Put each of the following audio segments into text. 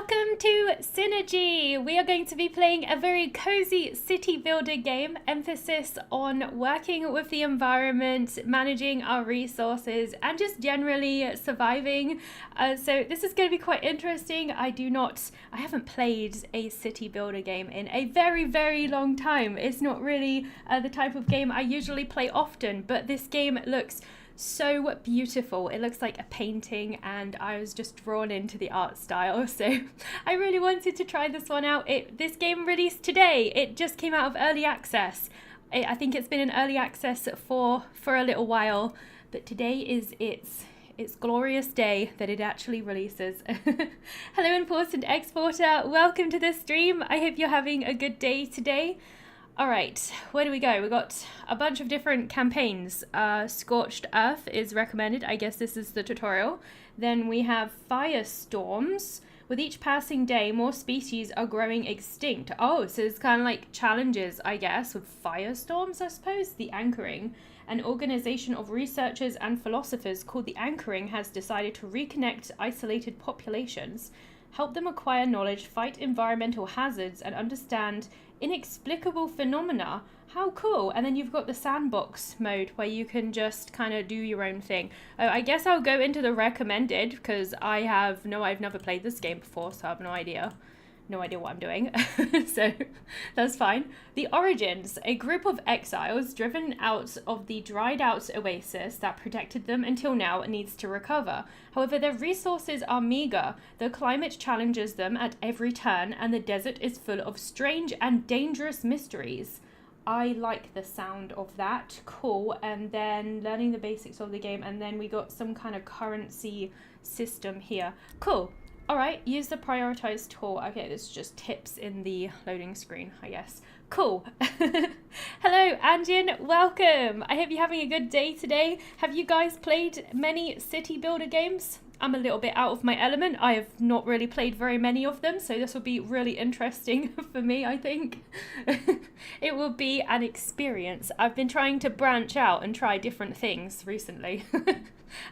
Welcome to Synergy! We are going to be playing a very cozy city builder game, emphasis on working with the environment, managing our resources, and just generally surviving. So this is going to be quite interesting. I haven't played a city builder game in a very, very long time. It's not really the type of game I usually play often, but this game looks so beautiful. It looks like a painting and I was just drawn into the art style, so I really wanted to try this one out. This game released today. It just came out of early access. I think it's been in early access for a little while, but today is its glorious day that it actually releases. Hello important exporter, welcome to the stream. I hope you're having a good day today. All right, where do we go? We've got a bunch of different campaigns. Scorched Earth is recommended. I guess this is the tutorial. Then we have firestorms. With each passing day, more species are growing extinct. Oh, so it's kind of like challenges, I guess, with firestorms, I suppose. The Anchoring. An organization of researchers and philosophers called the Anchoring has decided to reconnect isolated populations, help them acquire knowledge, fight environmental hazards, and understand inexplicable phenomena. How cool. And then you've got the sandbox mode where you can just kind of do your own thing. I guess I'll go into the recommended because I've never played this game before, so I have no idea what I'm doing. So that's fine. The Origins, a group of exiles driven out of the dried out oasis that protected them until now needs to recover. However, their resources are meager. The climate challenges them at every turn and the desert is full of strange and dangerous mysteries. I like the sound of that. Cool. And then learning the basics of the game, and then we got some kind of currency system here. Cool. All right, use the prioritize tool. Okay, this is just tips in the loading screen, I guess. Cool. Hello, Anjin, welcome. I hope you're having a good day today. Have you guys played many city builder games? I'm a little bit out of my element. I have not really played very many of them, so this will be really interesting for me, I think. It will be an experience. I've been trying to branch out and try different things recently.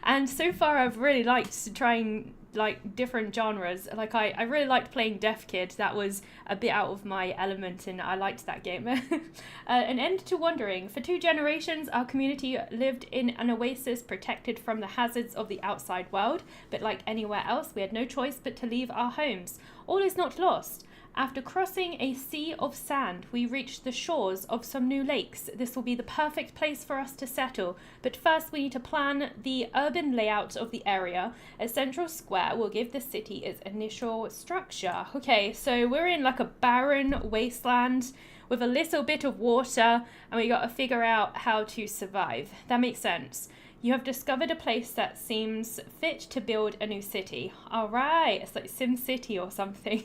And so far I've really liked trying like different genres. Like I really liked playing Deaf Kid. That was a bit out of my element and I liked that game. An end to wandering. For 2 generations our community lived in an oasis protected from the hazards of the outside world, but like anywhere else we had no choice but to leave our homes. All is not lost. After crossing a sea of sand, we reached the shores of some new lakes. This will be the perfect place for us to settle. But first we need to plan the urban layout of the area. A central square will give the city its initial structure. Okay, so we're in like a barren wasteland with a little bit of water, and we got to figure out how to survive. That makes sense. You have discovered a place that seems fit to build a new city. All right, it's like Sim City or something,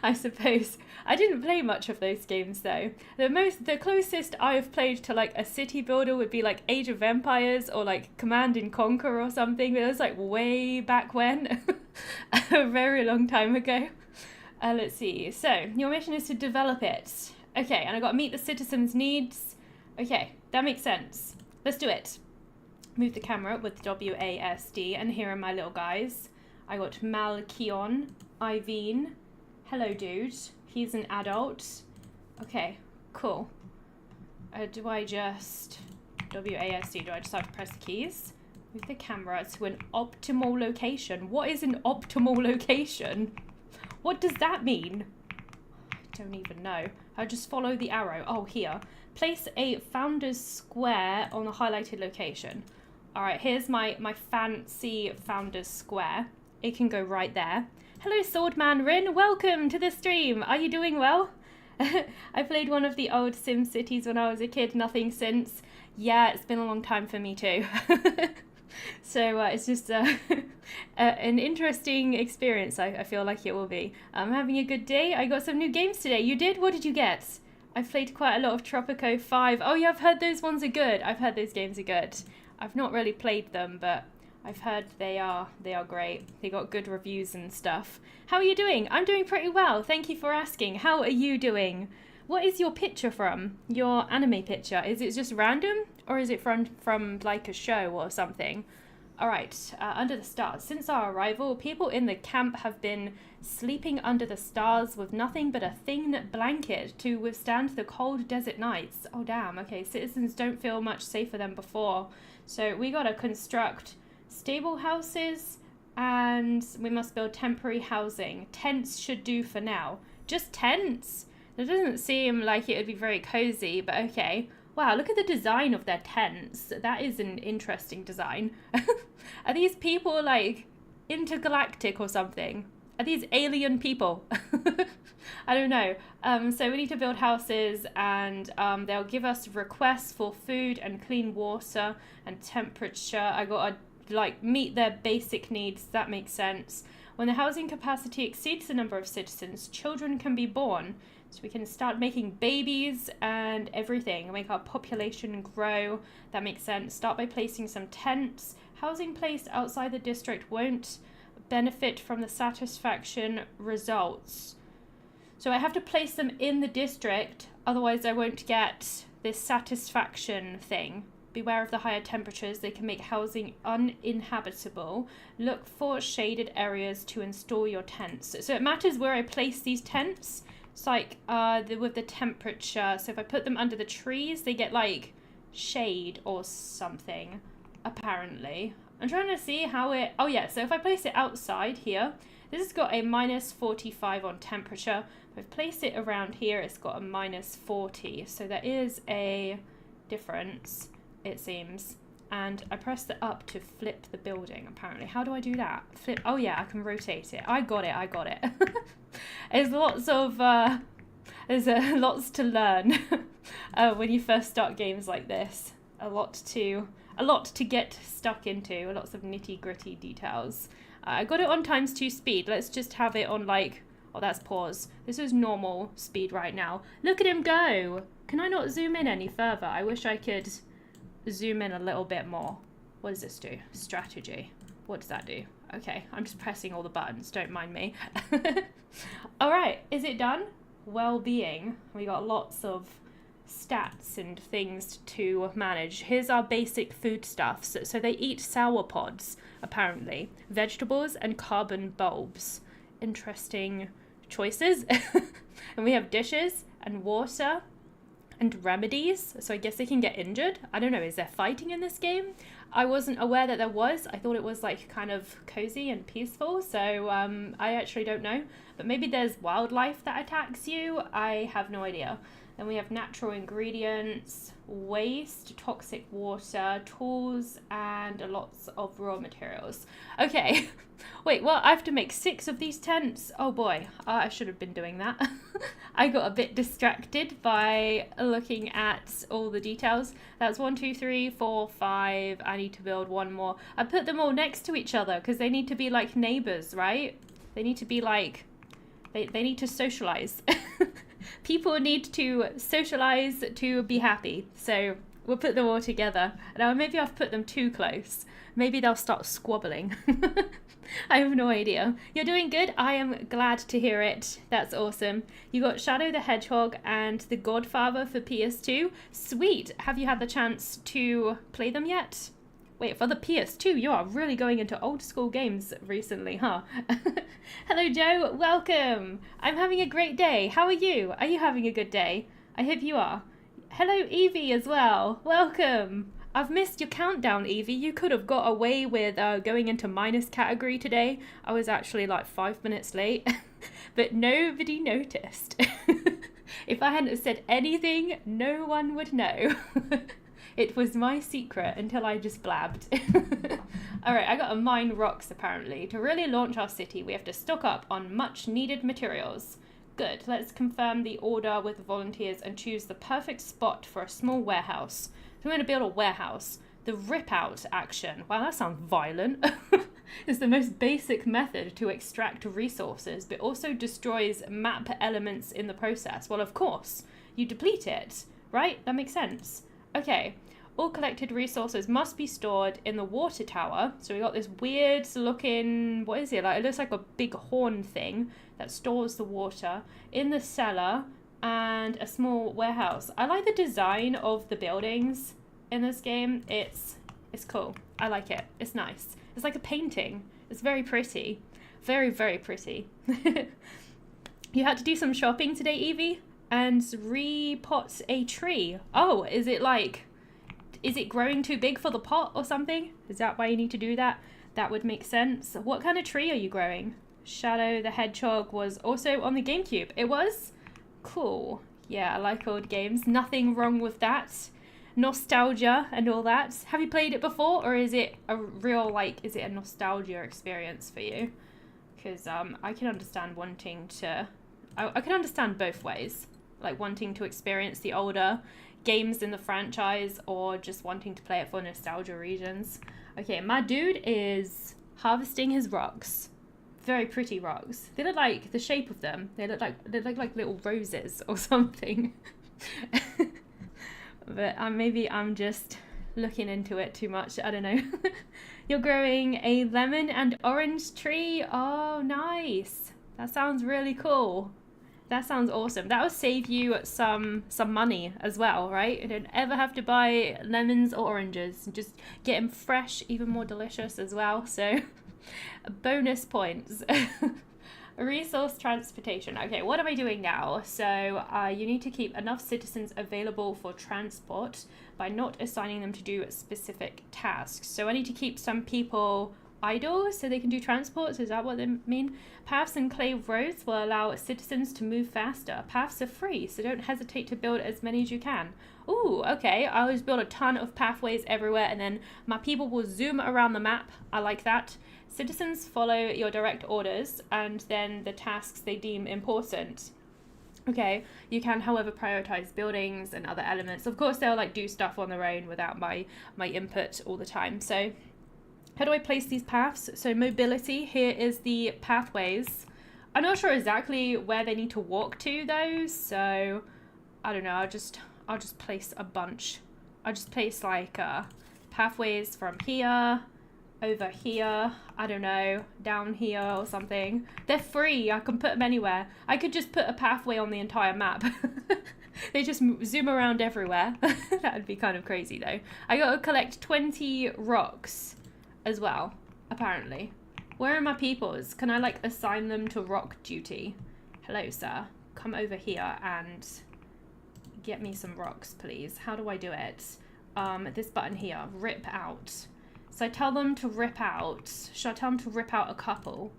I suppose. I didn't play much of those games though. The closest I've played to like a city builder would be like Age of Empires or like Command and Conquer or something. But it was like way back when, a very long time ago. Let's see. So your mission is to develop it. Okay, and I got to meet the citizens' needs. Okay, that makes sense. Let's do it. Move the camera with WASD, and here are my little guys. I got Malkion, Iveen. Hello, dude. He's an adult. Okay, cool. Do I just WASD? Do I just have to press the keys? Move the camera to an optimal location. What is an optimal location? What does that mean? I don't even know. I'll just follow the arrow. Oh, here. Place a founder's square on a highlighted location. All right, here's my fancy founder's square. It can go right there. Hello, Swordman Rin. Welcome to the stream. Are you doing well? I played one of the old Sim Cities when I was a kid. Nothing since. Yeah, it's been a long time for me too. So it's just an interesting experience. I feel like it will be. I'm having a good day. I got some new games today. You did? What did you get? I've played quite a lot of Tropico 5. Oh yeah, I've heard those ones are good. I've heard those games are good. I've not really played them, but I've heard they are great. They got good reviews and stuff. How are you doing? I'm doing pretty well. Thank you for asking. How are you doing? What is your picture from? Your anime picture? Is it just random, or is it from like a show or something? All right, under the stars. Since our arrival, people in the camp have been sleeping under the stars with nothing but a thin blanket to withstand the cold desert nights. Oh, damn. Okay, citizens don't feel much safer than before. So we got to construct stable houses and we must build temporary housing. Tents should do for now. Just tents? It doesn't seem like it would be very cozy, but okay. Wow, look at the design of their tents. That is an interesting design. Are these people like intergalactic or something? Are these alien people? I don't know. So we need to build houses and they'll give us requests for food and clean water and temperature. I gotta like meet their basic needs. That makes sense. When the housing capacity exceeds the number of citizens, children can be born. So we can start making babies and everything, make our population grow. That makes sense. Start by placing some tents. Housing placed outside the district won't benefit from the satisfaction results. So I have to place them in the district, otherwise I won't get this satisfaction thing. Beware of the higher temperatures, they can make housing uninhabitable. Look for shaded areas to install your tents. So it matters where I place these tents. It's like with the temperature. So if I put them under the trees, they get like shade or something, apparently. I'm trying to see how it... Oh yeah, so if I place it outside here, this has got a minus 45 on temperature. If I place it around here, it's got a minus 40. So there is a difference, it seems. And I press the up to flip the building, apparently. How do I do that? Flip. Oh yeah, I can rotate it. I got it. There's lots of lots to learn when you first start games like this. A lot to get stuck into. Lots of nitty gritty details. I got it on ×2 speed. Let's just have it on like, oh, that's pause. This is normal speed right now. Look at him go. Can I not zoom in any further? I wish I could zoom in a little bit more. What does this do? Strategy. What does that do? Okay, I'm just pressing all the buttons. Don't mind me. All right, is it done? Well-being. We got lots of stats and things to manage. Here's our basic foodstuffs. So they eat sour pods, apparently. Vegetables and carbon bulbs. Interesting choices. And we have dishes and water and remedies. So I guess they can get injured. I don't know, is there fighting in this game? I wasn't aware that there was. I thought it was like kind of cozy and peaceful. So I actually don't know. But maybe there's wildlife that attacks you. I have no idea. Then we have natural ingredients, waste, toxic water, tools, and lots of raw materials. Okay, wait, well, I have to make 6 of these tents. Oh boy, I should have been doing that. I got a bit distracted by looking at all the details. That's 1, 2, 3, 4, 5. I need to build one more. I put them all next to each other because they need to be like neighbors, right? They need to be like, they need to socialize. People need to socialize to be happy. So we'll put them all together. Now maybe I've put them too close. Maybe they'll start squabbling. I have no idea. You're doing good. I am glad to hear it. That's awesome. You got Shadow the Hedgehog and The Godfather for PS2. Sweet. Have you had the chance to play them yet? Wait, for the PS2, you are really going into old school games recently, huh? Hello, Joe. Welcome. I'm having a great day. How are you? Are you having a good day? I hope you are. Hello, Evie, as well. Welcome. I've missed your countdown, Evie. You could have got away with going into minus category today. I was actually like 5 minutes late, but nobody noticed. If I hadn't said anything, no one would know. It was my secret until I just blabbed. All right, I got to mine rocks apparently. To really launch our city, we have to stock up on much needed materials. Good, let's confirm the order with the volunteers and choose the perfect spot for a small warehouse. So we're going to build a warehouse. The rip out action. Wow, that sounds violent. It's the most basic method to extract resources, but also destroys map elements in the process. Well, of course, you deplete it, right? That makes sense. Okay, all collected resources must be stored in the water tower. So we got this weird looking, what is it? Like, it looks like a big horn thing that stores the water in the cellar and a small warehouse. I like the design of the buildings in this game. It's It's cool. I like it. It's nice. It's like a painting. It's very pretty. Very, very pretty. You had to do some shopping today, Evie, and repot a tree. Oh, is it growing too big for the pot or something? Is that why you need to do that? That would make sense. What kind of tree are you growing? Shadow the Hedgehog was also on the GameCube. It was? Cool. Yeah, I like old games. Nothing wrong with that. Nostalgia and all that. Have you played it before, or is it a real, is it a nostalgia experience for you? Because I can understand wanting to... I can understand both ways. Like wanting to experience the older games in the franchise or just wanting to play it for nostalgia reasons. Okay, my dude is harvesting his rocks. Very pretty rocks. They look like, the shape of them, they look like little roses or something. But maybe I'm just looking into it too much. I don't know. You're growing a lemon and orange tree. Oh, nice. That sounds really cool. That sounds awesome. That will save you some money as well, right? You don't ever have to buy lemons or oranges. Just get them fresh, even more delicious as well. So bonus points. Resource transportation. Okay, what am I doing now? So you need to keep enough citizens available for transport by not assigning them to do specific tasks. So I need to keep some people idle so they can do transport. So is that what they mean? Paths and clay roads will allow citizens to move faster. Paths are free, so don't hesitate to build as many as you can. Ooh, okay. I'll just build a ton of pathways everywhere, and then my people will zoom around the map. I like that. Citizens follow your direct orders and then the tasks they deem important. Okay, you can, however, prioritize buildings and other elements. Of course, they'll do stuff on their own without my input all the time. So how do I place these paths? So mobility, here is the pathways. I'm not sure exactly where they need to walk to though. So I don't know, I'll just place a bunch. I'll just place pathways from here, over here, I don't know, down here or something. They're free, I can put them anywhere. I could just put a pathway on the entire map. They just zoom around everywhere. That would be kind of crazy though. I gotta collect 20 rocks as well, apparently. Where are my peoples? Can I assign them to rock duty? Hello, sir. Come over here and get me some rocks, please. How do I do it? This button here, rip out. So I tell them to rip out. Should I tell them to rip out a couple?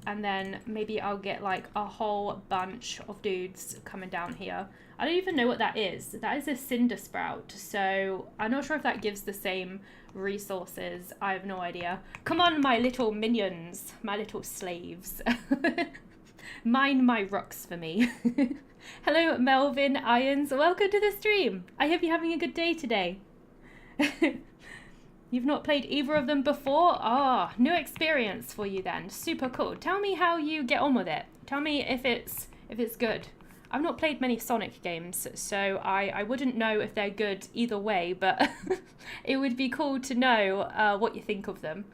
And then maybe I'll get a whole bunch of dudes coming down here. I don't even know what that is. That is a cinder sprout. So I'm not sure if that gives the same resources. I have no idea. Come on, my little minions, my little slaves. Mine my rocks for me. Hello, Melvin Irons. Welcome to the stream. I hope you're having a good day today. You've not played either of them before? Ah, new experience for you then. Super cool. Tell me how you get on with it. Tell me if it's good. I've not played many Sonic games, so I wouldn't know if they're good either way, but it would be cool to know what you think of them.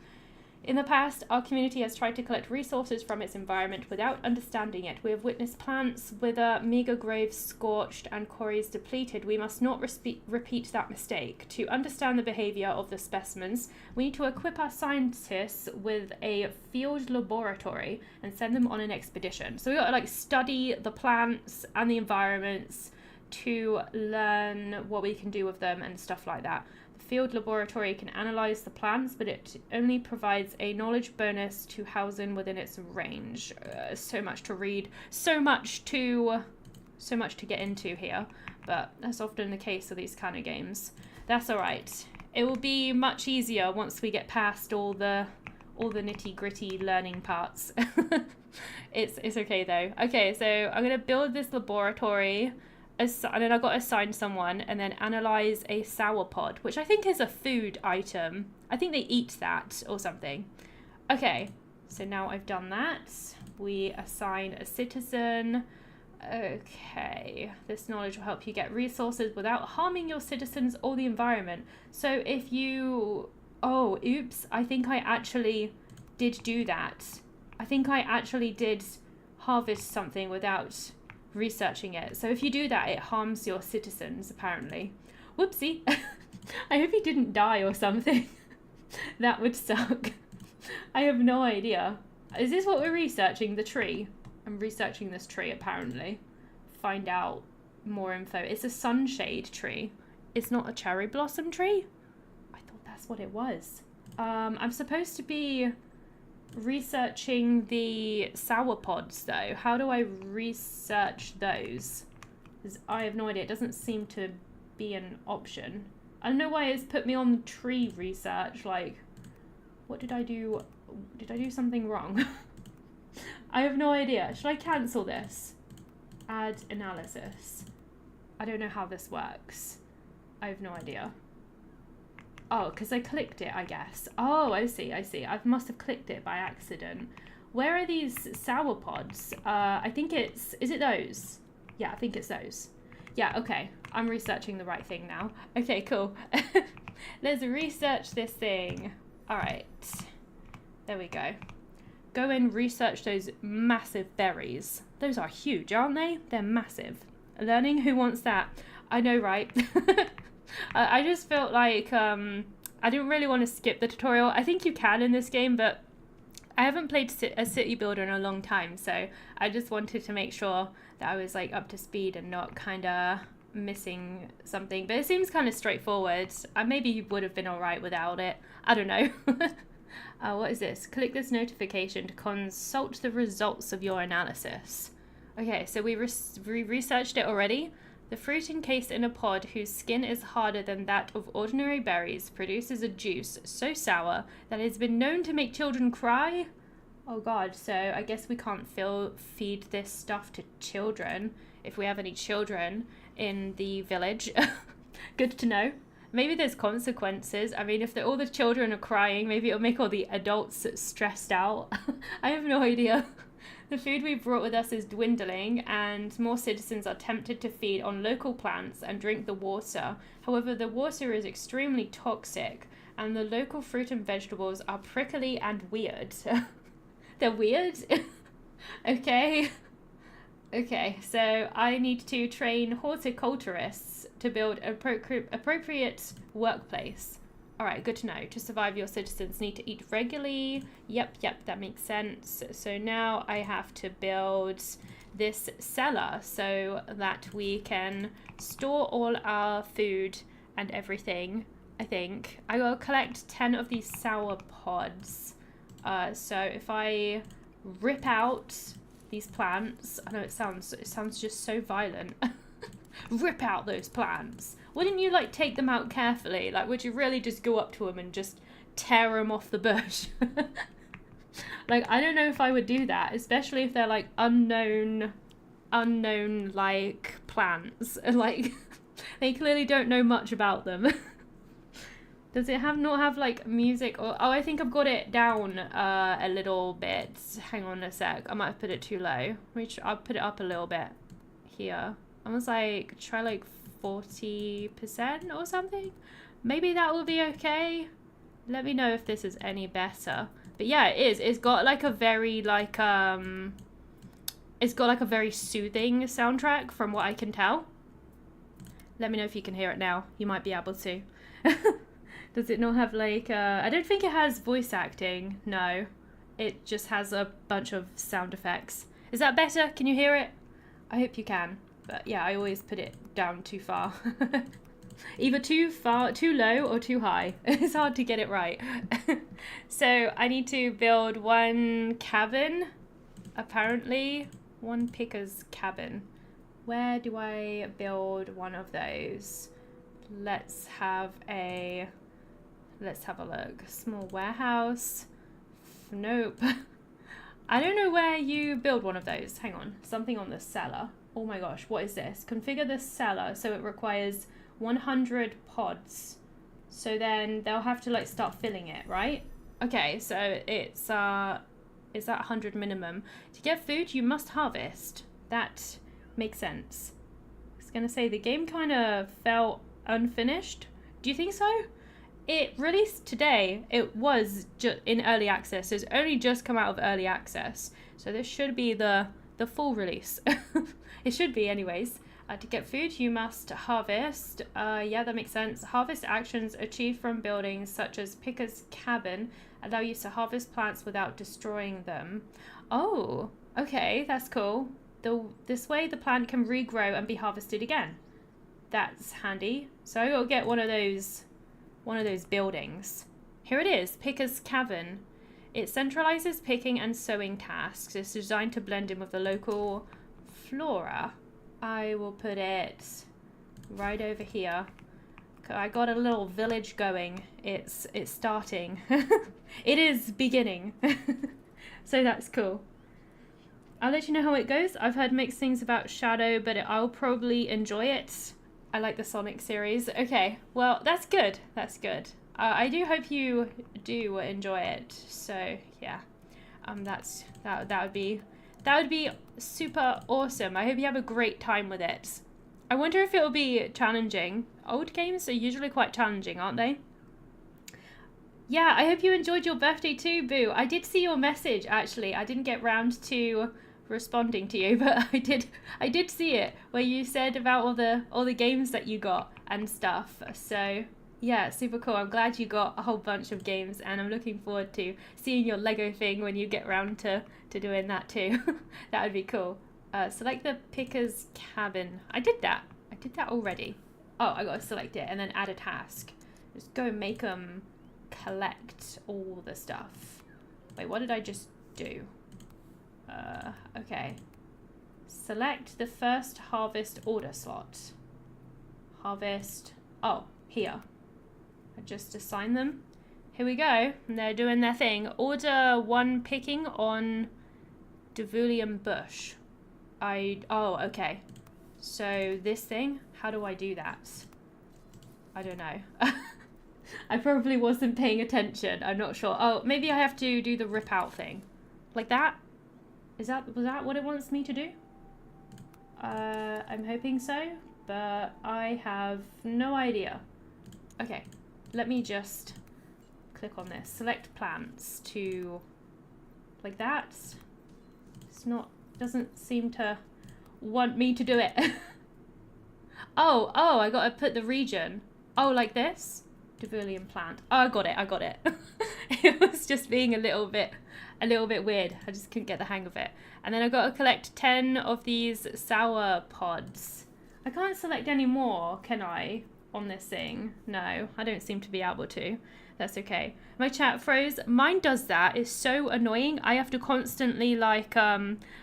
In the past, our community has tried to collect resources from its environment without understanding it. We have witnessed plants wither, meager graves scorched, and quarries depleted. We must not repeat that mistake. To understand the behavior of the specimens, we need to equip our scientists with a field laboratory and send them on an expedition. So we got to study the plants and the environments to learn what we can do with them and stuff like that. Field laboratory can analyze the plants, but it only provides a knowledge bonus to housing within its range. So much to read, so much to get into here, but that's often the case with these kind of games. That's all right. It will be much easier once we get past all the nitty-gritty learning parts. It's okay though. Okay, so I'm gonna build this laboratory. And then I've got to assign someone and then analyze a sauropod, which I think is a food item. I think they eat that or something. Okay, so now I've done that. We assign a citizen. Okay, this knowledge will help you get resources without harming your citizens or the environment. So if you... Oh, oops, I think I actually did do that. I think I actually did harvest something without researching it. So if you do that, it harms your citizens, apparently. Whoopsie. I hope he didn't die or something. That would suck. I have no idea. Is this what we're researching? The tree? I'm researching this tree, apparently. Find out more info. It's a sunshade tree. It's not a cherry blossom tree? I thought that's what it was. I'm supposed to be researching the sour pods, though. How do I research those? Because I have no idea. It doesn't seem to be an option. I don't know why it's put me on tree research. Like, what did I do? Did I do something wrong? I have no idea. Should I cancel this? Add analysis. I don't know how this works. I have no idea. Oh, because I clicked it, I guess. Oh, I see. I must have clicked it by accident. Where are these sour pods? I think it's... Is it those? Yeah, I think it's those. Yeah, okay. I'm researching the right thing now. Okay, cool. Let's research this thing. All right. There we go. Go and research those massive berries. Those are huge, aren't they? They're massive. Learning, who wants that? I know, right? I just felt like I didn't really want to skip the tutorial. I think you can in this game, but I haven't played a city builder in a long time, so I just wanted to make sure that I was like up to speed and not kind of missing something. But it seems kind of straightforward. I maybe would have been all right without it. I don't know. What is this? Click this notification to consult the results of your analysis. Okay, so we researched it already. The fruit encased in a pod whose skin is harder than that of ordinary berries produces a juice so sour that it has been known to make children cry. Oh god, so I guess we can't feed this stuff to children if we have any children in the village. Good to know. Maybe there's consequences. I mean, if all the children are crying, maybe it'll make all the adults stressed out. I have no idea. The food we brought with us is dwindling, and more citizens are tempted to feed on local plants and drink the water. However, the water is extremely toxic, and the local fruit and vegetables are prickly and weird. They're weird? Okay. Okay, so I need to train horticulturists to build an appropriate workplace. All right, good to know. To survive, your citizens need to eat regularly. Yep, that makes sense. So now I have to build this cellar so that we can store all our food and everything, I think. I will collect 10 of these sour pods. So if I rip out these plants, I know it sounds just so violent. Rip out those plants. Wouldn't you like take them out carefully? Like, would you really just go up to them and just tear them off the bush? Like, I don't know if I would do that, especially if they're like unknown like plants. Like, they clearly don't know much about them. Does it not have like music? Or oh, I think I've got it down a little bit. Hang on a sec. I might have put it too low. I'll put it up a little bit here. I was like, try like 40% or something. Maybe that will be okay. Let me know if this is any better. But yeah, it is. It's got like a very like it's got like a very soothing soundtrack from what I can tell. Let me know if you can hear it now. You might be able to. Does it not have like I don't think it has voice acting. No. It just has a bunch of sound effects. Is that better? Can you hear it? I hope you can. But yeah, I always put it down too far. Either too low or too high. It's hard to get it right. So I need to build one cabin, apparently. One picker's cabin. Where do I build one of those? Let's have a look. Small warehouse. Nope. I don't know where you build one of those. Hang on. Something on the cellar. Oh my gosh, what is this? Configure the cellar so it requires 100 pods. So then they'll have to like start filling it, right? Okay, so it's is that 100 minimum? To get food, you must harvest. That makes sense. I was gonna say the game kind of felt unfinished. Do you think so? It released today. It was in early access. It's only just come out of early access. So this should be the full release. It should be anyways. To get food, you must harvest. Yeah, that makes sense. Harvest actions achieved from buildings such as Picker's Cabin allow you to harvest plants without destroying them. Oh, okay, that's cool. This way the plant can regrow and be harvested again. That's handy. So I gotta get one of those buildings. Here it is, Picker's Cabin. It centralizes picking and sowing tasks. It's designed to blend in with the local flora. I will put it right over here. I got a little village going. It's starting. It is beginning. So that's cool. I'll let you know how it goes. I've heard mixed things about Shadow, but I'll probably enjoy it. I like the Sonic series. Okay, well, that's good. That's good. I do hope you do enjoy it. So yeah, that would be super awesome. I hope you have a great time with it. I wonder if it'll be challenging. Old games are usually quite challenging, aren't they? Yeah, I hope you enjoyed your birthday too, Boo. I did see your message, actually. I didn't get round to responding to you, but I did see it where you said about all the games that you got and stuff. So yeah, super cool. I'm glad you got a whole bunch of games, and I'm looking forward to seeing your Lego thing when you get round to doing that too. That would be cool. Select the Picker's Cabin. I did that already. Oh, I gotta select it and then add a task. Just go make them collect all the stuff. Wait, what did I just do? Okay. Select the first harvest order slot. Harvest. Oh, here. I just assign them. Here we go. And they're doing their thing. Order 1 picking on Devulium Bush. Oh, okay. So this thing, how do I do that? I don't know. I probably wasn't paying attention. I'm not sure. Oh, maybe I have to do the rip out thing. Like that? Was that what it wants me to do? I'm hoping so, but I have no idea. Okay, let me just click on this. Select plants to, like that. It's not, doesn't seem to want me to do it. Oh, I gotta put the region. Oh, like this? Devulium plant. Oh, I got it. It was just being a little bit weird. I just couldn't get the hang of it. And then I got to collect 10 of these sour pods. I can't select any more, can I, on this thing? No, I don't seem to be able to. That's okay. My chat froze. Mine does that. It's so annoying. I have to constantly like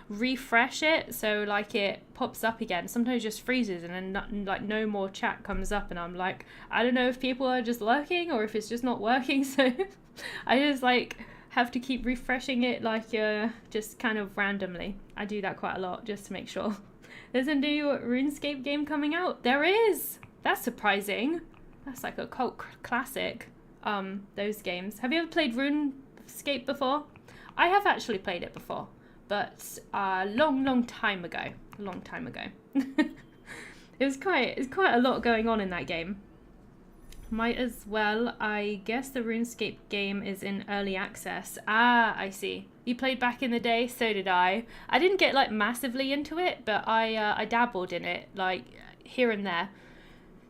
refresh it, so like it pops up again. Sometimes it just freezes and then no more chat comes up, and I'm like, I don't know if people are just lurking or if it's just not working. So I just like have to keep refreshing it like just kind of randomly. I do that quite a lot just to make sure. There's a new RuneScape game coming out. There is. That's surprising. That's like a cult classic. Those games. Have you ever played RuneScape before? I have actually played it before, but a long time ago. A long time ago. It's quite a lot going on in that game. Might as well. I guess the RuneScape game is in early access. Ah, I see. You played back in the day, so did I. I didn't get like massively into it, but I dabbled in it like here and there.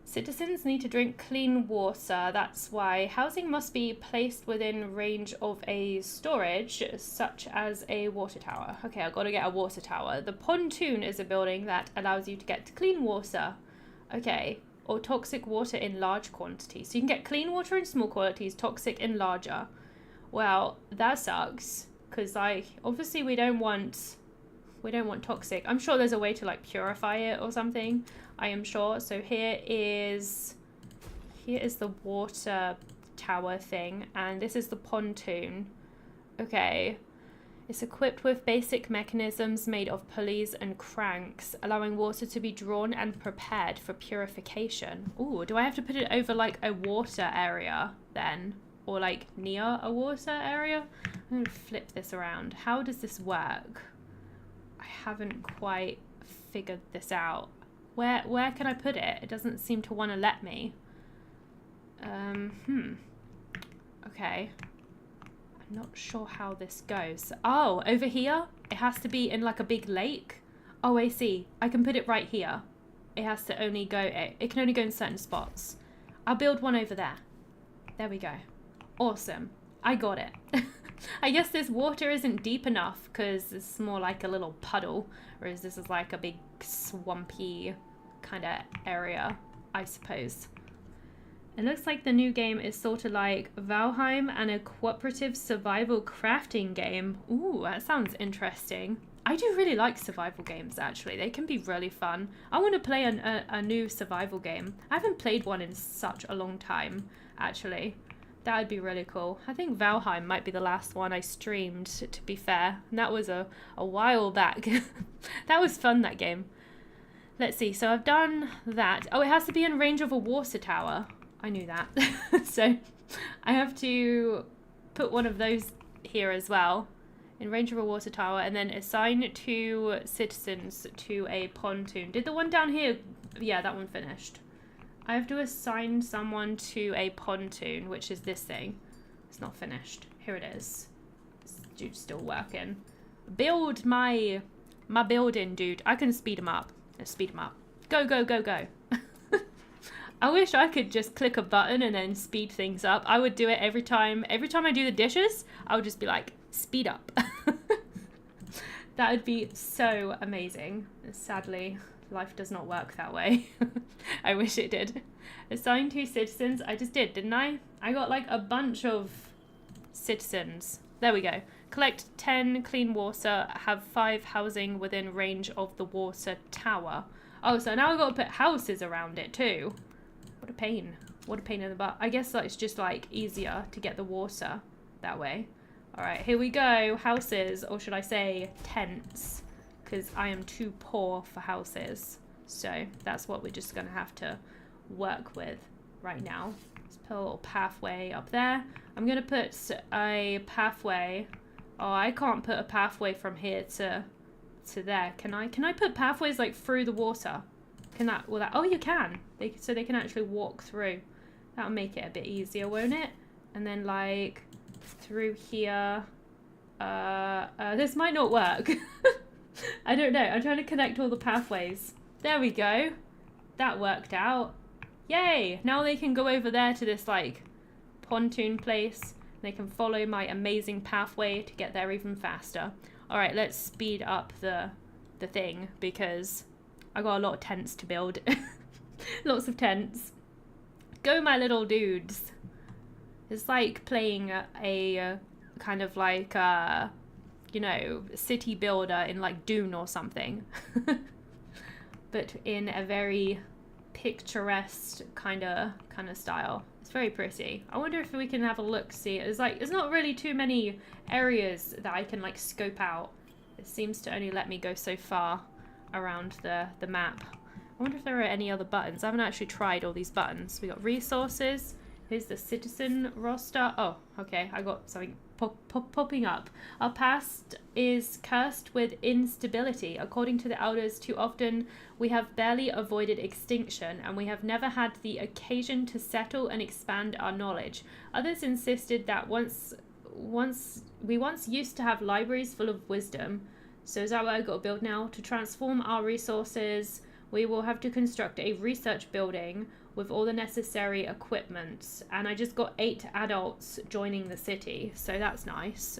Citizens need to drink clean water. That's why housing must be placed within range of a storage, such as a water tower. Okay, I've got to get a water tower. The pontoon is a building that allows you to get clean water. Okay, or toxic water in large quantities. So you can get clean water in small quantities, toxic in larger. Well, that sucks, because obviously we don't want toxic. I'm sure there's a way to like purify it or something. I am sure. So here is the water tower thing, and this is the pontoon. Okay. It's equipped with basic mechanisms made of pulleys and cranks, allowing water to be drawn and prepared for purification. Ooh, do I have to put it over like a water area then? Or like near a water area? I'm gonna flip this around. How does this work? I haven't quite figured this out. Where can I put it? It doesn't seem to want to let me. Okay. I'm not sure how this goes. Oh, over here? It has to be in like a big lake? Oh, I see. I can put it right here. it has to only go, it can only go in certain spots. I'll build one over there. There we go. Awesome. I got it. I guess this water isn't deep enough because it's more like a little puddle, whereas this is like a big swampy kind of area, I suppose. It looks like the new game is sort of like Valheim and a cooperative survival crafting game. Ooh, that sounds interesting. I do really like survival games, actually. They can be really fun. I want to play a new survival game. I haven't played one in such a long time, actually. That would be really cool. I think Valheim might be the last one I streamed, to be fair. And that was a while back. That was fun, that game. Let's see. So I've done that. Oh, it has to be in range of a water tower. I knew that. So I have to put one of those here as well. In range of a water tower. And then assign 2 citizens to a pontoon. Did the one down here? Yeah, that one finished. I have to assign someone to a pontoon, which is this thing. It's not finished. Here it is. This dude's still working. Build my building, dude. I can speed him up. Let's speed him up. Go, go, go, go. I wish I could just click a button and then speed things up. I would do it every time. Every time I do the dishes, I would just be like, speed up. That would be so amazing. Sadly, life does not work that way. I wish it did. Assign 2 citizens. I just did, didn't I? I got like a bunch of citizens. There we go. Collect 10 clean water. Have 5 housing within range of the water tower. Oh, so now I've got to put houses around it too. What a pain. What a pain in the butt. I guess it's just like easier to get the water that way. All right, here we go. Houses, or should I say tents? Because I am too poor for houses. So that's what we're just going to have to work with right now. Let's put a little pathway up there. I'm going to put a pathway. Oh, I can't put a pathway from here to there. Can I? Can I put pathways like through the water? Can that? Will that? Oh, you can. So they can actually walk through. That'll make it a bit easier, won't it? And then like through here. This might not work. I don't know. I'm trying to connect all the pathways. There we go. That worked out. Yay! Now they can go over there to this like pontoon place. They can follow my amazing pathway to get there even faster. All right, let's speed up the thing because I got a lot of tents to build. Lots of tents. Go, my little dudes. It's like playing a kind of like you know, city builder in like Dune or something. But in a very picturesque kind of style. It's very pretty. I wonder if we can have a look, see. It's like, there's not really too many areas that I can like scope out. It seems to only let me go so far around the map. I wonder if there are any other buttons. I haven't actually tried all these buttons. We got resources. Here's the citizen roster. Oh, okay. I got something popping up. Our past is cursed with instability. According to the elders, too often we have barely avoided extinction, and we have never had the occasion to settle and expand our knowledge. Others insisted that we once used to have libraries full of wisdom. So is that what I got to build now? To transform our resources, we will have to construct a research building with all the necessary equipment. And I just got 8 adults joining the city, so that's nice.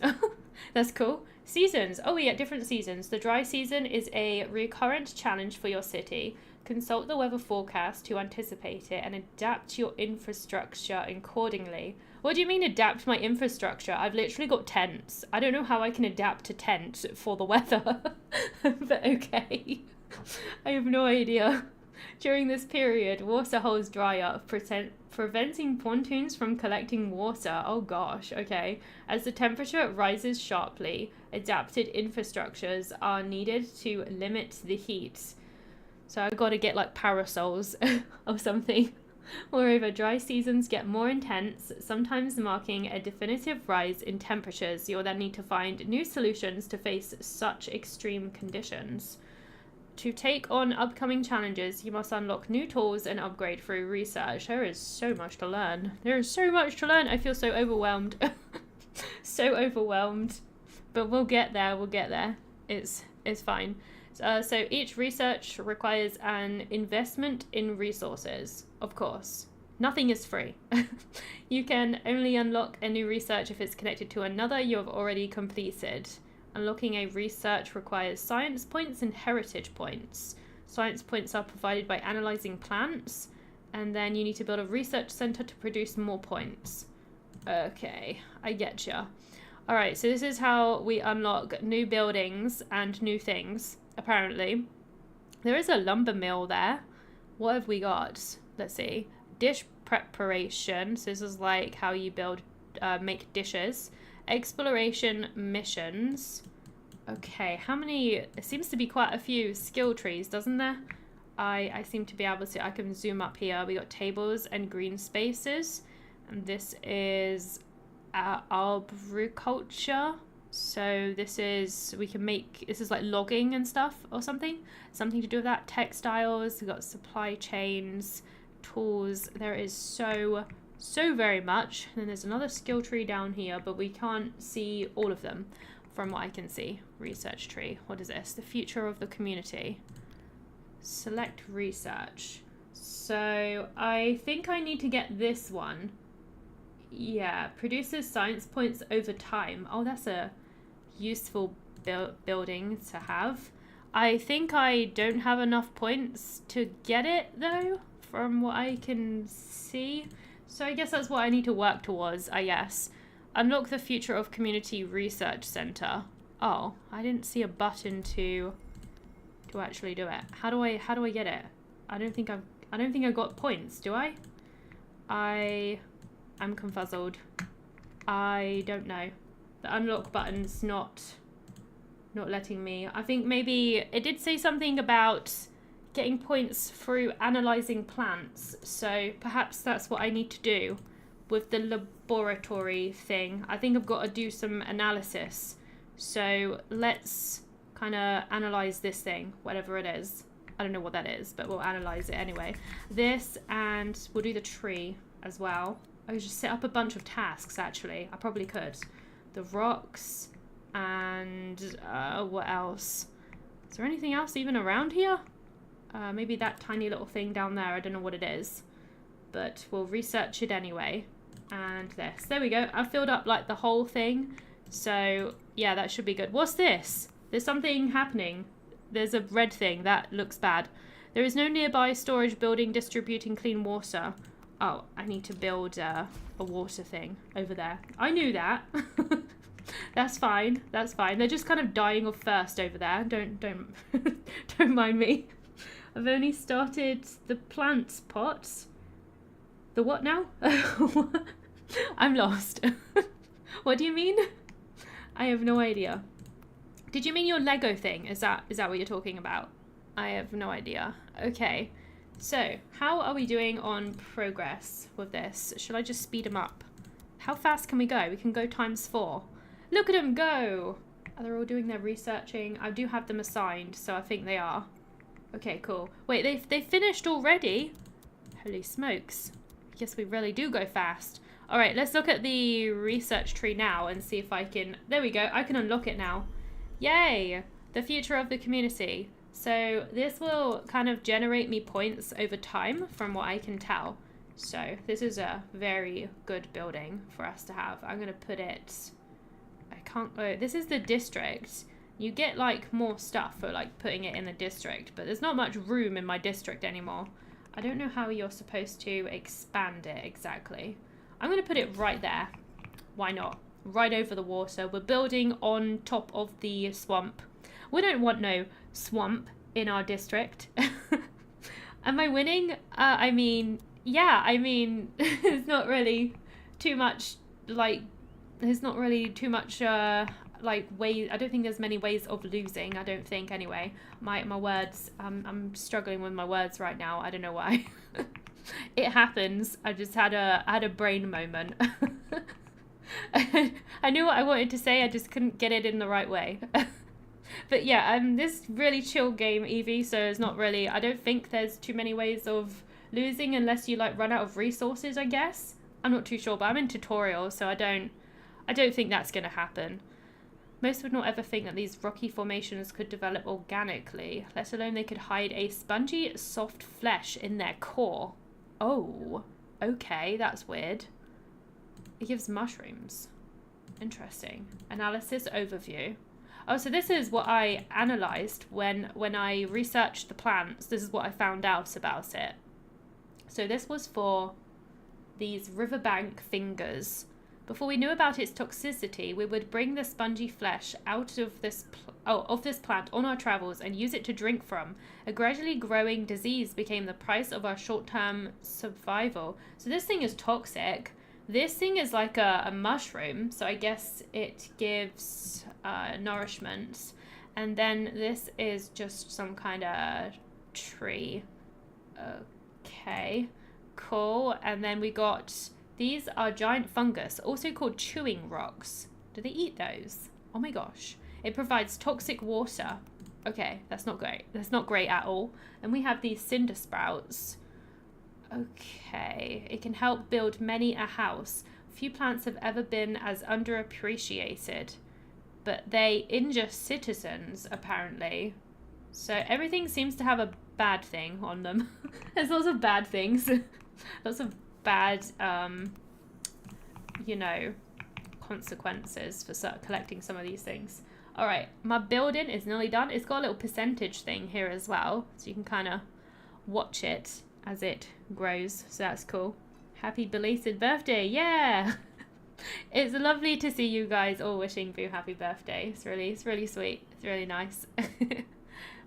That's cool. Seasons. Oh, we get different seasons. The dry season is a recurrent challenge for your city. Consult the weather forecast to anticipate it and adapt your infrastructure accordingly. What do you mean adapt my infrastructure? I've literally got tents. I don't know how I can adapt a tent for the weather. But okay. I have no idea. During this period, water holes dry up, preventing pontoons from collecting water. Oh gosh, okay. As the temperature rises sharply, adapted infrastructures are needed to limit the heat. So I've got to get like parasols or something. Moreover, dry seasons get more intense, sometimes marking a definitive rise in temperatures. You'll then need to find new solutions to face such extreme conditions. To take on upcoming challenges, you must unlock new tools and upgrade through research. There is so much to learn. There is so much to learn. I feel so overwhelmed. So overwhelmed. But we'll get there. We'll get there. It's fine. So each research requires an investment in resources, of course. Nothing is free. You can only unlock a new research if it's connected to another you have already completed. Unlocking a research requires science points and heritage points. Science points are provided by analysing plants, and then you need to build a research centre to produce more points. Okay, I getcha. Alright, so this is how we unlock new buildings and new things, apparently. There is a lumber mill there. What have we got? Let's see. Dish preparation. So this is like how you make dishes. Exploration missions. Okay, how many? It seems to be quite a few skill trees, doesn't there? I seem to be able to, I can zoom up here. We got tables and green spaces. And this is arboriculture. So this is, this is like logging and stuff or something. Something to do with that. Textiles, we've got supply chains, tools. There is so very much. And then there's another skill tree down here, but we can't see all of them from what I can see. Research tree. What is this? The future of the community. Select research. So I think I need to get this one. Yeah, produces science points over time. Oh, that's a useful building to have. I think I don't have enough points to get it though, from what I can see. So I guess that's what I need to work towards, I guess. Unlock the future of community research center. Oh, I didn't see a button to actually do it. How do I get it? I don't think I've got points, do I? I'm confuzzled. I don't know. The unlock button's not letting me. I think maybe it did say something about getting points through analysing plants. So perhaps that's what I need to do with the laboratory thing. I think I've got to do some analysis. So let's kind of analyse this thing, whatever it is. I don't know what that is, but we'll analyse it anyway. This, and we'll do the tree as well. I could just set up a bunch of tasks, actually. I probably could. The rocks, and what else? Is there anything else even around here? Maybe that tiny little thing down there. I don't know what it is. But we'll research it anyway. And this. There we go. I filled up, like, the whole thing. So, yeah, that should be good. What's this? There's something happening. There's a red thing. That looks bad. There is no nearby storage building distributing clean water. Oh, I need to build a water thing over there. I knew that. That's fine. That's fine. They're just kind of dying of thirst over there. Don't don't mind me. I've only started the plant pots. The what now? I'm lost. What do you mean? I have no idea. Did you mean your Lego thing? Is that what you're talking about? I have no idea. Okay. So, how are we doing on progress with this? Should I just speed them up? How fast can we go? We can go ×4. Look at them go! Are they all doing their researching? I do have them assigned, so I think they are. Okay, cool. Wait, they finished already? Holy smokes. I guess we really do go fast. Alright, let's look at the research tree now and see if I can... There we go, I can unlock it now. Yay! The future of the community. So this will kind of generate me points over time from what I can tell. So this is a very good building for us to have. I'm going to put it... this is the district. You get like more stuff for like putting it in the district, but there's not much room in my district anymore. I don't know how you're supposed to expand it exactly. I'm going to put it right there. Why not? Right over the water. We're building on top of the swamp. We don't want no swamp in our district. Am I winning? I mean, yeah, I mean, it's not really too much, like, there's not really too much, like, ways, I don't think there's many ways of losing, I don't think, anyway. My words, I'm struggling with my words right now, I don't know why. It happens, I just had a brain moment. I knew what I wanted to say, I just couldn't get it in the right way. But yeah, this really chill game, Evie, so it's not really, I don't think there's too many ways of losing unless you like run out of resources, I guess. I'm not too sure, but I'm in tutorial, so I don't think that's gonna happen. Most would not ever think that these rocky formations could develop organically, let alone they could hide a spongy, soft flesh in their core. Oh, okay, that's weird. It gives mushrooms. Interesting. Analysis overview. Oh, so this is what I analysed when I researched the plants. This is what I found out about it. So this was for these riverbank fingers. Before we knew about its toxicity, we would bring the spongy flesh out of this plant on our travels and use it to drink from. A gradually growing disease became the price of our short-term survival. So this thing is toxic. This thing is like a mushroom, so I guess it gives nourishment. And then this is just some kind of tree. Okay, cool. And then we got... These are giant fungus, also called chewing rocks. Do they eat those? Oh my gosh. It provides toxic water. Okay, that's not great. That's not great at all. And we have these cinder sprouts. Okay, it can help build many a house. Few plants have ever been as underappreciated, but they injure citizens, apparently. So everything seems to have a bad thing on them. There's lots of bad things. Lots of bad, you know, consequences for collecting some of these things. All right, my building is nearly done. It's got a little percentage thing here as well, so you can kind of watch it as it grows. So that's cool. Happy belated birthday. Yeah. It's lovely to see you guys all wishing Boo happy birthday. It's really sweet. It's really nice.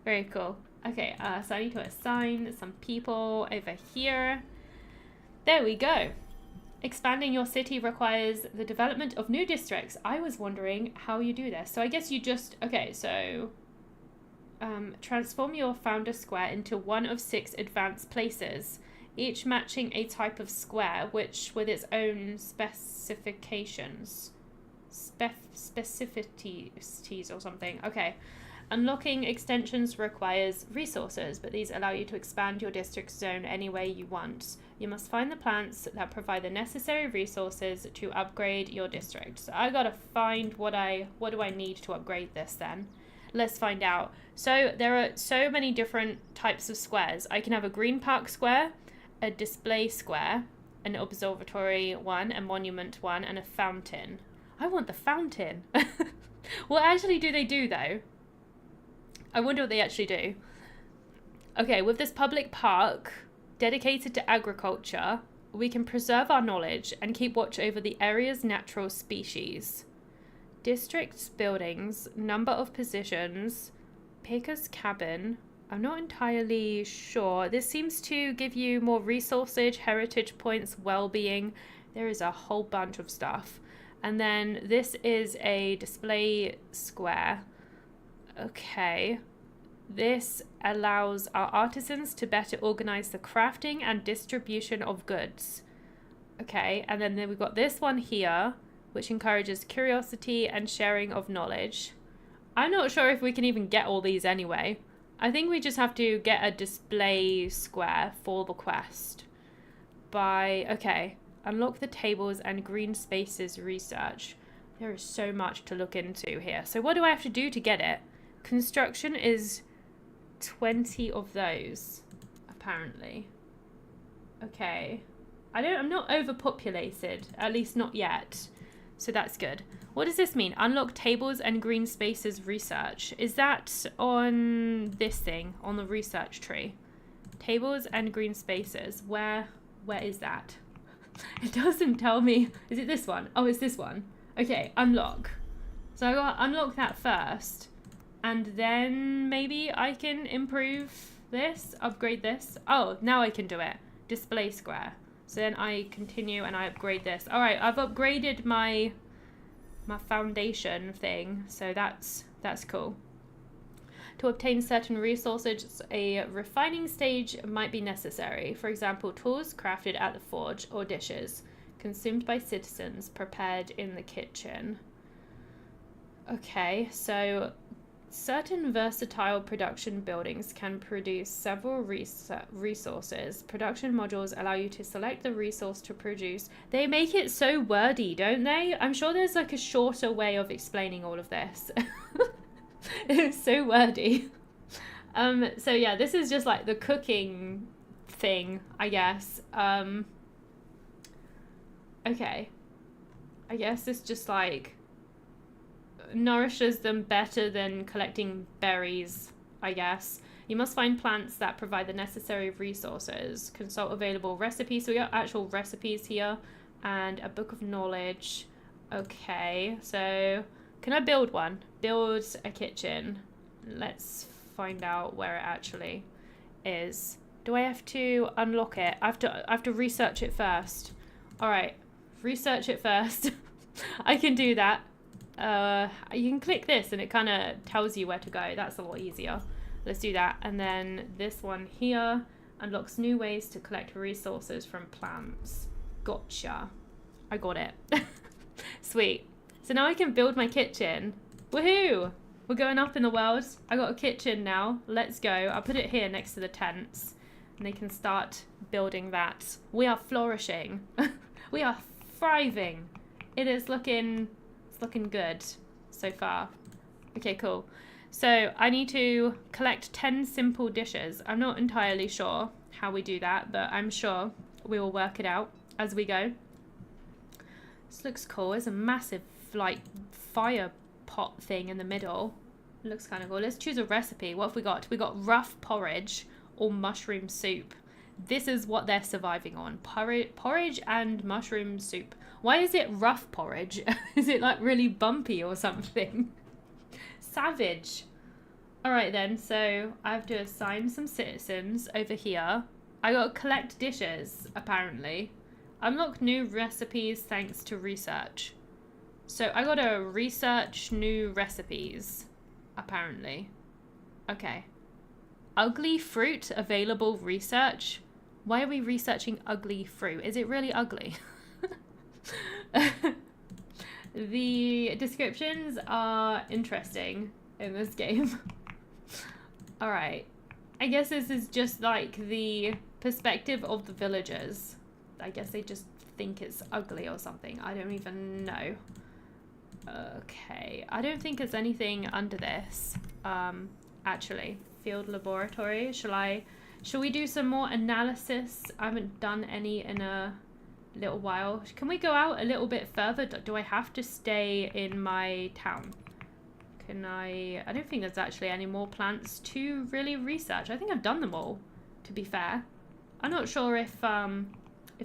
Very cool. Okay, so I need to assign some people over here. There we go. Expanding your city requires the development of new districts. I was wondering how you do this. So I guess you just, okay, so transform your founder square into one of 6 advanced places, each matching a type of square, which with its own specifications, specificities or something. Okay. Unlocking extensions requires resources, but these allow you to expand your district zone any way you want. You must find the plants that provide the necessary resources to upgrade your district. So I gotta find what do I need to upgrade this then? Let's find out. So there are so many different types of squares. I can have a green park square, a display square, an observatory one, a monument one, and a fountain. I want the fountain. What actually do they do though? I wonder what they actually do. Okay, with this public park dedicated to agriculture, we can preserve our knowledge and keep watch over the area's natural species. Districts, buildings, number of positions, Picker's cabin. I'm not entirely sure. This seems to give you more resources, heritage points, well-being. There is a whole bunch of stuff. And then this is a display square. Okay, this allows our artisans to better organize the crafting and distribution of goods. Okay, and then we've got this one here, which encourages curiosity and sharing of knowledge. I'm not sure if we can even get all these anyway. I think we just have to get a display square for the quest. Okay, unlock the tables and green spaces research. There is so much to look into here. So what do I have to do to get it? Construction is 20 of those, apparently. Okay. I'm not overpopulated, at least not yet. So that's good. What does this mean? Unlock tables and green spaces research. Is that on this thing, on the research tree? Tables and green spaces. Where is that? It doesn't tell me. Is it this one? Oh, it's this one. Okay, unlock. So I got to unlock that first. And then maybe I can improve this, upgrade this. Oh, now I can do it. Display square. So then I continue and I upgrade this. All right, I've upgraded my foundation thing. So that's cool. To obtain certain resources, a refining stage might be necessary. For example, tools crafted at the forge or dishes consumed by citizens prepared in the kitchen. Okay, so Certain versatile production buildings can produce several resources. Production modules allow you to select the resource to produce. They make it so wordy, don't they? I'm sure there's like a shorter way of explaining all of this. It's so wordy. So yeah, this is just like the cooking thing, I guess. Okay. I guess it's just like nourishes them better than collecting berries, I guess. You must find plants that provide the necessary resources. Consult available recipes. So we got actual recipes here and a book of knowledge. Okay, so can I build one? Build a kitchen. Let's find out where it actually is. Do I have to unlock it? I have to research it first. All right, research it first. I can do that. You can click this and it kind of tells you where to go. That's a lot easier. Let's do that. And then this one here unlocks new ways to collect resources from plants. Gotcha. I got it. Sweet. So now I can build my kitchen. Woohoo! We're going up in the world. I got a kitchen now. Let's go. I'll put it here next to the tents and they can start building that. We are flourishing. We are thriving. It is looking good so far. Okay, cool. So I need to collect 10 simple dishes. I'm not entirely sure how we do that, but I'm sure we will work it out as we go. This looks cool. There's a massive like fire pot thing in the middle. It looks kind of cool. Let's choose a recipe. What have we got? We got rough porridge or mushroom soup. This is what they're surviving on. Porridge and mushroom soup. Why is it rough porridge? Is it like really bumpy or something? Savage. All right then, so I have to assign some citizens over here. I got to collect dishes, apparently. Unlock new recipes thanks to research. So I got to research new recipes, apparently. Okay. Ugly fruit available research. Why are we researching ugly fruit? Is it really ugly? The descriptions are interesting in this game. All right. I guess this is just like the perspective of the villagers. I guess they just think it's ugly or something. I don't even know. Okay. I don't think there's anything under this. Actually, field laboratory. Shall we do some more analysis? I haven't done any in a little while. Can we go out a little bit further? Do I have to stay in my town? Can I don't think there's actually any more plants to really research. I think I've done them all, to be fair. I'm not sure if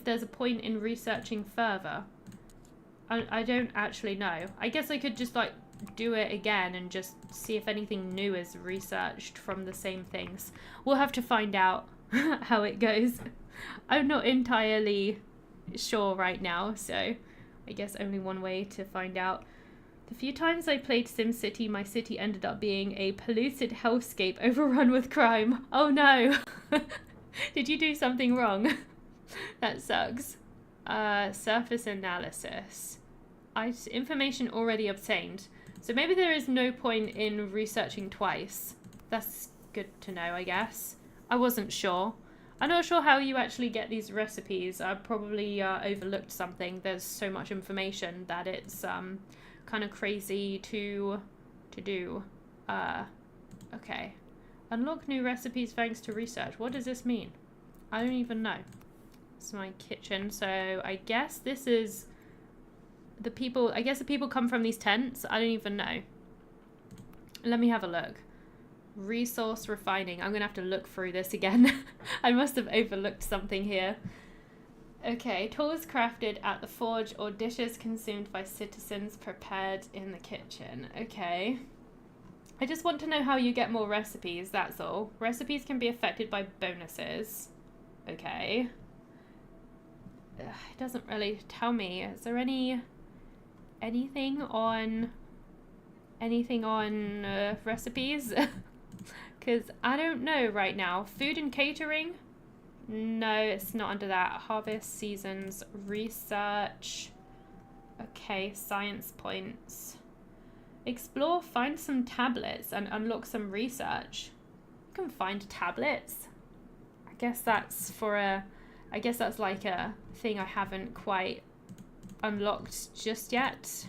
there's a point in researching further. I don't actually know. I guess I could just like do it again and just see if anything new is researched from the same things. We'll have to find out how it goes. I'm not entirely sure right now, so I guess only one way to find out. The few times I played SimCity, my city ended up being a polluted hellscape overrun with crime. Oh no! Did you do something wrong? That sucks. Surface analysis. Information already obtained. So maybe there is no point in researching twice. That's good to know, I guess. I wasn't sure. I'm not sure how you actually get these recipes. I probably overlooked something. There's so much information that it's kind of crazy to do. Okay. Unlock new recipes thanks to research. What does this mean? I don't even know. It's my kitchen. So I guess this is the people. I guess the people come from these tents. I don't even know. Let me have a look. Resource refining. I'm gonna have to look through this again. I must have overlooked something here. Okay, tools crafted at the forge or dishes consumed by citizens prepared in the kitchen. Okay. I just want to know how you get more recipes, that's all. Recipes can be affected by bonuses. Okay. Ugh, it doesn't really tell me. Is there anything on recipes? Because I don't know right now. Food and catering? No, it's not under that. Harvest seasons, research. Okay, science points. Explore, find some tablets and unlock some research. You can find tablets. I guess that's like a thing I haven't quite unlocked just yet,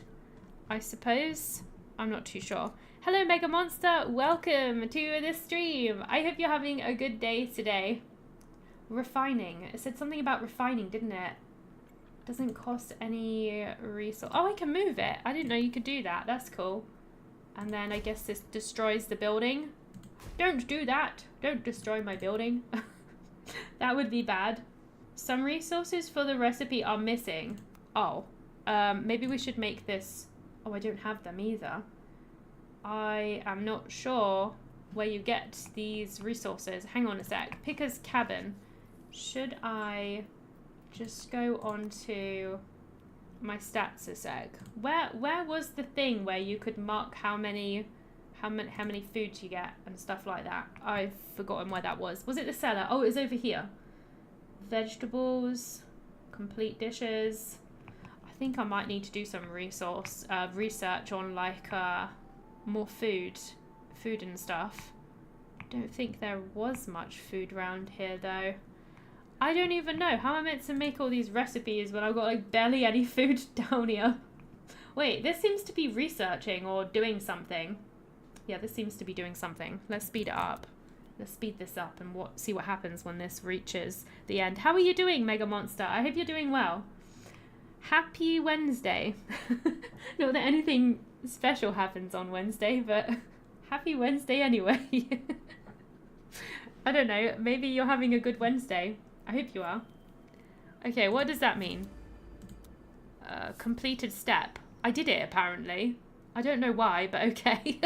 I suppose. I'm not too sure. Hello, Mega Monster. Welcome to the stream. I hope you're having a good day today. Refining. It said something about refining, didn't it? Doesn't cost any resource. Oh, I can move it. I didn't know you could do that. That's cool. And then I guess this destroys the building. Don't do that. Don't destroy my building. That would be bad. Some resources for the recipe are missing. Oh, maybe we should make this. Oh, I don't have them either. I am not sure where you get these resources. Hang on a sec. Picker's cabin. Should I just go on to my stats a sec? Where was the thing where you could mark how many foods you get and stuff like that? I've forgotten where that was. Was it the cellar? Oh, it was over here. Vegetables, complete dishes. I think I might need to do some research on like more food and stuff. Don't think there was much food around here though. I don't even know how I'm meant to make all these recipes when I've got like barely any food down here. Wait, this seems to be researching or doing something. Yeah, this seems to be doing something. Let's speed it up. Let's speed this up and see what happens when this reaches the end. How are you doing, Mega Monster? I hope you're doing well. Happy Wednesday. Not that anything special happens on Wednesday, but happy Wednesday anyway. I don't know. Maybe you're having a good Wednesday. I hope you are. Okay, what does that mean? Completed step. I did it, apparently. I don't know why, but okay.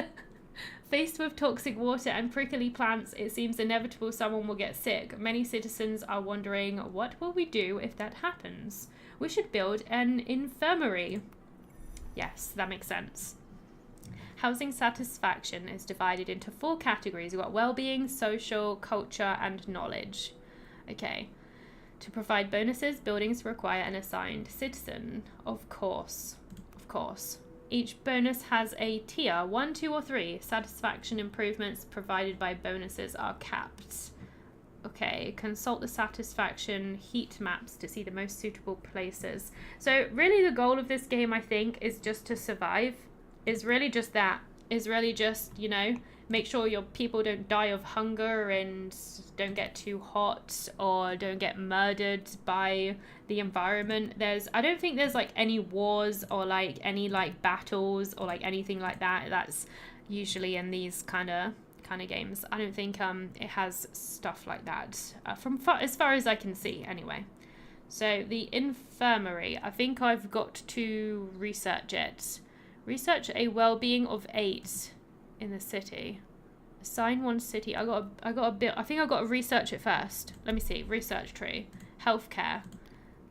Faced with toxic water and prickly plants, it seems inevitable someone will get sick. Many citizens are wondering, what will we do if that happens? We should build an infirmary. Yes, that makes sense. Housing satisfaction is divided into 4 categories. We've got well-being, social, culture, and knowledge. Okay. To provide bonuses, buildings require an assigned citizen. Of course. Of course. Each bonus has a tier, 1, 2, or 3. Satisfaction improvements provided by bonuses are capped. Okay, consult the satisfaction heat maps to see the most suitable places. So really the goal of this game, I think, is just to survive. Is really just that. Is really just, you know, make sure your people don't die of hunger and don't get too hot or don't get murdered by the environment. I don't think there's like any wars or like any like battles or like anything like that. That's usually in these kind of games. I don't think it has stuff like that as far as I can see anyway. So the infirmary, I think I've got to research it. Research a well-being of 8 in the city. Assign 1 city. I got a bit. I think I got to research it first. Let me see. Research tree. Healthcare.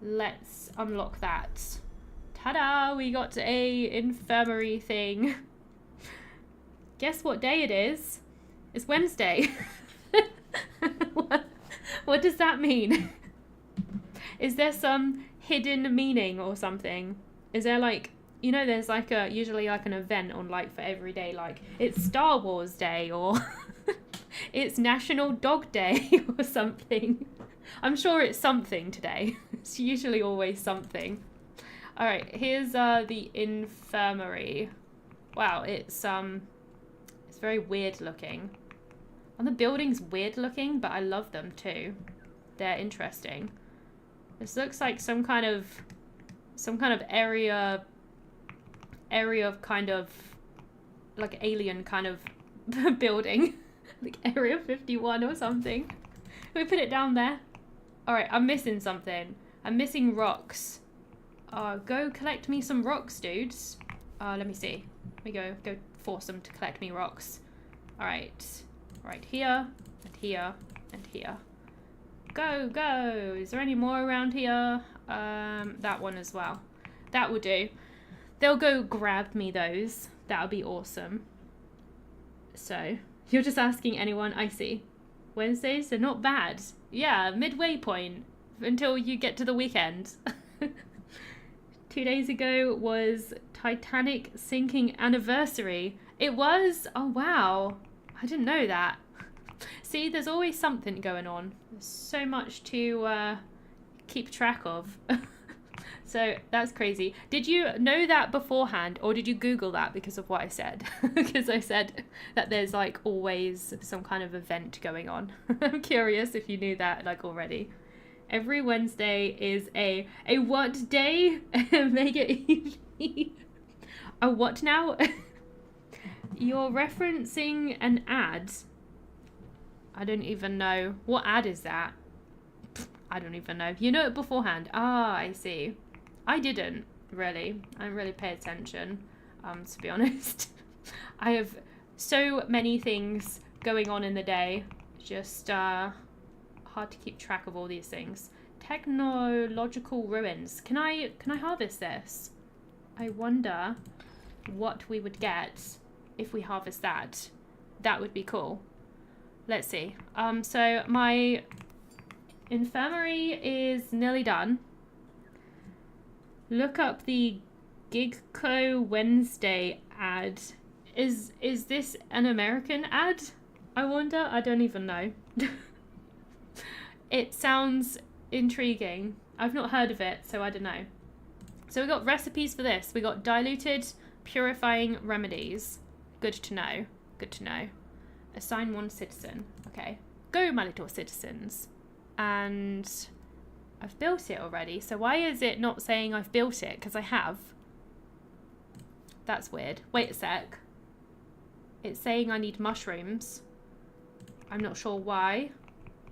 Let's unlock that. Ta-da! We got a infirmary thing. Guess what day it is? It's Wednesday. What does that mean? Is there some hidden meaning or something? Is there like, you know, there's like usually like an event on like for every day, like it's Star Wars Day or it's National Dog Day or something. I'm sure it's something today. It's usually always something. All right, here's the infirmary. Wow, it's very weird looking. And the building's weird looking, but I love them too. They're interesting. This looks like some kind of area of kind of like alien kind of building. Like Area 51 or something. Can we put it down there? Alright, I'm missing something. I'm missing rocks. Go collect me some rocks, dudes. Let me see. Let me go force them to collect me rocks. Alright. Right here, and here, and here. Go, go! Is there any more around here? That one as well. That will do. They'll go grab me those. That'll be awesome. So, you're just asking anyone, I see. Wednesdays are not bad. Yeah, midway point until you get to the weekend. 2 days ago was Titanic sinking anniversary. It was? Oh, wow. I didn't know that. See, there's always something going on. There's so much to keep track of. So that's crazy. Did you know that beforehand, or did you Google that because of what I said? Because I said that there's like always some kind of event going on. I'm curious if you knew that like already. Every Wednesday is a what day? Make it easy. A what now? You're referencing an ad. I don't even know. What ad is that? I don't even know. You know it beforehand. Ah, I see. I didn't really. I didn't really pay attention, to be honest. I have so many things going on in the day. Just hard to keep track of all these things. Technological ruins. Can I harvest this? I wonder what we would get if we harvest that. That would be cool. Let's see. So my infirmary is nearly done. Look up the Gigco Wednesday ad. Is this an American ad? I wonder. I don't even know. It sounds intriguing. I've not heard of it, so I don't know. So we got recipes for this. We got diluted purifying remedies. Good to know. Good to know. Assign one citizen. Okay. Go, my little citizens. And I've built it already. So why is it not saying I've built it? Because I have. That's weird. Wait a sec. It's saying I need mushrooms. I'm not sure why,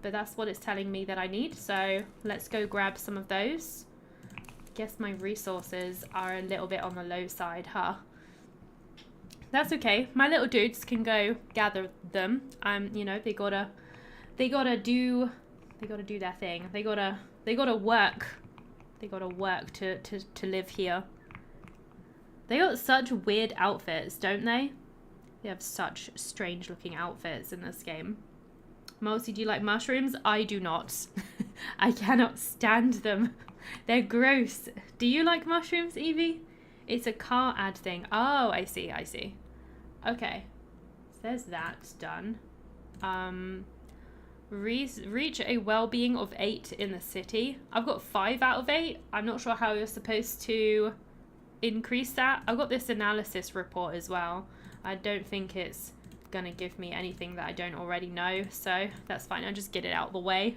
but that's what it's telling me that I need. So let's go grab some of those. Guess my resources are a little bit on the low side, huh? That's okay. My little dudes can go gather them. You know, they gotta do their thing. They gotta work. They gotta work to live here. They got such weird outfits, don't they? They have such strange looking outfits in this game. Mousy, do you like mushrooms? I do not. I cannot stand them. They're gross. Do you like mushrooms, Evie? It's a car ad thing. Oh, I see. Okay. So there's that done. Reach a well-being of 8 in the city. I've got 5 out of 8. I'm not sure how you're supposed to increase that. I've got this analysis report as well. I don't think it's gonna give me anything that I don't already know, so that's fine. I'll just get it out the way.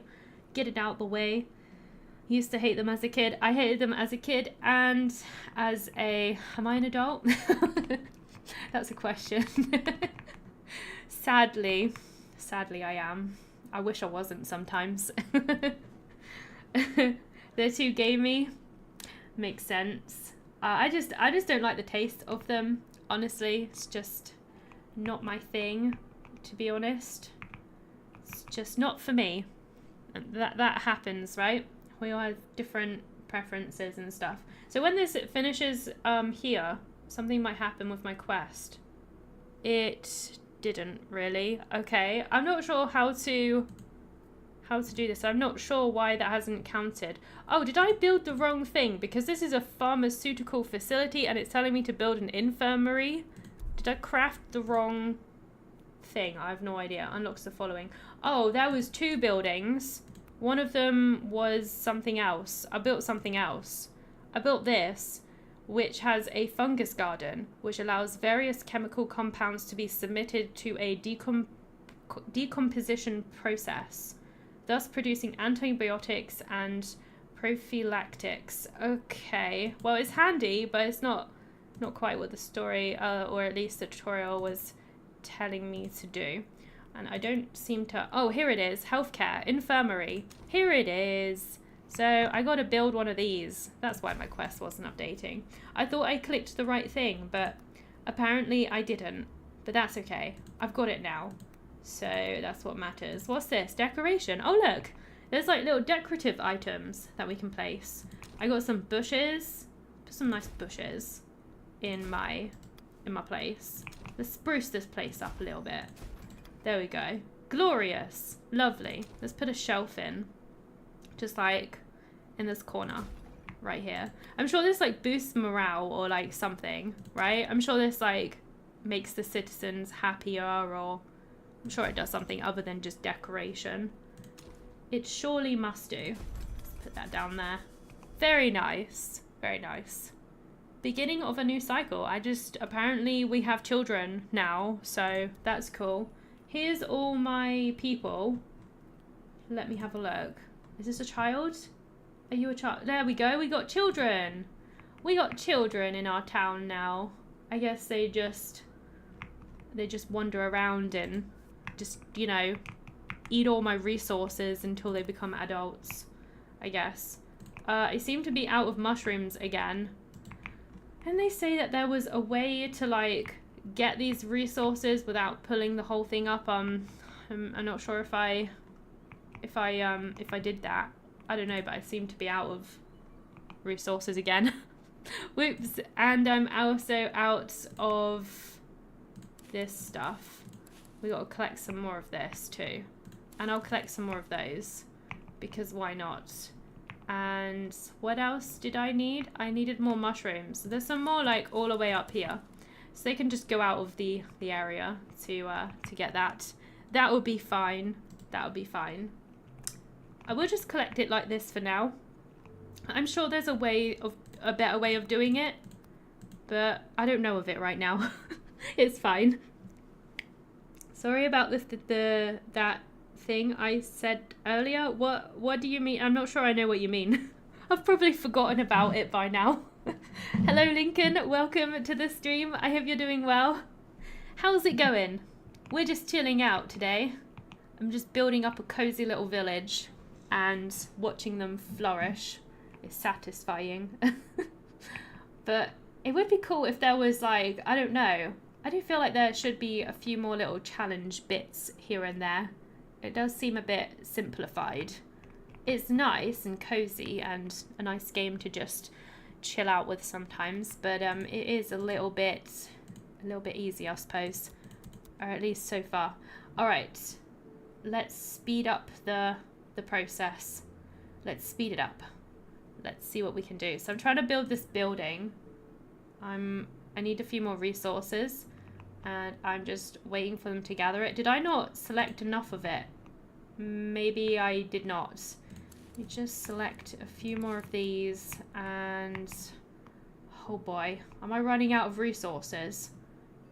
Used to hate them as a kid. I hated them as a kid and as a... Am I an adult? That's a question. Sadly I am. I wish I wasn't sometimes. They're too gamey. Makes sense. I just don't like the taste of them. Honestly, it's just not my thing, to be honest. It's just not for me. That happens, right? We all have different preferences and stuff. So when this finishes here, something might happen with my quest. It didn't really. Okay, I'm not sure how to do this. I'm not sure why that hasn't counted. Oh, did I build the wrong thing? Because this is a pharmaceutical facility and it's telling me to build an infirmary. Did I craft the wrong thing? I have no idea. Unlocks the following. Oh, there was 2 buildings. One of them was something else. I built something else. I built this, which has a fungus garden, which allows various chemical compounds to be submitted to a decomposition process, thus producing antibiotics and prophylactics. Okay, well, it's handy, but it's not quite what the story, or at least the tutorial, was telling me to do. And I don't seem to... Oh, here it is. Healthcare. Infirmary. Here it is. So I got to build one of these. That's why my quest wasn't updating. I thought I clicked the right thing, but apparently I didn't. But that's okay. I've got it now. So that's what matters. What's this? Decoration. Oh, look. There's like little decorative items that we can place. I got some bushes. Put some nice bushes in my place. Let's spruce this place up a little bit. There we go. Glorious. Lovely. Let's put a shelf in. Just like in this corner. right here. I'm sure this like boosts morale or like something, right? I'm sure this like makes the citizens happier, or I'm sure it does something other than just decoration. It surely must do. Let's put that down there. Very nice. Very nice. Beginning of a new cycle. Apparently we have children now, so that's cool. Here's all my people. Let me have a look. Is this a child? Are you a child? There we go. We got children. We got children in our town now. I guess they just wander around and just, you know, eat all my resources until they become adults, I guess. I seem to be out of mushrooms again. And they say that there was a way to like get these resources without pulling the whole thing up. I'm not sure if I did that. I don't know, but I seem to be out of resources again. Whoops. And I'm also out of this stuff. We got to collect some more of this too. And I'll collect some more of those because why not? And what else did I need? I needed more mushrooms. There's some more like all the way up here. So they can just go out of the area to get that. That would be fine. That would be fine. I will just collect it like this for now. I'm sure there's a better way of doing it, but I don't know of it right now. It's fine. Sorry about that thing I said earlier. What do you mean? I'm not sure I know what you mean. I've probably forgotten about it by now. Hello Lincoln, welcome to the stream. I hope you're doing well. How's it going? We're just chilling out today. I'm just building up a cozy little village and watching them flourish is satisfying. But it would be cool if there was like, I don't know. I do feel like there should be a few more little challenge bits here and there. It does seem a bit simplified. It's nice and cozy and a nice game to just chill out with sometimes, but it is a little bit easy, I suppose, or at least so far. All right, let's speed up the process. Let's speed it up. Let's see what we can do. So I'm trying to build this building. I need a few more resources and I'm just waiting for them to gather it. Did I not select enough of it? Maybe I did not. Let me just select a few more of these and oh boy, am I running out of resources?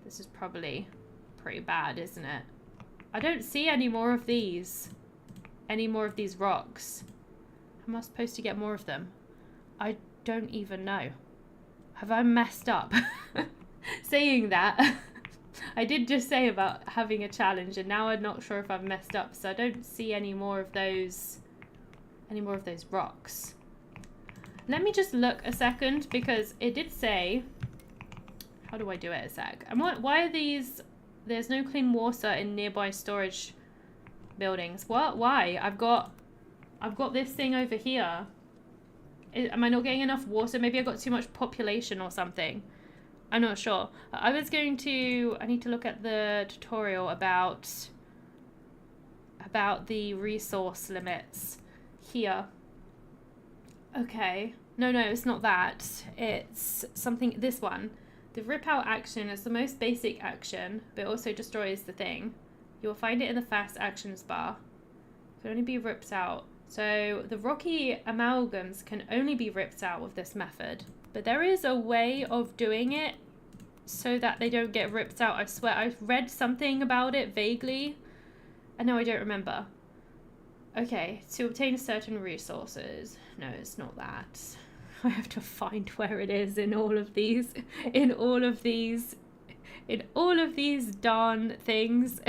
This is probably pretty bad, isn't it? I don't see any more of these. Any more of these rocks. How am I supposed to get more of them? I don't even know. Have I messed up? Saying that, I did just say about having a challenge and now I'm not sure if I've messed up, so I don't see any more of those rocks. Let me just look a second because it did say, how do I do it a sec? Why are these, there's no clean water in nearby storage buildings. What? Why? I've got this thing over here. Am I not getting enough water? Maybe I got too much population or something. I'm not sure. I need to look at the tutorial about the resource limits here. Okay. No, it's not that. It's something, this one. The rip out action is the most basic action, but also destroys the thing. You will find it in the fast actions bar. It can only be ripped out. So the rocky amalgams can only be ripped out with this method. But there is a way of doing it so that they don't get ripped out. I swear, I've read something about it vaguely. I know I don't remember. Okay, to obtain certain resources. No, it's not that. I have to find where it is in all of these. In all of these darn things.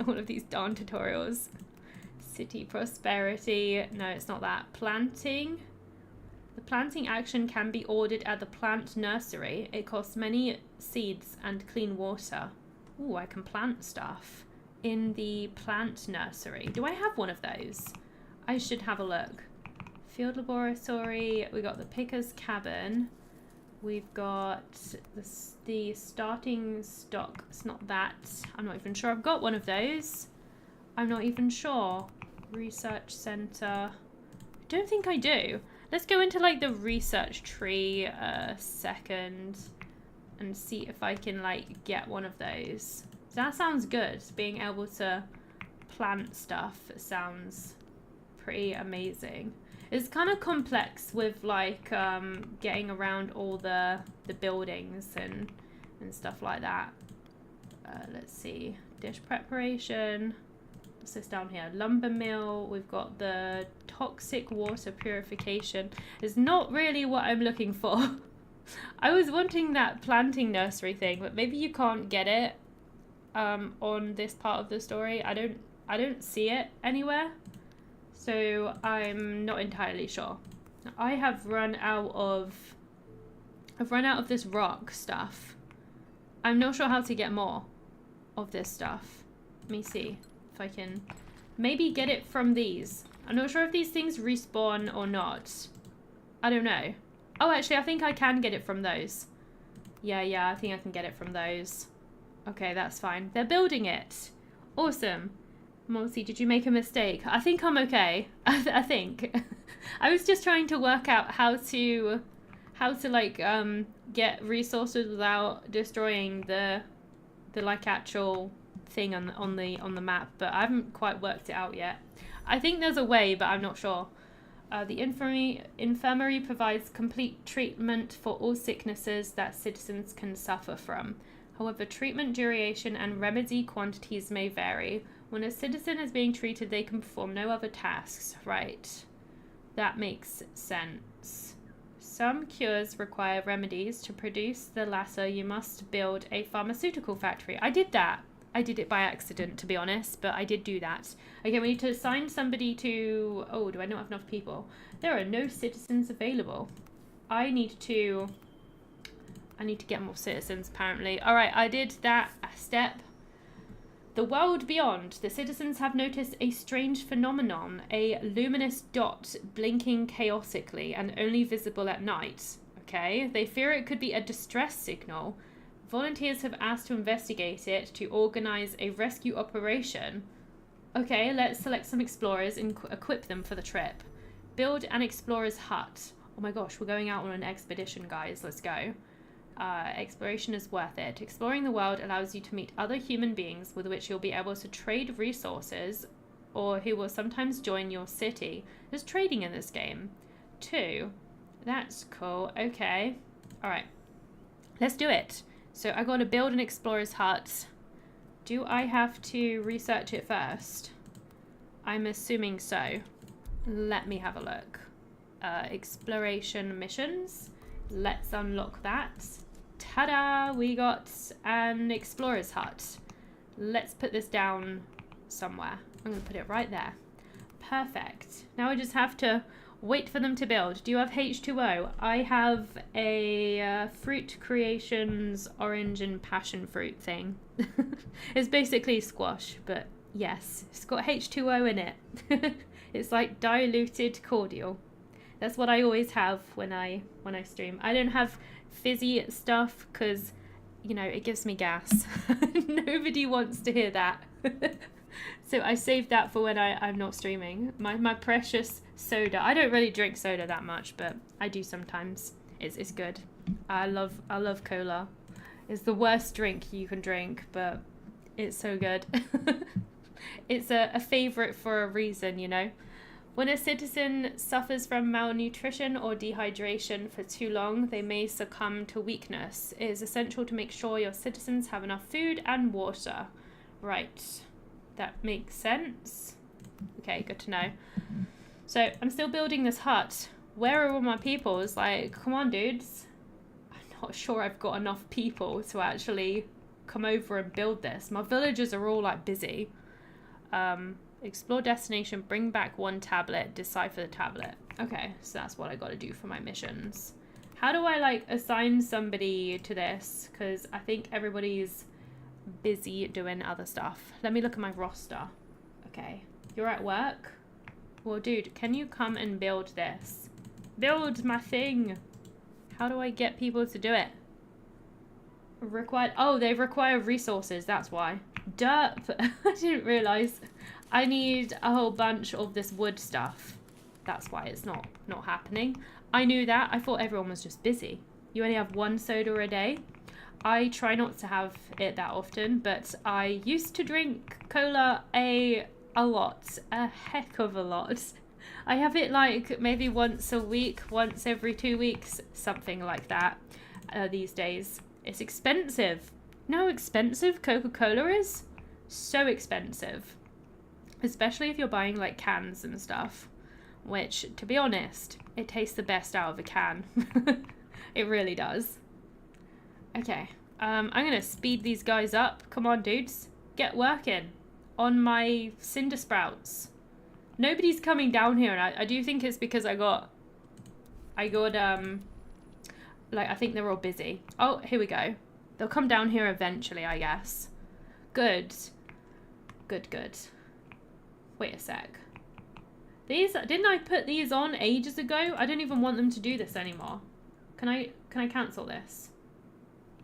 All of these darn tutorials. City prosperity. No, it's not that. Planting. The planting action can be ordered at the plant nursery. It costs many seeds and clean water. Ooh, I can plant stuff in the plant nursery. Do I have one of those? I should have a look. Field laboratory. We got the picker's cabin. We've got the starting stock. It's not that. I'm not even sure I've got one of those. I'm not even sure. Research center. I don't think I do. Let's go into like the research tree a second and see if I can like get one of those. That sounds good. Being able to plant stuff sounds pretty amazing. It's kind of complex with like getting around all the buildings and stuff like that. Let's see, dish preparation. What's this down here? Lumber mill. We've got the toxic water purification. It's not really what I'm looking for. I was wanting that planting nursery thing, but maybe you can't get it on this part of the story. I don't see it anywhere, so I'm not entirely sure. I have run out of this rock stuff. I'm not sure how to get more of this stuff. Let me see if I can maybe get it from these. I'm not sure if these things respawn or not. I don't know. Oh, actually, I think I can get it from those. Yeah, I think I can get it from those. Okay, that's fine. They're building it. Awesome. Morty, did you make a mistake? I think I'm okay. I think. I was just trying to work out how to like get resources without destroying the like actual thing on the map, but I haven't quite worked it out yet. I think there's a way, but I'm not sure. The infirmary provides complete treatment for all sicknesses that citizens can suffer from. However, treatment duration and remedy quantities may vary. When a citizen is being treated, they can perform no other tasks. Right. That makes sense. Some cures require remedies. To produce the latter, you must build a pharmaceutical factory. I did that. I did it by accident, to be honest, but I did do that. Okay, we need to assign somebody to... Oh, do I not have enough people? There are no citizens available. I need to get more citizens, apparently. All right, I did that step. The world beyond. The citizens have noticed a strange phenomenon, a luminous dot blinking chaotically and only visible at night. Okay, they fear it could be a distress signal. Volunteers have asked to investigate it to organize a rescue operation. Okay, let's select some explorers and equip them for the trip. Build an explorer's hut. Oh my gosh, we're going out on an expedition, guys. Let's go. Exploration is worth it. Exploring the world allows you to meet other human beings with which you'll be able to trade resources or who will sometimes join your city. There's trading in this game. 2. That's cool. Okay. All right. Let's do it. So I got to build an explorer's hut. Do I have to research it first? I'm assuming so. Let me have a look. Exploration missions. Let's unlock that. Ta-da! We got an explorer's hut. Let's put this down somewhere. I'm going to put it right there. Perfect. Now I just have to wait for them to build. Do you have H2O? I have a Fruit Creations orange and passion fruit thing. It's basically squash, but yes, it's got H2O in it. It's like diluted cordial. That's what I always have when I stream. I don't have fizzy stuff because, you know, it gives me gas. Nobody wants to hear that. So I save that for when I'm not streaming. My precious soda. I don't really drink soda that much, but I do sometimes. It's good. I love cola. It's the worst drink you can drink, but it's so good. It's a favorite for a reason, you know. When a citizen suffers from malnutrition or dehydration for too long, they may succumb to weakness. It is essential to make sure your citizens have enough food and water. Right. That makes sense. Okay, good to know. So I'm still building this hut. Where are all my people? It's like, come on, dudes. I'm not sure I've got enough people to actually come over and build this. My villagers are all like busy. Explore destination, bring back 1 tablet, decipher the tablet. Okay, so that's what I got to do for my missions. How do I like assign somebody to this? Because I think everybody's busy doing other stuff. Let me look at my roster. Okay, you're at work? Well, dude, can you come and build this? Build my thing. How do I get people to do it? Required. Oh, they require resources. That's why. Derp. I didn't realize. I need a whole bunch of this wood stuff. that's why it's not happening. I knew that. I thought everyone was just busy. You only have one soda a day. I try not to have it that often, but I used to drink cola a lot, a heck of a lot. I have it like maybe once a week, once every 2 weeks, something like that these days. It's expensive. You know how expensive Coca-Cola is? So expensive. Especially if you're buying like cans and stuff, which, to be honest, it tastes the best out of a can. It really does. Okay, I'm gonna speed these guys up. Come on, dudes. Get working on my cinder sprouts. Nobody's coming down here, and I do think it's because I got, like, I think they're all busy. Oh, here we go. They'll come down here eventually, I guess. Good. Good, good. Wait a sec. These, didn't I put these on ages ago? I don't even want them to do this anymore. Can I cancel this?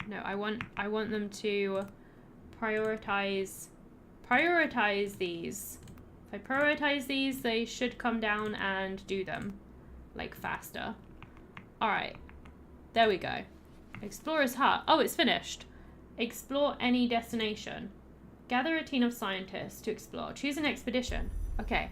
No, I want them to prioritize these. If I prioritize these, they should come down and do them, like, faster. All right, there we go. Explorer's Hut. Oh, it's finished. Explore any destination. Gather a team of scientists to explore. Choose an expedition. Okay.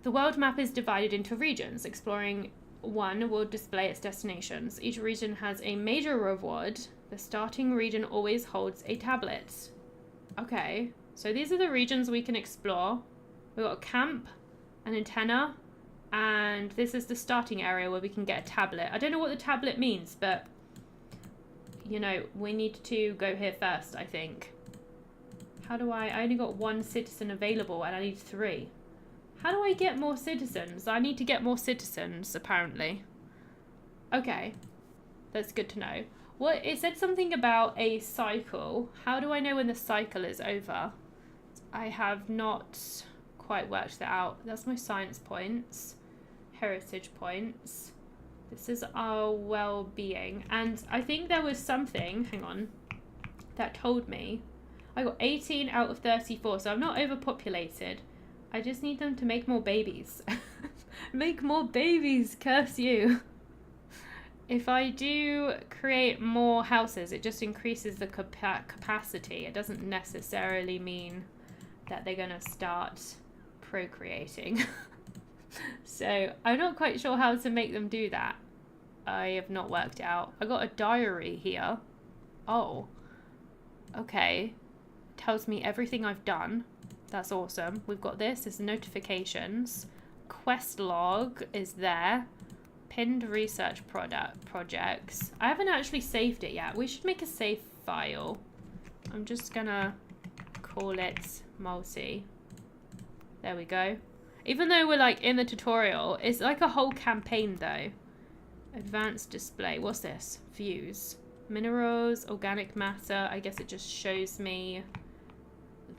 The world map is divided into regions. Exploring one will display its destinations. Each region has a major reward. The starting region always holds a tablet. Okay. So these are the regions we can explore. We've got a camp, an antenna, and this is the starting area where we can get a tablet. I don't know what the tablet means, but, you know, we need to go here first, I think. How do I only got 1 citizen available and I need 3. How do I get more citizens? I need to get more citizens, apparently. Okay, that's good to know. Well, it said something about a cycle. How do I know when the cycle is over? I have not quite worked that out. That's my science points, heritage points. This is our well-being. And I think there was something, hang on, that told me I got 18 out of 34, so I'm not overpopulated. I just need them to make more babies. Make more babies, curse you. If I do create more houses, it just increases the capacity. It doesn't necessarily mean that they're going to start procreating. So I'm not quite sure how to make them do that. I have not worked out. I got a diary here. Oh, okay. Tells me everything I've done. That's awesome. We've got this. There's notifications. Quest log is there. Pinned research projects. I haven't actually saved it yet. We should make a save file. I'm just gonna call it multi. There we go. Even though we're like in the tutorial, it's like a whole campaign though. Advanced display. What's this? Views. Minerals, organic matter. I guess it just shows me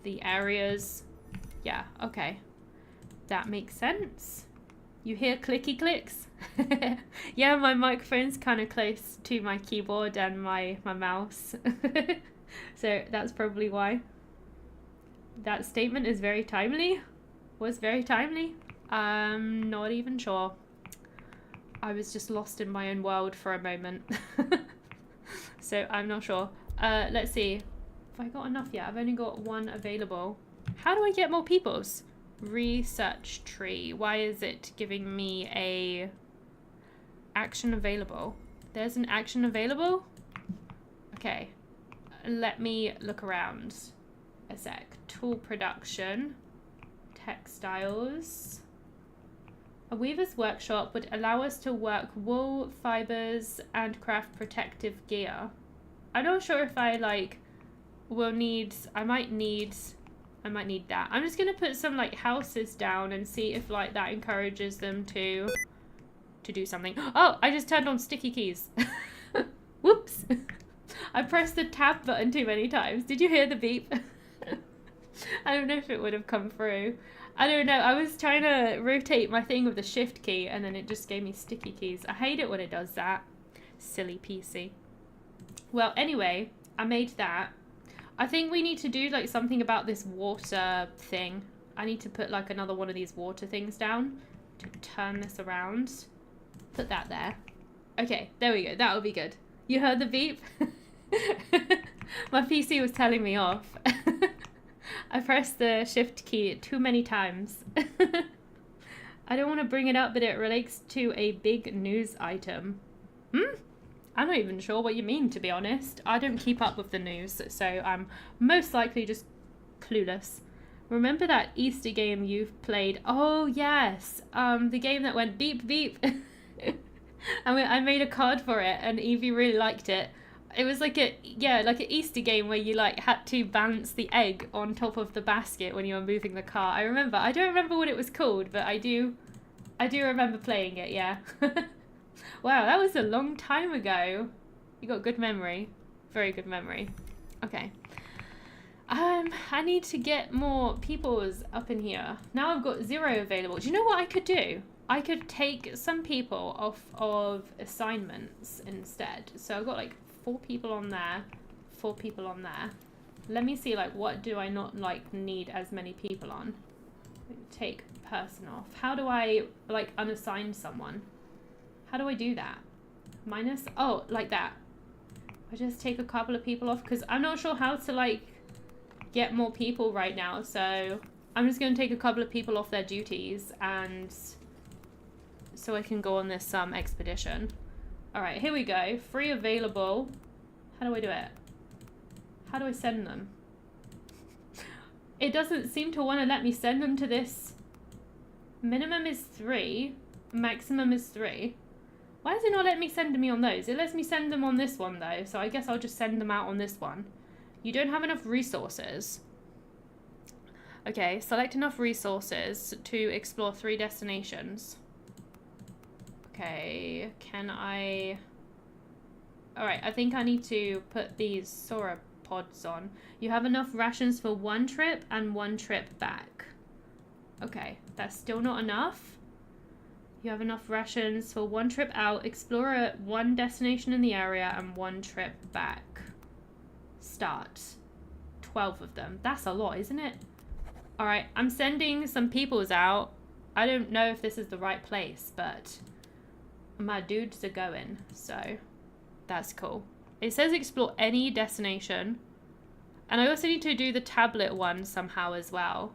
the areas. Yeah, okay. That makes sense. You hear clicky clicks? Yeah, my microphone's kind of close to my keyboard and my mouse. So that's probably why. That statement is very timely. Was very timely. Not even sure. I was just lost in my own world for a moment. So I'm not sure. Let's see. Have I got enough yet? I've only got 1 available. How do I get more peoples? Research tree. Why is it giving me a action available? There's an action available? Okay. Let me look around a sec. Tool production. Textiles. A weaver's workshop would allow us to work wool, fibers, and craft protective gear. I'm not sure if I like will need, I might need that. I'm just gonna put some like houses down and see if like that encourages them to do something. Oh, I just turned on sticky keys. Whoops. I pressed the tab button too many times. Did you hear the beep? I don't know if it would have come through. I don't know. I was trying to rotate my thing with the shift key and then it just gave me sticky keys. I hate it when it does that. Silly PC. Well, anyway, I made that. I think we need to do like something about this water thing. I need to put like another one of these water things down to turn this around. Put that there. Okay, there we go. That'll be good. You heard the beep? My PC was telling me off. I pressed the shift key too many times. I don't want to bring it up, but it relates to a big news item. I'm not even sure what you mean, to be honest. I don't keep up with the news, so I'm most likely just clueless. Remember that Easter game you've played? Oh, yes. The game that went beep, beep. I made a card for it, and Evie really liked it. It was like an Easter game where you like had to balance the egg on top of the basket when you were moving the car. I remember. I don't remember what it was called, but I do remember playing it, yeah. Wow, that was a long time ago. You got good memory. Very good memory. Okay. I need to get more peoples up in here. Now I've got 0 available. Do you know what I could do? I could take some people off of assignments instead. So I've got like 4 people on there, 4 people on there. Let me see, like, what do I not like need as many people on? Take person off. How do I like unassign someone? How do I do that? Minus? Oh, like that. I just take a couple of people off because I'm not sure how to like get more people right now. So I'm just going to take a couple of people off their duties and so I can go on this expedition. All right, here we go. Free available. How do I do it? How do I send them? It doesn't seem to want to let me send them to this. Minimum is 3. Maximum is 3. Why does it not let me send me on those? It lets me send them on this one though, so I guess I'll just send them out on this one. You don't have enough resources. Okay, select enough resources to explore 3 destinations. Okay, can I... Alright, I think I need to put these sauropods on. You have enough rations for 1 trip and 1 trip back. Okay, that's still not enough. You have enough rations for 1 trip out, explore 1 destination in the area, and 1 trip back. Start. 12 of them. That's a lot, isn't it? Alright, I'm sending some peoples out. I don't know if this is the right place, but my dudes are going, so that's cool. It says explore any destination. And I also need to do the tablet one somehow as well.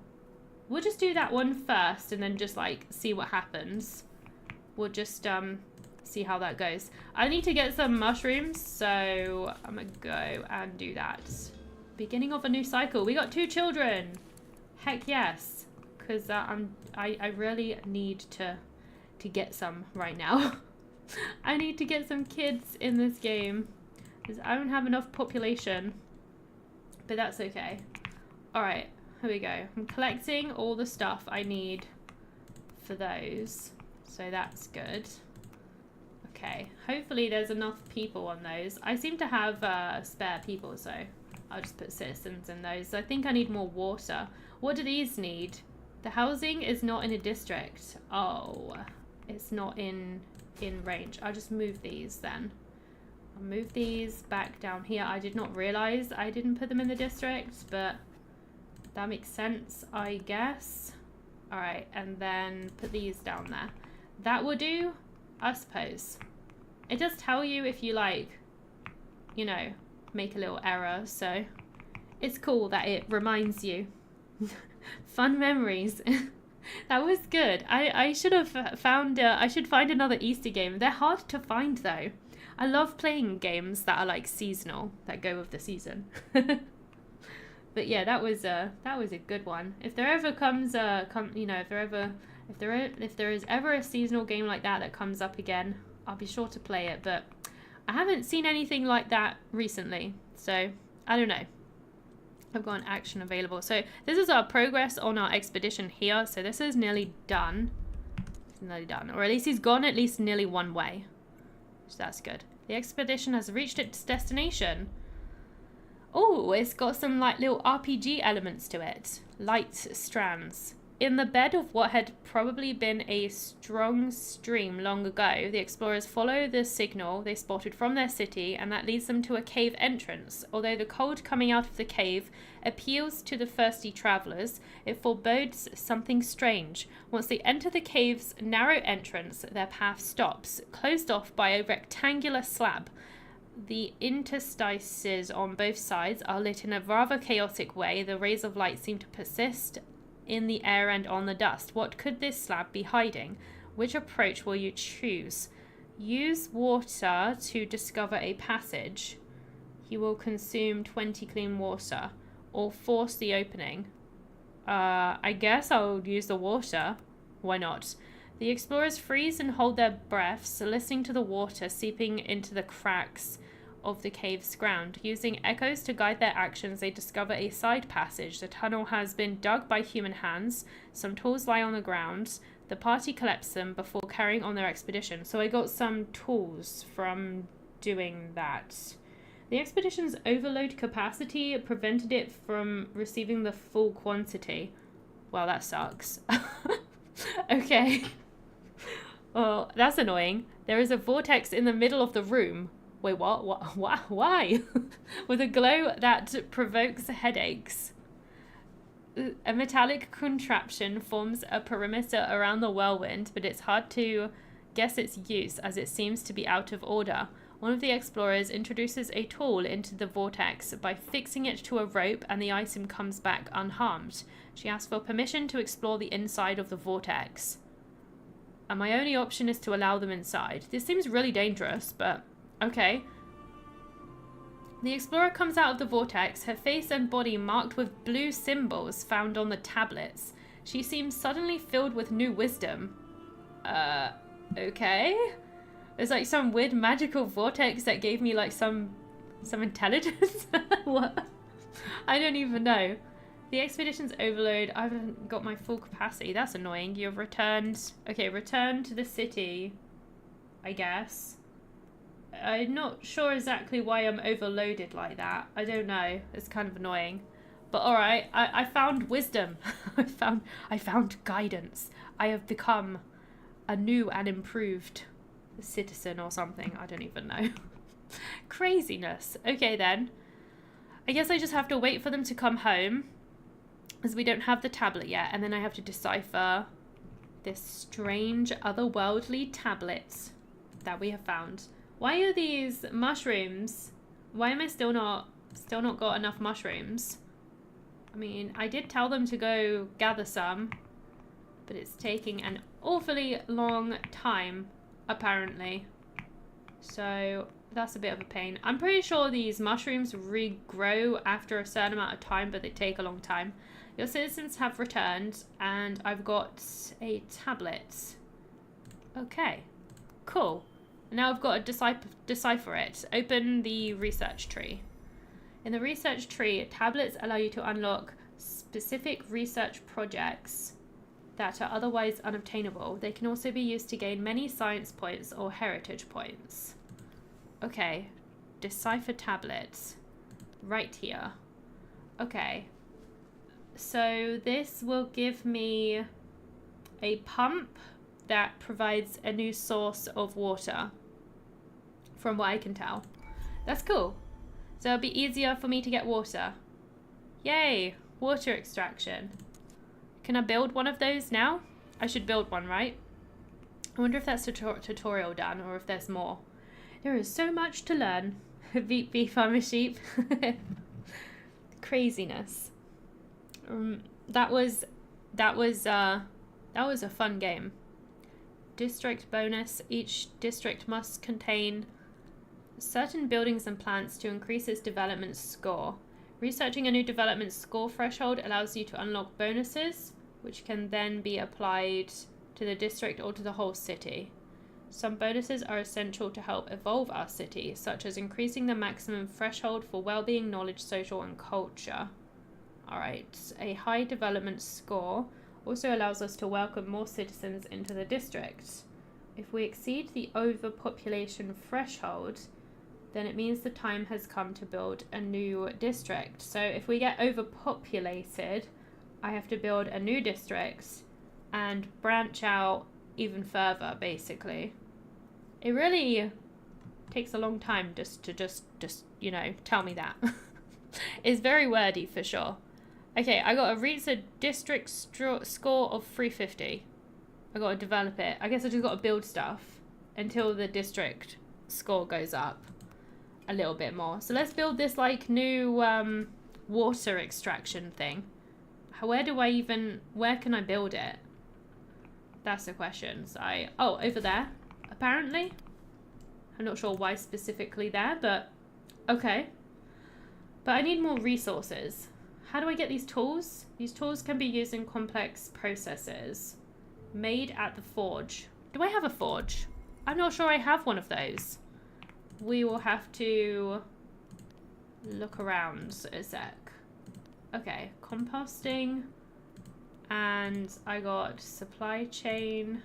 We'll just do that one first and then just like see what happens. We'll just see how that goes. I need to get some mushrooms, so I'm gonna go and do that. Beginning of a new cycle. We got 2 children. Heck yes, because I really need to get some right now. I need to get some kids in this game because I don't have enough population, but that's okay. All right, here we go. I'm collecting all the stuff I need for those. So that's good. Okay, hopefully there's enough people on those. I seem to have spare people, so I'll just put citizens in those. I think I need more water. What do these need? The housing is not in a district. Oh, it's not in range. I'll just move these then. I'll move these back down here. I did not realize I didn't put them in the district, but that makes sense, I guess. All right, and then put these down there. That will do, I suppose. It does tell you if you like, you know, make a little error, so it's cool that it reminds you. Fun memories. That was good. I should have found, I should find another Easter game. They're hard to find though. I love playing games that are like seasonal, that go with the season. But yeah, that was a good one. If there ever comes you know, if there is ever a seasonal game like that comes up again, I'll be sure to play it, but I haven't seen anything like that recently, so I don't know. I've got an action available. So this is our progress on our expedition here. So this is nearly done. It's nearly done, or at least he's gone at least nearly 1 way. So that's good. The expedition has reached its destination. Oh, it's got some like little RPG elements to it. Light strands. In the bed of what had probably been a strong stream long ago, the explorers follow the signal they spotted from their city, and that leads them to a cave entrance. Although the cold coming out of the cave appeals to the thirsty travelers, it forebodes something strange. Once they enter the cave's narrow entrance, their path stops, closed off by a rectangular slab. The interstices on both sides are lit in a rather chaotic way. The rays of light seem to persist in the air and on the dust. What could this slab be hiding? Which approach will you choose? Use water to discover a passage. You will consume 20 clean water. Or force the opening. I guess I'll use the water. Why not? The explorers freeze and hold their breaths, listening to the water seeping into the cracks of the cave's ground. Using echoes to guide their actions, they discover a side passage. The tunnel has been dug by human hands. Some tools lie on the ground. The party collects them before carrying on their expedition. So I got some tools from doing that. The expedition's overload capacity prevented it from receiving the full quantity. Well, that sucks. Okay. Well, that's annoying. There is a vortex in the middle of the room. Wait, what? Why? With a glow that provokes headaches. A metallic contraption forms a perimeter around the whirlwind, but it's hard to guess its use as it seems to be out of order. One of the explorers introduces a tool into the vortex by fixing it to a rope, and the item comes back unharmed. She asks for permission to explore the inside of the vortex. And my only option is to allow them inside. This seems really dangerous, but okay. The explorer comes out of the vortex, her face and body marked with blue symbols found on the tablets. She seems suddenly filled with new wisdom. Okay. There's like some weird magical vortex that gave me like some intelligence. What? I don't even know. The expedition's overload. I haven't got my full capacity. That's annoying. You've returned. Okay, return to the city, I guess. I'm not sure exactly why I'm overloaded like that. I don't know. It's kind of annoying. But alright, I found wisdom. I found guidance. I have become a new and improved citizen or something. I don't even know. Craziness. Okay then. I guess I just have to wait for them to come home, as we don't have the tablet yet, and then I have to decipher this strange otherworldly tablet that we have found. Why are these mushrooms? Why am I still not got enough mushrooms? I mean, I did tell them to go gather some, but it's taking an awfully long time, apparently. So that's a bit of a pain. I'm pretty sure these mushrooms regrow after a certain amount of time, but they take a long time. Your citizens have returned, and I've got a tablet. Okay, cool. Now I've got to decipher it. Open the research tree. In the research tree, tablets allow you to unlock specific research projects that are otherwise unobtainable. They can also be used to gain many science points or heritage points. Okay, decipher tablets. Right here. Okay. So this will give me a pump that provides a new source of water, from what I can tell. That's cool. So it'll be easier for me to get water. Yay! Water extraction. Can I build one of those now? I should build one, right? I wonder if that's tutorial done or if there's more. There is so much to learn. Beep beef, I'm a sheep. Craziness. That was a fun game. District bonus. Each district must contain certain buildings and plants to increase its development score. Researching a new development score threshold allows you to unlock bonuses, which can then be applied to the district or to the whole city. Some bonuses are essential to help evolve our city, such as increasing the maximum threshold for well-being, knowledge, social, and culture. Alright, a high development score also allows us to welcome more citizens into the district. If we exceed the overpopulation threshold, then it means the time has come to build a new district. So if we get overpopulated, I have to build a new district and branch out even further, basically. It really takes a long time just you know, tell me that. It's very wordy for sure. Okay, I got to reach a district score of 350. I got to develop it. I guess I just got to build stuff until the district score goes up a little bit more. So let's build this like new water extraction thing. Where can I build it? That's the question. So oh, over there, apparently. I'm not sure why specifically there, but okay. But I need more resources. How do I get these tools? These tools can be used in complex processes. Made at the forge. Do I have a forge? I'm not sure I have one of those. We will have to look around a sec. Okay, composting. And I got supply chain,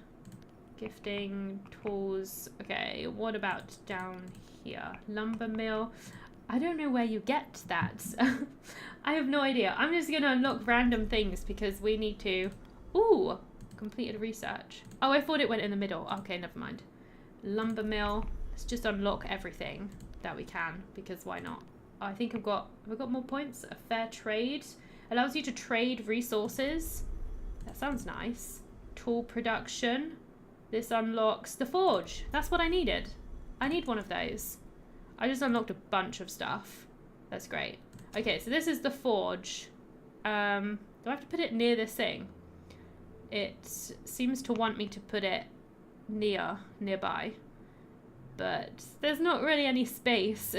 gifting, tools. Okay, what about down here? Lumber mill. I don't know where you get that. I have no idea. I'm just going to unlock random things because we need to... Ooh, completed research. Oh, I thought it went in the middle. Okay, never mind. Lumber mill. Let's just unlock everything that we can because why not? Oh, I think have I got more points? A fair trade. Allows you to trade resources. That sounds nice. Tool production. This unlocks the forge. That's what I needed. I need one of those. I just unlocked a bunch of stuff. That's great. Okay, so this is the forge. Do I have to put it near this thing? It seems to want me to put it nearby. But there's not really any space.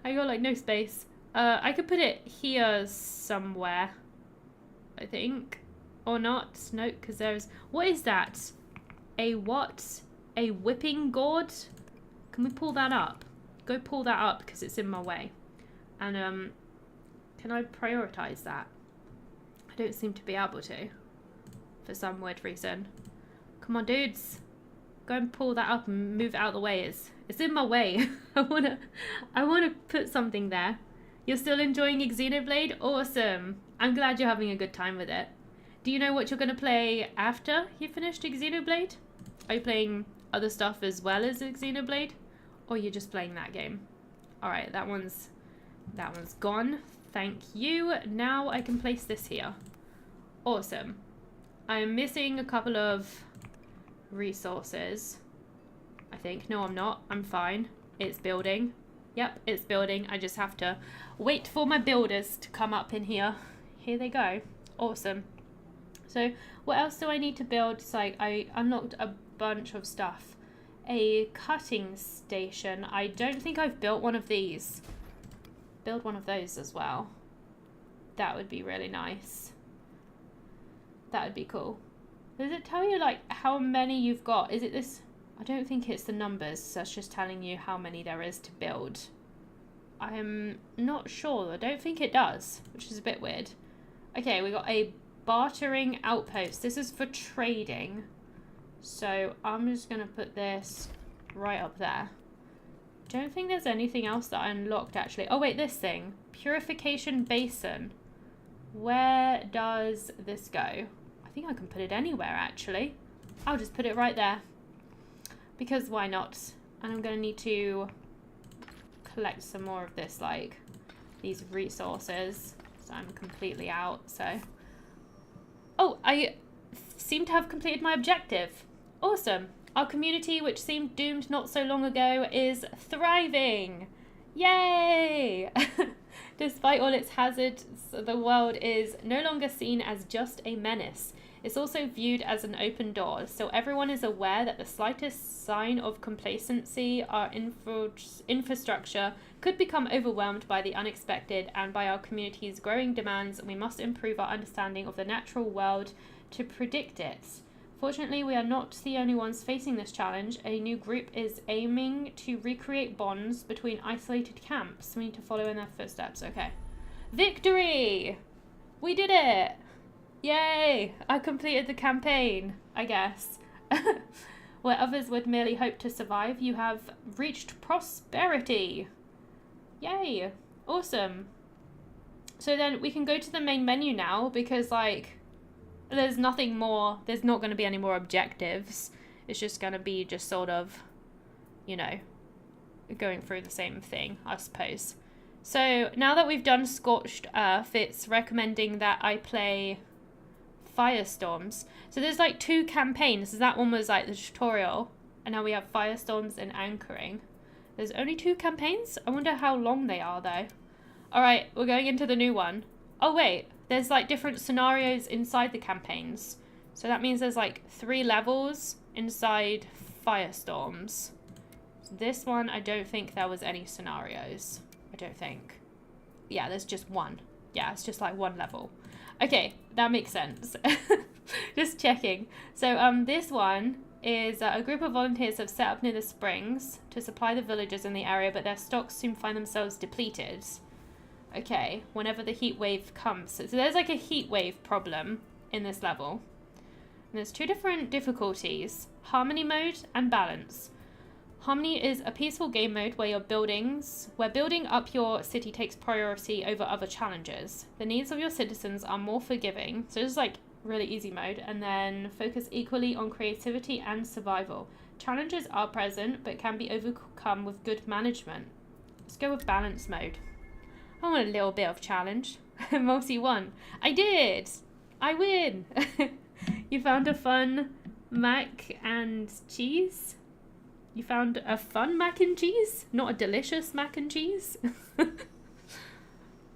I got like no space. I could put it here somewhere, I think. Or not. No, because there's... What is that? A what? A whipping gourd? Can we pull that up? Go pull that up because it's in my way. And can I prioritize that? I don't seem to be able to. For some weird reason. Come on, dudes. Go and pull that up and move it out of the way. It's in my way. I wanna put something there. You're still enjoying Xenoblade? Awesome. I'm glad you're having a good time with it. Do you know what you're going to play after you finished Xenoblade? Are you playing other stuff as well as Xenoblade? Or you're just playing that game? Alright, that one's gone. Thank you. Now I can place this here. Awesome. I'm missing a couple of resources. I think. No, I'm not. I'm fine. It's building. Yep, it's building. I just have to wait for my builders to come up in here. Here they go. Awesome. So what else do I need to build? So I unlocked a bunch of stuff. A cutting station. I don't think I've built one of these. Build one of those as well. That would be really nice. That would be cool. Does it tell you like how many you've got? Is it this? I don't think it's the numbers. So it's just telling you how many there is to build. I'm not sure. I don't think it does, which is a bit weird. Okay, we got a bartering outpost. This is for trading. So I'm just going to put this right up there. Don't think there's anything else that I unlocked actually. Oh wait, this thing. Purification basin. Where does this go? I think I can put it anywhere actually. I'll just put it right there. Because why not? And I'm going to need to collect some more of this, like these resources. So I'm completely out, so. Oh, I seem to have completed my objective. Awesome. Our community, which seemed doomed not so long ago, is thriving. Yay! Despite all its hazards, the world is no longer seen as just a menace. It's also viewed as an open door, so everyone is aware that the slightest sign of complacency, our infrastructure could become overwhelmed by the unexpected, and by our community's growing demands, we must improve our understanding of the natural world to predict it. Fortunately, we are not the only ones facing this challenge. A new group is aiming to recreate bonds between isolated camps. We need to follow in their footsteps. Okay. Victory! We did it! Yay! I completed the campaign, I guess. Where others would merely hope to survive, you have reached prosperity. Yay! Awesome. So then we can go to the main menu now, because like there's nothing more, there's not going to be any more objectives. It's just going to be just sort of, you know, going through the same thing, I suppose. So now that we've done Scorched Earth, it's recommending that I play Firestorms. So there's like 2 campaigns. So that one was like the tutorial, and now we have Firestorms and Anchoring. There's only 2 campaigns? I wonder how long they are though. Alright, we're going into the new one. Oh wait, there's like different scenarios inside the campaigns. So that means there's like 3 levels inside Firestorms. This one, I don't think there was any scenarios. I don't think. Yeah, there's just 1. Yeah, it's just like 1 level. Okay, that makes sense. Just checking. So this one is a group of volunteers have set up near the springs to supply the villagers in the area, but their stocks soon find themselves depleted. Okay, whenever the heat wave comes. So there's like a heat wave problem in this level. And there's 2 different difficulties: harmony mode and balance. Harmony is a peaceful game mode where building up your city takes priority over other challenges. The needs of your citizens are more forgiving. So this is like really easy mode. And then focus equally on creativity and survival. Challenges are present but can be overcome with good management. Let's go with balance mode. I want a little bit of challenge. Multi won. I did! I win! You found a fun mac and cheese? You found a fun mac and cheese? Not a delicious mac and cheese?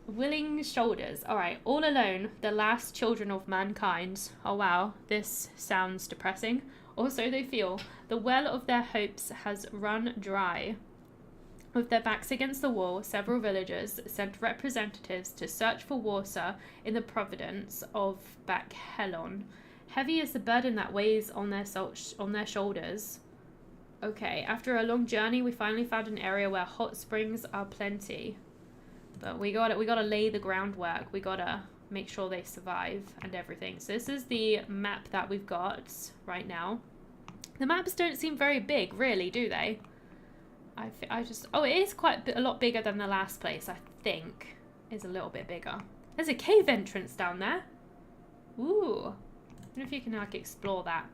Willing shoulders. Alright, all alone, the last children of mankind. Oh wow, this sounds depressing. Or so they feel. The well of their hopes has run dry. With their backs against the wall, several villagers sent representatives to search for water in the province of Bakhelon. Heavy is the burden that weighs on their shoulders. Okay, after a long journey, we finally found an area where hot springs are plenty. But we gotta lay the groundwork. We gotta make sure they survive and everything. So this is the map that we've got right now. The maps don't seem very big, really, do they? Oh, it is quite a lot bigger than the last place, I think. It's a little bit bigger. There's a cave entrance down there. Ooh. I don't know if you can, like, explore that.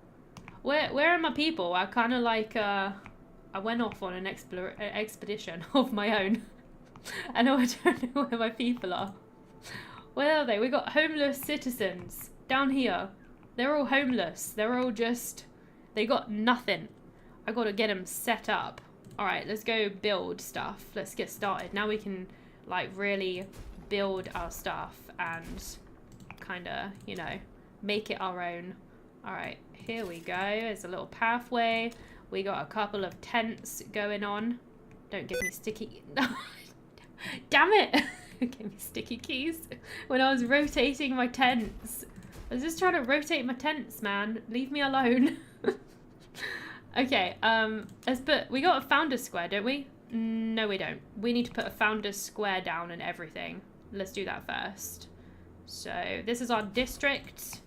Where are my people? I kind of like, I went off on an expedition of my own. I don't know where my people are. Where are they? We got homeless citizens down here. They're all homeless. They're all just, they got nothing. I got to get them set up. All right, let's go build stuff. Let's get started. Now we can like really build our stuff and kind of, you know, make it our own. All right, here we go. There's a little pathway. We got a couple of tents going on. Don't give me sticky. Damn it. Give me sticky keys when I was rotating my tents. I was just trying to rotate my tents, man. Leave me alone. Okay, we got a founder square, don't we? No, we don't. We need to put a founder square down and everything. Let's do that first. So this is our district.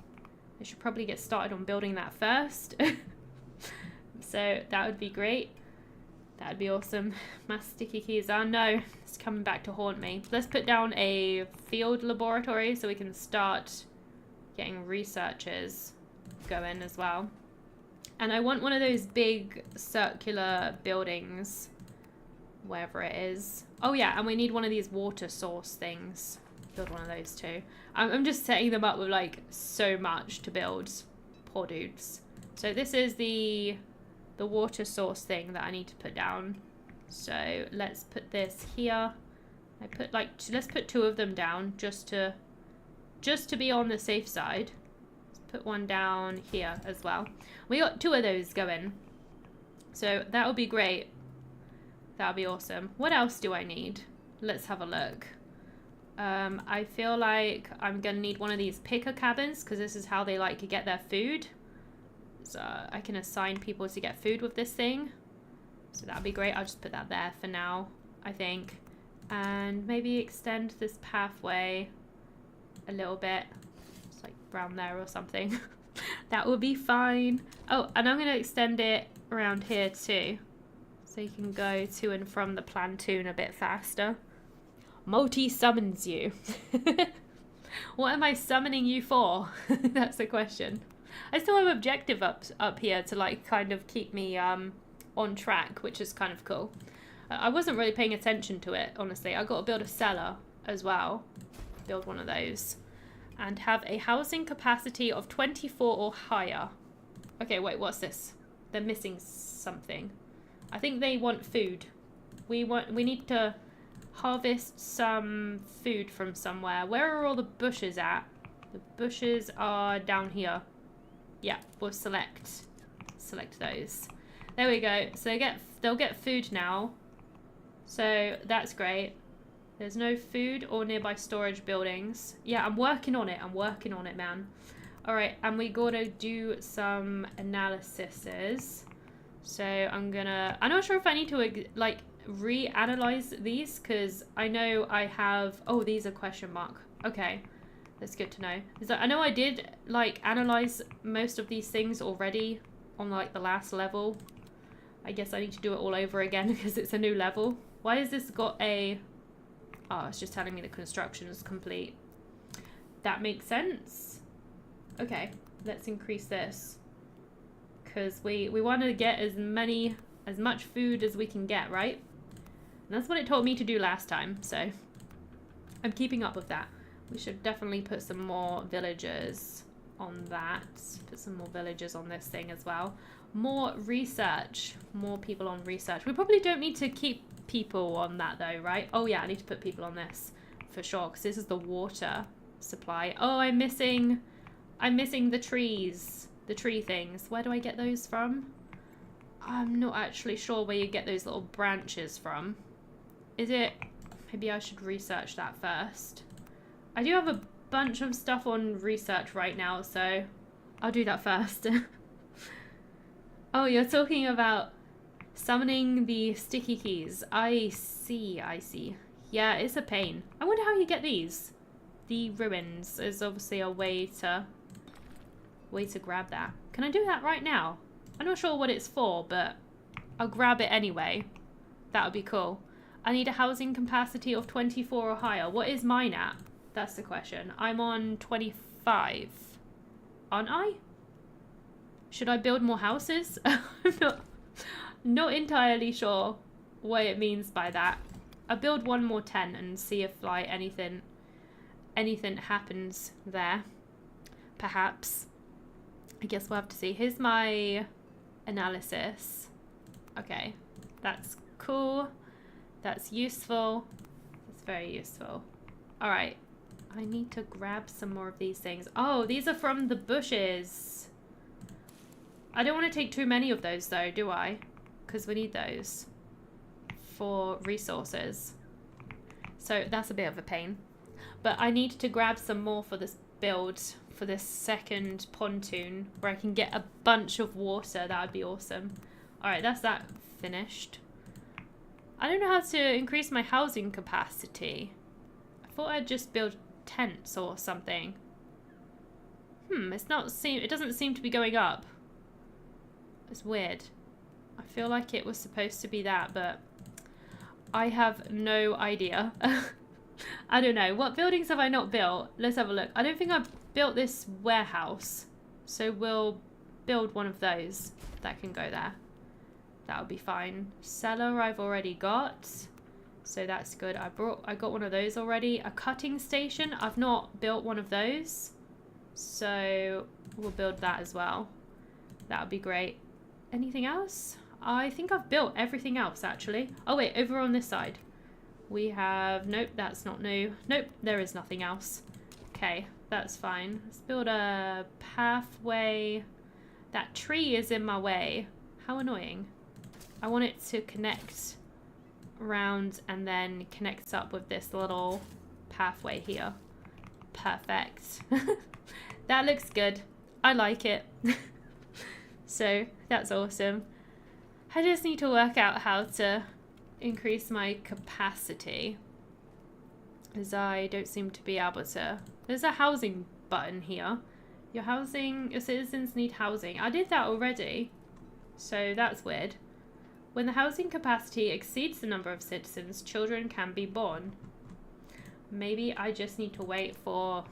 I should probably get started on building that first. So that would be great. That would be awesome. My sticky keys. Oh no, it's coming back to haunt me. Let's put down a field laboratory so we can start getting researchers going as well. And I want one of those big circular buildings, wherever it is. Oh yeah, and we need one of these water source things. Build one of those too. I'm just setting them up with like so much to build. Poor dudes. So this is the water source thing that I need to put down. So let's put this here. Let's put 2 of them down just to be on the safe side. Put one down here as well. We got 2 of those going. So that would be great. That would be awesome. What else do I need? Let's have a look. I feel like I'm going to need one of these picker cabins because this is how they like to get their food. So I can assign people to get food with this thing. So that would be great. I'll just put that there for now, I think. And maybe extend this pathway a little bit. Like around there or something. That will be fine. Oh, and I'm going to extend it around here too. So you can go to and from the plantoon a bit faster. Multi summons you. What am I summoning you for? That's the question. I still have objective up here to like kind of keep me on track, which is kind of cool. I wasn't really paying attention to it, honestly. I got to build a cellar as well. Build one of those. And have a housing capacity of 24 or higher. Okay, wait, what's this? They're missing something. I think they want food. We need to harvest some food from somewhere. Where are all the bushes at? The bushes are down here. Yeah, we'll select those. There we go. So they'll get food now. So that's great. There's no food or nearby storage buildings. Yeah, I'm working on it. I'm working on it, man. All right, and we gotta do some analyses. So I'm not sure if I need to like reanalyze these, because I know I have, oh, these are question mark. Okay, that's good to know. I know I did like analyze most of these things already on like the last level. I guess I need to do it all over again because it's a new level. Why has this got a... Oh, it's just telling me the construction is complete. That makes sense. Okay, let's increase this. Because we want to get as much food as we can get, right? And that's what it told me to do last time, so I'm keeping up with that. We should definitely put some more villagers on that. Put some more villagers on this thing as well. More research. More people on research. We probably don't need to keep people on that though, right? Oh yeah, I need to put people on this for sure, because this is the water supply. Oh, I'm missing the trees. The tree things. Where do I get those from? I'm not actually sure where you get those little branches from. Is it... Maybe I should research that first. I do have a bunch of stuff on research right now, so I'll do that first. Oh, you're talking about summoning the sticky keys. I see. Yeah, it's a pain. I wonder how you get these. The ruins is obviously a way to grab that. Can I do that right now? I'm not sure what it's for, but I'll grab it anyway. That would be cool. I need a housing capacity of 24 or higher. What is mine at? That's the question. I'm on 25. Aren't I? Should I build more houses? I'm not entirely sure what it means by that. I'll build one more tent and see if like anything happens there. Perhaps. I guess we'll have to see. Here's my analysis. Okay, that's cool. That's useful. That's very useful. All right, I need to grab some more of these things. Oh, these are from the bushes. I don't want to take too many of those though, do I? Because we need those for resources. So that's a bit of a pain. But I need to grab some more for this build, for this second pontoon, where I can get a bunch of water. That would be awesome. All right, that's that finished. I don't know how to increase my housing capacity. I thought I'd just build tents or something. It doesn't seem to be going up. It's weird. I feel like it was supposed to be that, but I have no idea. I don't know. What buildings have I not built? Let's have a look. I don't think I've built this warehouse. So we'll build one of those that can go there. That'll be fine. Cellar I've already got. So that's good. I got one of those already. A cutting station. I've not built one of those. So we'll build that as well. That would be great. Anything else? I think I've built everything else actually. Oh wait, over on this side. We have, nope, that's not new. Nope, there is nothing else. Okay, that's fine. Let's build a pathway. That tree is in my way. How annoying. I want it to connect around and then connects up with this little pathway here. Perfect. That looks good. I like it. So that's awesome. I just need to work out how to increase my capacity, as I don't seem to be able to. There's a housing button here. Your citizens need housing. I did that already, so that's weird. When the housing capacity exceeds the number of citizens, children can be born. Maybe I just need to wait for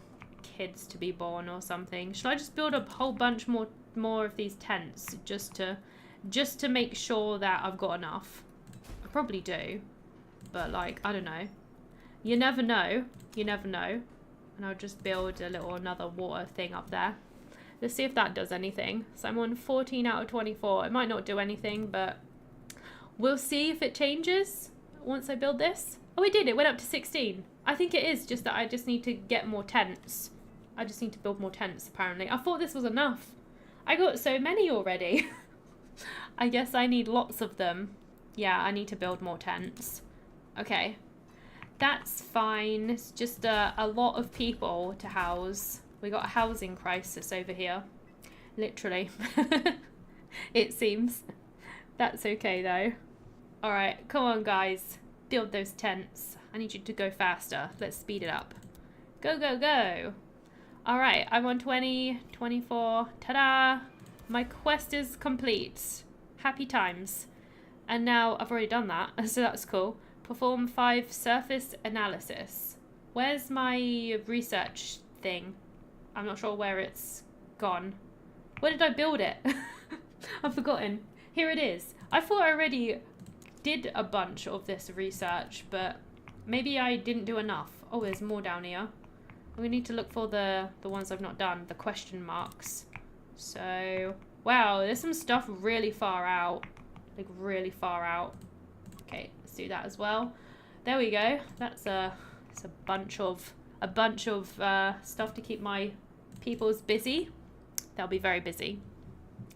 kids to be born or something. Should I just build a whole bunch more of these tents just to make sure that I've got enough? I probably do, but like, I don't know. You never know. You never know. And I'll just build a little another water thing up there. Let's see if that does anything. So I'm on 14 out of 24. It might not do anything, but we'll see if it changes once I build this. Oh, it did. It went up to 16. I think it is just that I just need to get more tents. I just need to build more tents, apparently. I thought this was enough. I got so many already. I guess I need lots of them. Yeah, I need to build more tents. Okay. That's fine. It's just a lot of people to house. We got a housing crisis over here. Literally. It seems. That's okay, though. Alright, come on, guys. Build those tents. I need you to go faster. Let's speed it up. Go, go, go. Alright, I'm on 20, 24. Ta-da! My quest is complete. Happy times. And now I've already done that, so that's cool. Perform 5 surface analysis. Where's my research thing? I'm not sure where it's gone. Where did I build it? I've forgotten. Here it is. I thought I already did a bunch of this research, but maybe I didn't do enough. Oh, there's more down here. We need to look for the ones I've not done, the question marks. So, wow, there's some stuff really far out. Like, really far out. Okay, let's do that as well. There we go. That's it's a bunch of stuff to keep my peoples busy. They'll be very busy.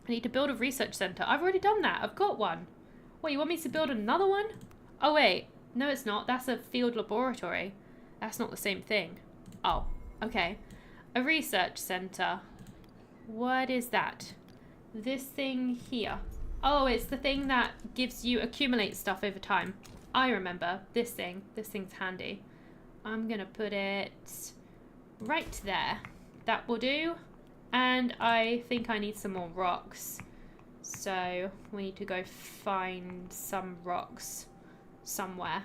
I need to build a research center. I've already done that. I've got one. Wait, you want me to build another one? Oh, wait. No, it's not. That's a field laboratory. That's not the same thing. Oh, okay. A research center. What is that? This thing here. Oh, it's the thing that gives you accumulate stuff over time. I remember this thing. This thing's handy. I'm gonna put it right there. That will do. And I think I need some more rocks. So we need to go find some rocks somewhere,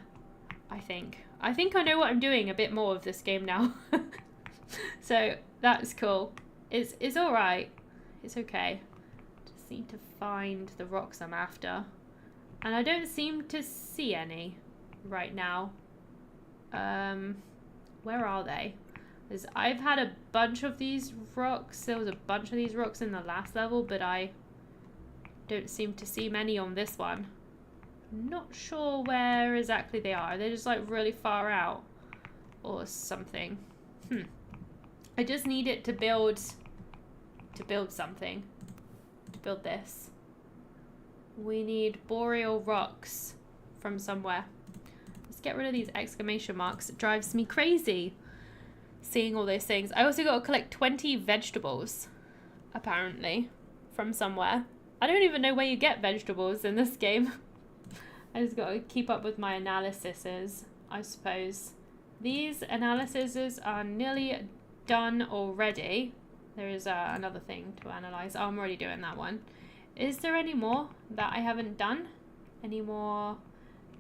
I think. I think I know what I'm doing a bit more of this game now. So that's cool. It's alright. It's okay. Just need to find the rocks I'm after. And I don't seem to see any right now. Where are they? I've had a bunch of these rocks. There was a bunch of these rocks in the last level, but I don't seem to see many on this one. I'm not sure where exactly they are. They're just like really far out or something. I just need it to build something. To build this. We need boreal rocks from somewhere. Let's get rid of these exclamation marks. It drives me crazy seeing all those things. I also got to collect 20 vegetables, apparently, from somewhere. I don't even know where you get vegetables in this game. I just got to keep up with my analyses, I suppose. These analyses are nearly done already. There is another thing to analyze. Oh, I'm already doing that one. Is there any more that I haven't done? Any more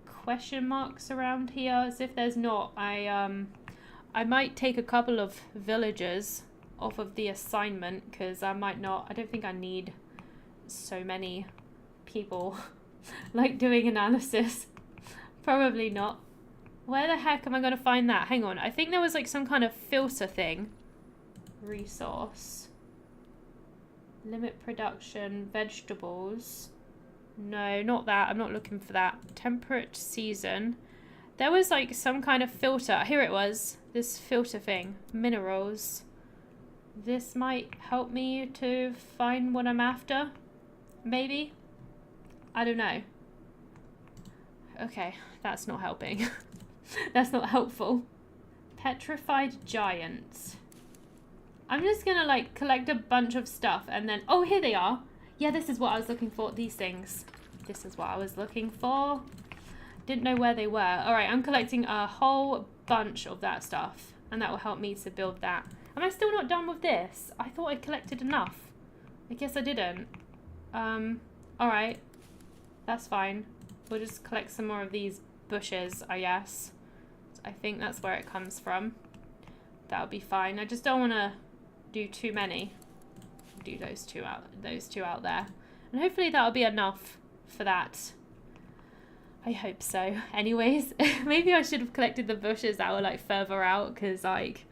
question marks around here? As if there's not, I might take a couple of villagers off of the assignment because I don't think I need so many people like doing analysis. Probably not. Where the heck am I going to find that? Hang on. I think there was like some kind of filter thing. Resource. Limit production. Vegetables. No, not that. I'm not looking for that. Temperate season. There was like some kind of filter. Here it was. This filter thing. Minerals. This might help me to find what I'm after. Maybe. I don't know. Okay, that's not helping. That's not helpful. Petrified giants. I'm just gonna like collect a bunch of stuff and then... Oh, here they are. Yeah, this is what I was looking for. These things. This is what I was looking for. Didn't know where they were. Alright, I'm collecting a whole bunch of that stuff. And that will help me to build that. Am I still not done with this? I thought I collected enough. I guess I didn't. Alright. That's fine. We'll just collect some more of these bushes, I guess. I think that's where it comes from. That'll be fine. I just don't want to do too many. Do those two out there. And hopefully that'll be enough for that. I hope so. Anyways, maybe I should have collected the bushes that were like further out, because like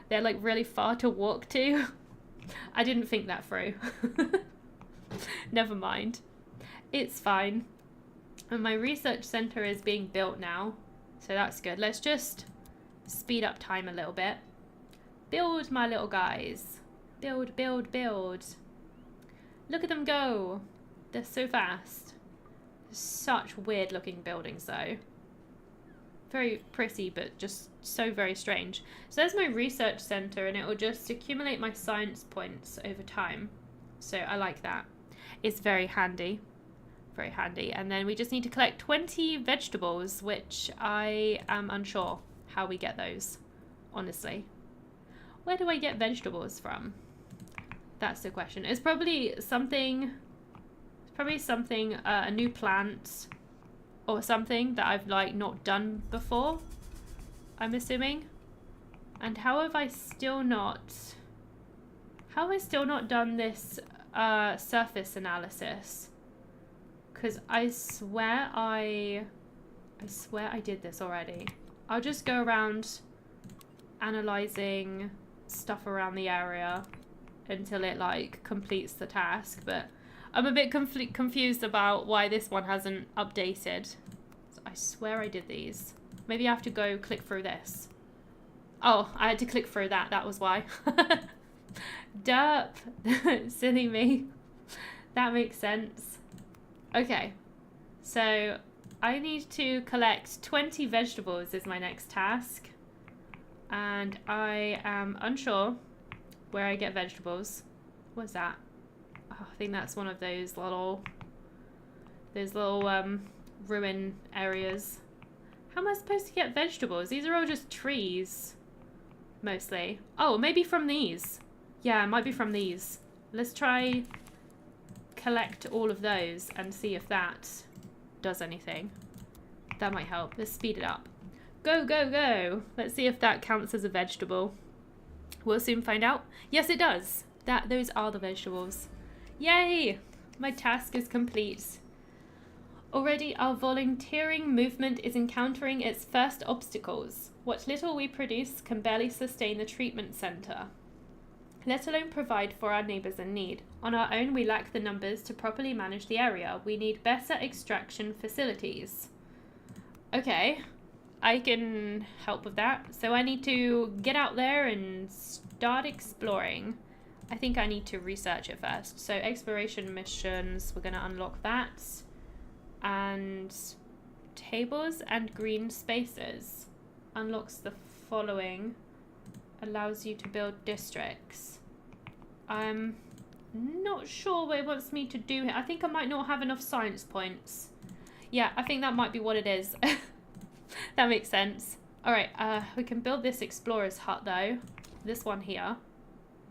they're like really far to walk to. I didn't think that through. Never mind. It's fine. And my research center is being built now, so that's good. Let's just speed up time a little bit. Build, my little guys. Build, build, build. Look at them go. They're so fast. Such weird looking buildings though. Very pretty, but just so very strange. So there's my research center, and it will just accumulate my science points over time. So I like that. It's very handy. Very handy. And then we just need to collect 20 vegetables, which I am unsure how we get those, honestly. Where do I get vegetables from? That's the question. It's probably something, a new plant or something that I've like not done before, I'm assuming. And how have I still not done this surface analysis? Because I swear I did this already. I'll just go around analyzing stuff around the area until it like completes the task, but I'm a bit confused about why this one hasn't updated. So I swear I did these. Maybe I have to go click through this. Oh, I had to click through that. That was why. Derp. Silly me. That makes sense. Okay. So I need to collect 20 vegetables is my next task. And I am unsure where I get vegetables. What's that? Oh, I think that's one of those little ruin areas. How am I supposed to get vegetables? These are all just trees, mostly. Oh, maybe from these. Yeah, it might be from these. Let's try collect all of those and see if that does anything. That might help. Let's speed it up. Go, go, go. Let's see if that counts as a vegetable. We'll soon find out. Yes, it does. Those are the vegetables. Yay! My task is complete. Already our volunteering movement is encountering its first obstacles. What little we produce can barely sustain the treatment center, let alone provide for our neighbors in need. On our own, we lack the numbers to properly manage the area. We need better extraction facilities. Okay, I can help with that. So I need to get out there and start exploring. I think I need to research it first. So exploration missions, we're going to unlock that. And tables and green spaces unlocks the following. Allows you to build districts. I'm not sure what it wants me to do here. I think I might not have enough science points. Yeah, I think that might be what it is. That makes sense. Alright, we can build this explorer's hut though. This one here.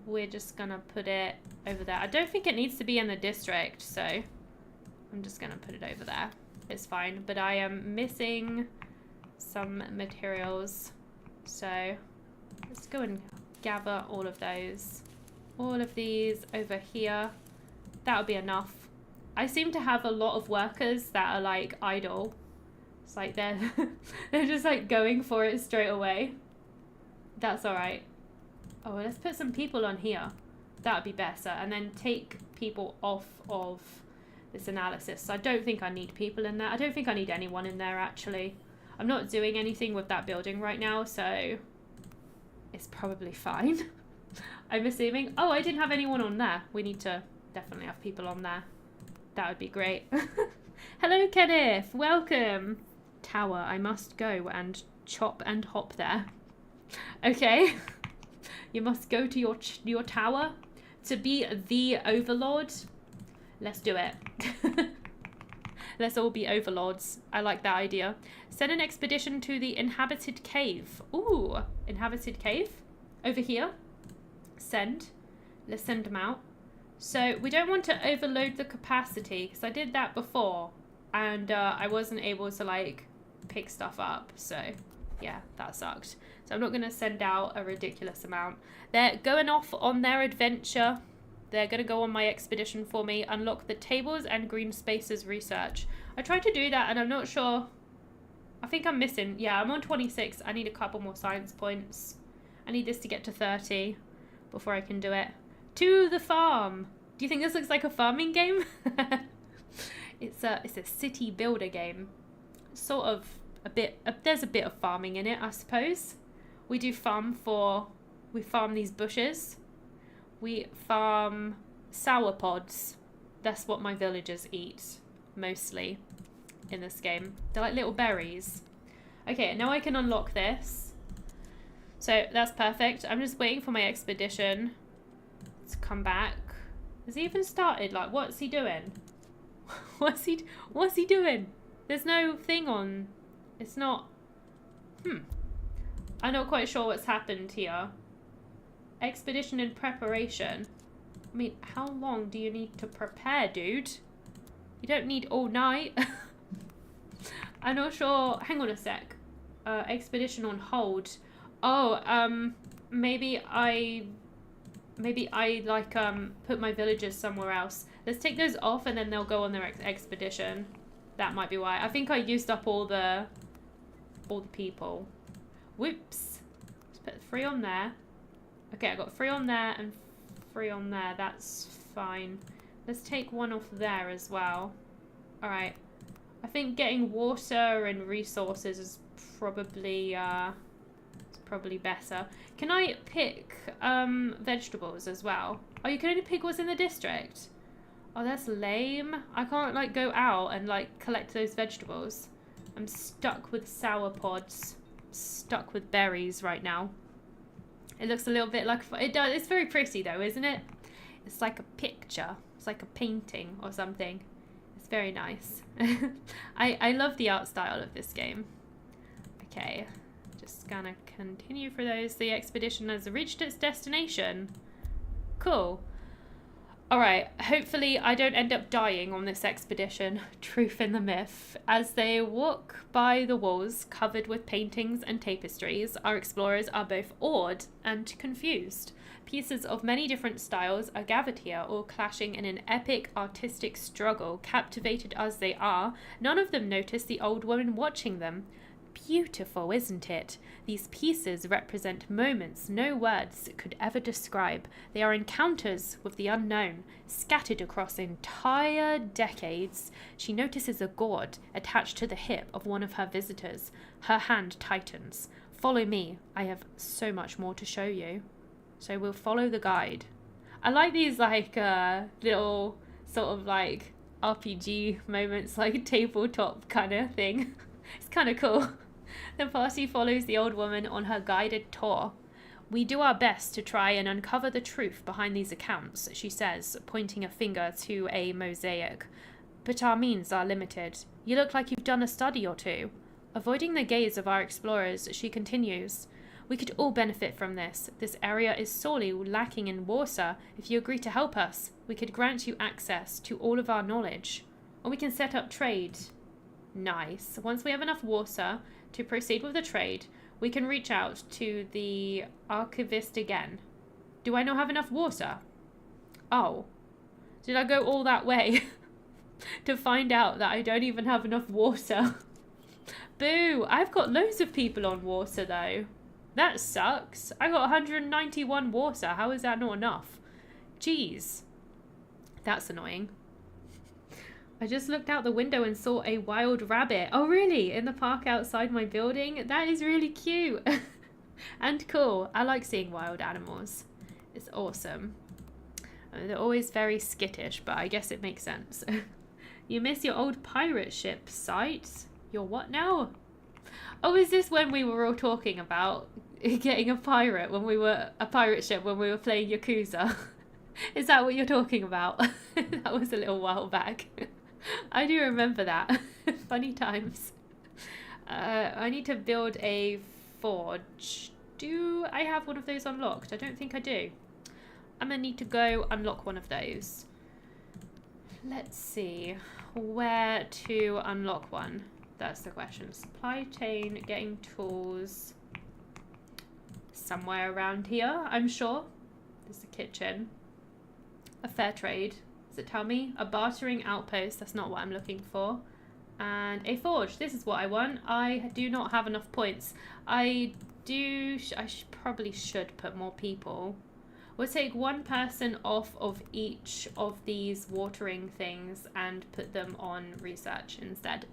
We're just gonna put it over there. I don't think it needs to be in the district, so I'm just gonna put it over there. It's fine, but I am missing some materials. So let's go and gather all of those. All of these over here. That'll be enough. I seem to have a lot of workers that are like idle. It's like they're just like going for it straight away. That's alright. Oh, let's put some people on here. That would be better. And then take people off of this analysis. So I don't think I need people in there. I don't think I need anyone in there actually. I'm not doing anything with that building right now, so it's probably fine. I'm assuming. Oh, I didn't have anyone on there. We need to definitely have people on there. That would be great. Hello, Kenneth. Welcome. Tower. I must go and chop and hop there. Okay. You must go to your tower to be the overlord. Let's do it. Let's all be overlords. I like that idea. Send an expedition to the inhabited cave. Ooh, inhabited cave? Over here. Send. Let's send them out. So we don't want to overload the capacity because I did that before and I wasn't able to like pick stuff up. So Yeah, that sucked. So I'm not going to send out a ridiculous amount. They're going off on their adventure. They're going to go on my expedition for me. Unlock the tables and green spaces research. I tried to do that and I'm not sure. I think I'm missing. Yeah, I'm on 26. I need a couple more science points. I need this to get to 30 before I can do it. To the farm. Do you think this looks like a farming game? It's a city builder game. Sort of a bit, there's a bit of farming in it, I suppose. We farm these bushes. We farm sour pods. That's what my villagers eat, mostly, in this game. They're like little berries. Okay, now I can unlock this. So that's perfect. I'm just waiting for my expedition to come back. Has he even started? Like, what's he doing? What's he doing? There's no thing on. It's not. I'm not quite sure what's happened here. Expedition in preparation. I mean, how long do you need to prepare, dude? You don't need all night. I'm not sure. Hang on a sec. Expedition on hold. Oh, maybe I like put my villagers somewhere else. Let's take those off and then they'll go on their expedition. That might be why. I think I used up all the people. Whoops. Let's put 3 on there. Okay, I got 3 on there and 3 on there. That's fine. Let's take 1 off there as well. All right. I think getting water and resources is probably better. Can I pick vegetables as well? Oh, you can only pick what's in the district. Oh, that's lame. I can't like go out and like collect those vegetables. I'm stuck with sour pods. Stuck with berries right now. It looks a little bit like it does. It's very pretty though, isn't it? It's like a picture. It's like a painting or something. It's very nice. I love the art style of this game. Okay. Just gonna continue for those. The expedition has reached its destination. Cool. Alright, hopefully I don't end up dying on this expedition. Truth in the myth. As they walk by the walls covered with paintings and tapestries, our explorers are both awed and confused. Pieces of many different styles are gathered here, all clashing in an epic artistic struggle. Captivated as they are, none of them notice the old woman watching them. Beautiful, isn't it? These pieces represent moments no words could ever describe. They are encounters with the unknown, scattered across entire decades. She notices a gourd attached to the hip of one of her visitors. Her hand tightens. Follow me. I have so much more to show you. So we'll follow the guide. I like these like little sort of like RPG moments, like tabletop kind of thing. It's kind of cool. The party follows the old woman on her guided tour. We do our best to try and uncover the truth behind these accounts, she says, pointing a finger to a mosaic. But our means are limited. You look like you've done a study or two. Avoiding the gaze of our explorers, she continues. We could all benefit from this. This area is sorely lacking in water. If you agree to help us, we could grant you access to all of our knowledge. Or we can set up trade. Nice. Once we have enough water to proceed with the trade, we can reach out to the archivist again. Do I not have enough water? Oh. Did I go all that way to find out that I don't even have enough water? Boo! I've got loads of people on water though. That sucks. I got 191 water. How is that not enough? Jeez. That's annoying. I just looked out the window and saw a wild rabbit. Oh, really? In the park outside my building? That is really cute. And cool. I like seeing wild animals. It's awesome. They're always very skittish, but I guess it makes sense. You miss your old pirate ship site? Your what now? Oh, is this when we were all talking about getting a pirate ship when we were playing Yakuza? Is that what you're talking about? That was a little while back. I do remember that. Funny times. I need to build a forge. Do I have one of those unlocked? I don't think I do. I'm going to need to go unlock one of those. Let's see where to unlock one. That's the question. Supply chain, getting tools somewhere around here, I'm sure. There's a kitchen. A fair trade. Does it tell me? A bartering outpost. That's not what I'm looking for. And a forge. This is what I want. I do not have enough points. I probably should put more people. We'll take one person off of each of these watering things and put them on research instead.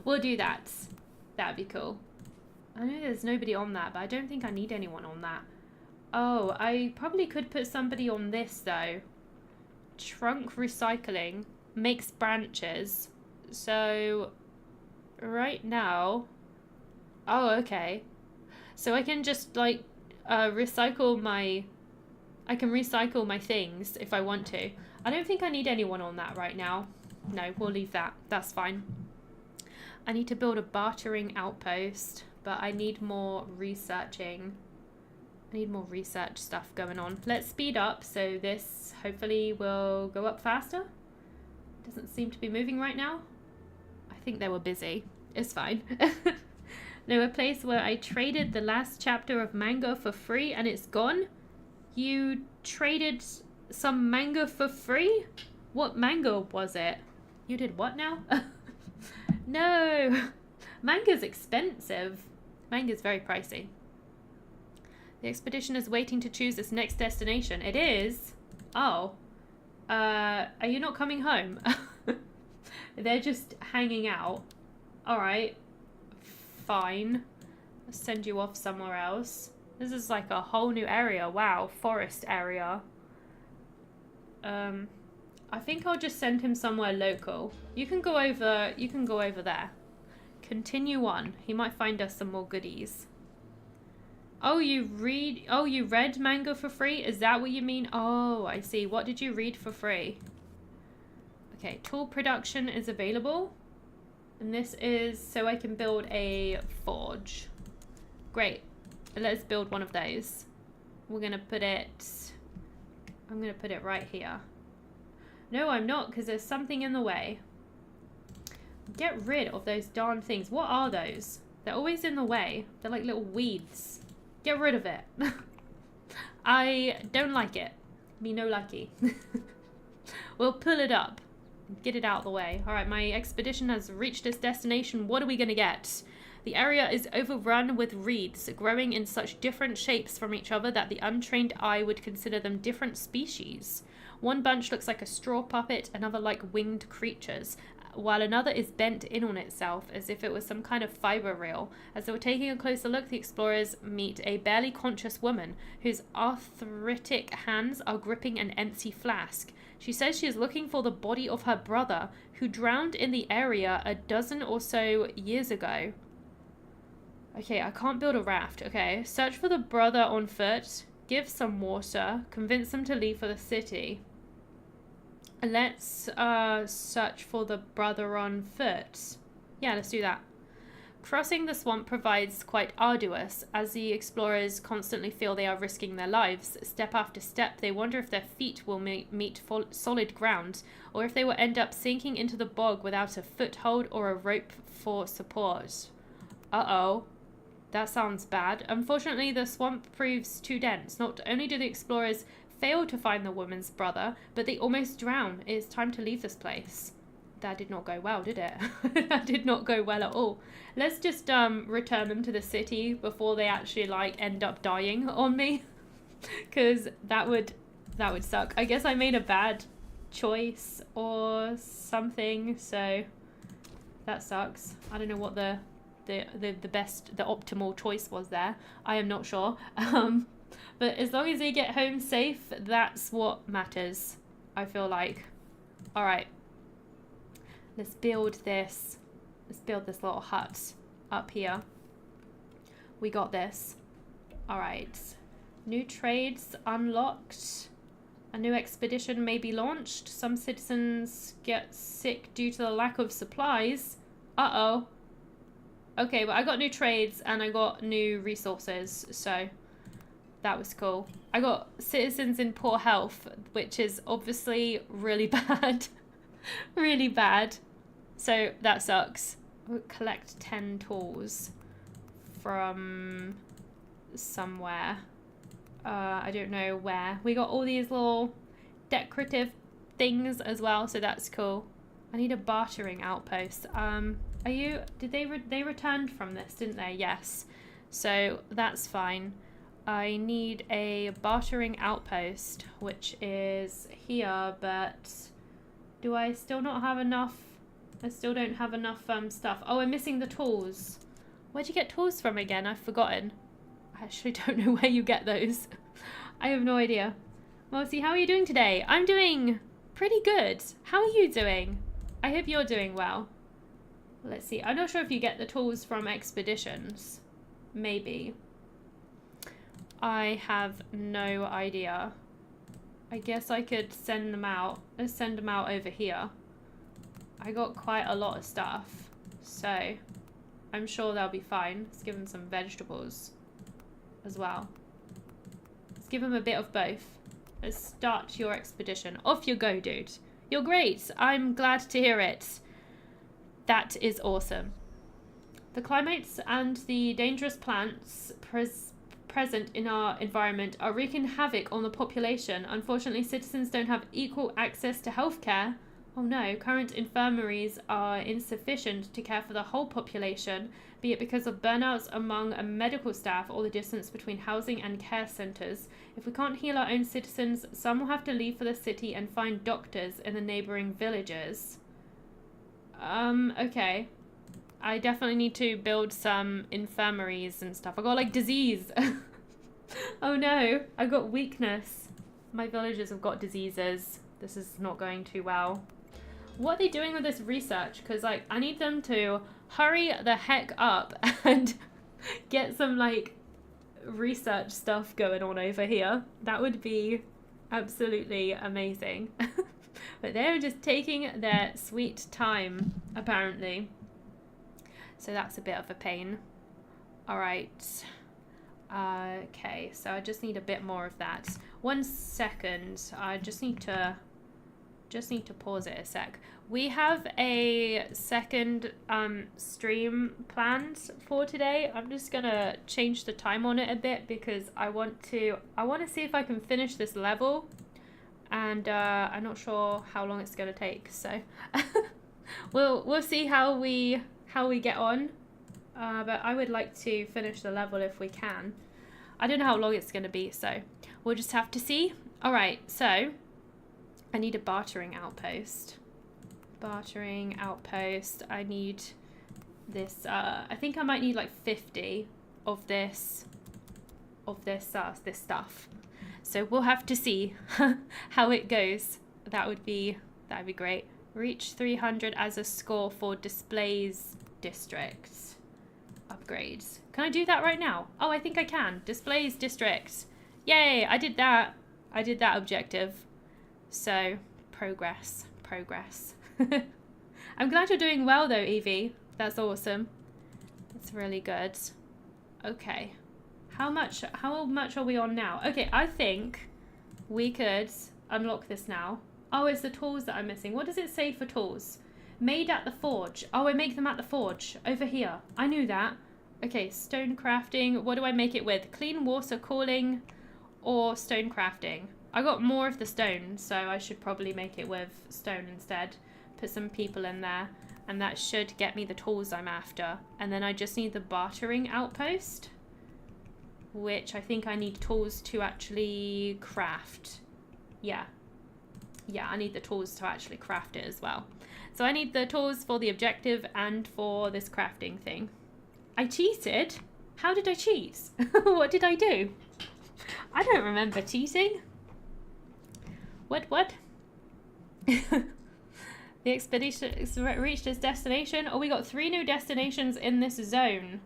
We'll do that. That'd be cool. I know there's nobody on that, but I don't think I need anyone on that. Oh, I probably could put somebody on this though. Trunk recycling makes branches. So right now, oh, okay. So I can just like recycle my things if I want to. I don't think I need anyone on that right now. No, we'll leave that. That's fine. I need to build a bartering outpost, but I need more researching. I need more research stuff going on. Let's speed up so this hopefully will go up faster. Doesn't seem to be moving right now. I think they were busy. It's fine. No, a place where I traded the last chapter of Mango for free and it's gone. You traded some mango for free? What mango was it? You did what now? No. Mango's expensive. Mango's very pricey. The expedition is waiting to choose its next destination. It is? Oh. Are you not coming home? They're just hanging out. Alright. Fine. I'll send you off somewhere else. This is like a whole new area. Wow, forest area. I think I'll just send him somewhere local. You can go over there. Continue on. He might find us some more goodies. Oh, you read Mango for free? Is that what you mean? Oh, I see. What did you read for free? Okay, tool production is available. And this is so I can build a forge. Great. Let's build one of those. I'm gonna put it right here. No, I'm not, because there's something in the way. Get rid of those darn things. What are those? They're always in the way. They're like little weeds. Get rid of it. I don't like it. Me no likey. We'll pull it up. Get it out of the way. Alright, my expedition has reached its destination. What are we gonna get? The area is overrun with reeds, growing in such different shapes from each other that the untrained eye would consider them different species. One bunch looks like a straw puppet, another like winged creatures, while another is bent in on itself as if it was some kind of fiber reel. As they were taking a closer look, the explorers meet a barely conscious woman whose arthritic hands are gripping an empty flask. She says she is looking for the body of her brother, who drowned in the area a dozen or so years ago. Okay, I can't build a raft. Okay, search for the brother on foot. Give some water. Convince them to leave for the city. Let's search for the brother on foot. Yeah, let's do that. Crossing the swamp provides quite arduous, as the explorers constantly feel they are risking their lives. Step after step, they wonder if their feet will meet solid ground, or if they will end up sinking into the bog without a foothold or a rope for support. Uh-oh. That sounds bad. Unfortunately, the swamp proves too dense. Not only do the explorers fail to find the woman's brother, but they almost drown. It's time to leave this place. That did not go well, did it? That did not go well at all. Let's just return them to the city before they actually like end up dying on me. Because that would suck. I guess I made a bad choice or something, so that sucks. I don't know what the optimal choice was there. I am not sure. But as long as they get home safe, that's what matters, I feel like. All right. Let's build this. Let's build this little hut up here. We got this. All right. New trades unlocked. A new expedition may be launched. Some citizens get sick due to the lack of supplies. Uh-oh. Okay, but I got new trades and I got new resources, so that was cool. I got citizens in poor health, which is obviously really bad. Really bad. So that sucks. collect 10 tools from somewhere. I don't know where. We got all these little decorative things as well, so that's cool. I need a bartering outpost. Did they returned from this, didn't they? Yes. So that's fine. I need a bartering outpost, which is here, but do I still not have enough? I still don't have enough stuff. Oh, I'm missing the tools. Where'd you get tools from again? I've forgotten. I actually don't know where you get those. I have no idea. Marcy, how are you doing today? I'm doing pretty good. How are you doing? I hope you're doing well. Let's see. I'm not sure if you get the tools from expeditions. Maybe. I have no idea. I guess I could send them out. Let's send them out over here. I got quite a lot of stuff, so I'm sure they'll be fine. Let's give them some vegetables as well. Let's give them a bit of both. Let's start your expedition. Off you go, dude. You're great. I'm glad to hear it. That is awesome. The climates and the dangerous plants present in our environment are wreaking havoc on the population. Unfortunately, citizens don't have equal access to healthcare. Oh no, current infirmaries are insufficient to care for the whole population, be it because of burnouts among medical staff or the distance between housing and care centres. If we can't heal our own citizens, some will have to leave for the city and find doctors in the neighbouring villages. Okay. I definitely need to build some infirmaries and stuff. I got like disease. Oh no, I got weakness. My villagers have got diseases. This is not going too well. What are they doing with this research? Because like I need them to hurry the heck up and get some like research stuff going on over here. That would be absolutely amazing. But they're just taking their sweet time, apparently. So that's a bit of a pain. All right. Okay, so I just need a bit more of that. 1 second. I just need to pause it a sec. We have a second stream planned for today. I'm just gonna change the time on it a bit because I want to see if I can finish this level, and I'm not sure how long it's gonna take. So we'll see how we get on. But I would like to finish the level if we can. I don't know how long it's gonna be, so we'll just have to see. All right, so I need a bartering outpost. Bartering outpost. I need this. I think I might need like 50 of this stuff. So we'll have to see how it goes. That'd be great. Reach 300 as a score for displays districts. Upgrades. Can I do that right now? Oh, I think I can. Displays districts. Yay! I did that. I did that objective. So, progress. I'm glad you're doing well though, Evie. That's awesome. That's really good. Okay. How much are we on now? Okay, I think we could unlock this now. Oh, it's the tools that I'm missing. What does it say for tools? Made at the forge. Oh, I make them at the forge. Over here. I knew that. Okay, stone crafting. What do I make it with? Clean water cooling or stone crafting? I got more of the stone, so I should probably make it with stone instead. Put some people in there, and that should get me the tools I'm after. And then I just need the bartering outpost, which I think I need tools to actually craft. Yeah, I need the tools to actually craft it as well. So I need the tools for the objective and for this crafting thing. I cheated? How did I cheat? What did I do? I don't remember cheating. What? The expedition reached its destination. Oh, we got 3 new destinations in this zone.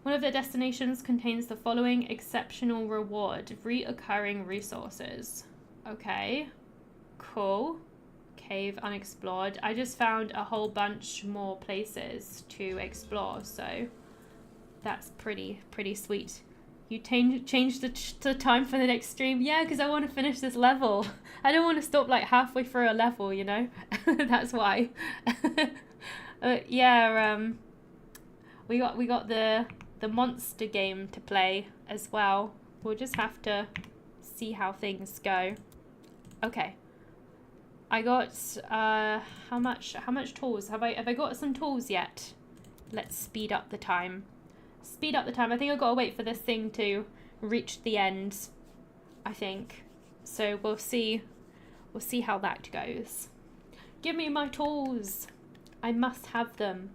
One of the destinations contains the following exceptional reward. Reoccurring resources. Okay. Cool. Cave unexplored. I just found a whole bunch more places to explore, so that's pretty sweet. You changed the time for the next stream? Yeah, because I want to finish this level. I don't want to stop like halfway through a level, you know? That's why. Yeah, we got the monster game to play as well. We'll just have to see how things go. Okay. I got how much tools? Have I got some tools yet? Let's speed up the time. Speed up the time. I think I've got to wait for this thing to reach the end, I think. So we'll see how that goes. Give me my tools. I must have them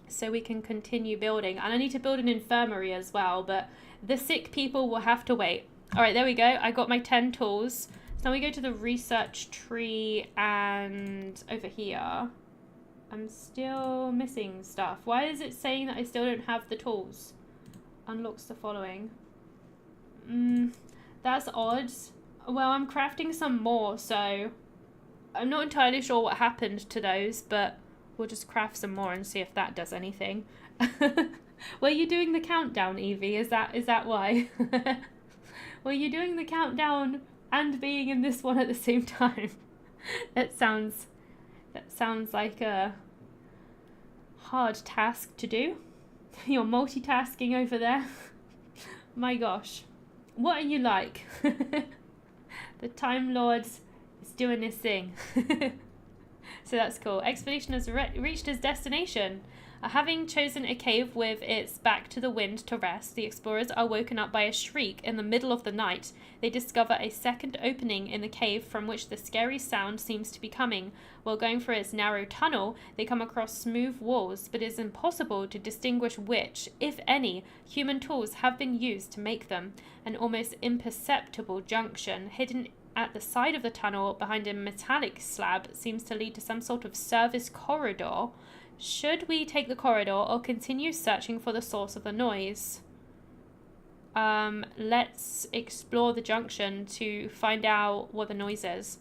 so we can continue building. And I need to build an infirmary as well, but the sick people will have to wait. All right, there we go. I got my 10 tools. So now we go to the research tree, and over here I'm still missing stuff. Why is it saying that I still don't have the tools? Unlocks the following. That's odd. Well, I'm crafting some more, so I'm not entirely sure what happened to those, but we'll just craft some more and see if that does anything. Were you doing the countdown, Evie? Is that why? Were you doing the countdown and being in this one at the same time? That sounds like a hard task to do. You're multitasking over there. My gosh. What are you like? The Time Lord is doing his thing. So that's cool. Expedition has reached its destination. Having chosen a cave with its back to the wind to rest, the explorers are woken up by a shriek in the middle of the night. They discover a second opening in the cave from which the scary sound seems to be coming. While going through its narrow tunnel, they come across smooth walls, but it is impossible to distinguish which, if any, human tools have been used to make them. An almost imperceptible junction, hidden at the side of the tunnel behind a metallic slab, seems to lead to some sort of service corridor. Should we take the corridor or continue searching for the source of the noise? Let's explore the junction to find out what the noise is.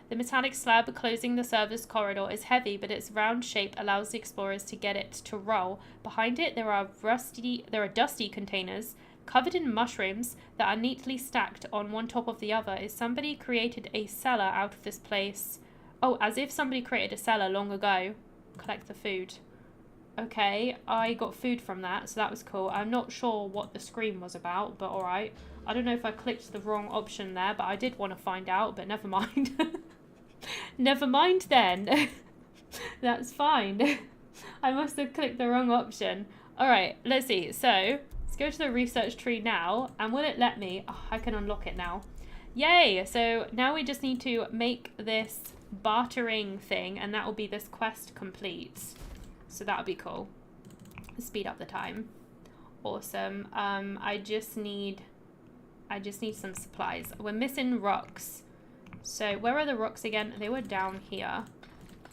The metallic slab closing the service corridor is heavy, but its round shape allows the explorers to get it to roll. Behind it, there are dusty containers covered in mushrooms that are neatly stacked on one top of the other. Is somebody created a cellar out of this place? Oh, as if somebody created a cellar long ago. Collect the food. Okay, I got food from that, so that was cool. I'm not sure what the screen was about, but alright. I don't know if I clicked the wrong option there, but I did want to find out, but never mind. Never mind then. That's fine. I must have clicked the wrong option. Alright, let's see. So, let's go to the research tree now, and will it let me? Oh, I can unlock it now. Yay! So now we just need to make this bartering thing, and that will be this quest complete. So that'll be cool. Speed up the time. Awesome. I just need some supplies. We're missing rocks. So where are the rocks again? They were down here.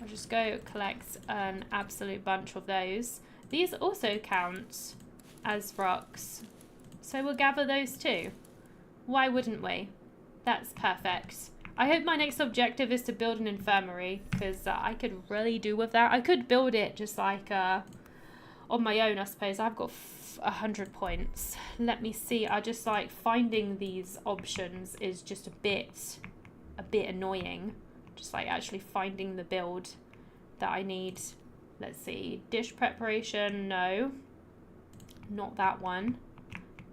I'll just go collect an absolute bunch of those. These also count as rocks, so we'll gather those too. Why wouldn't we? That's perfect. I hope my next objective is to build an infirmary, because I could really do with that. I could build it just like on my own, I suppose. I've got 100 points. Let me see. I just like finding these options is just a bit annoying. Just like actually finding the build that I need. Let's see. Dish preparation, no. Not that one.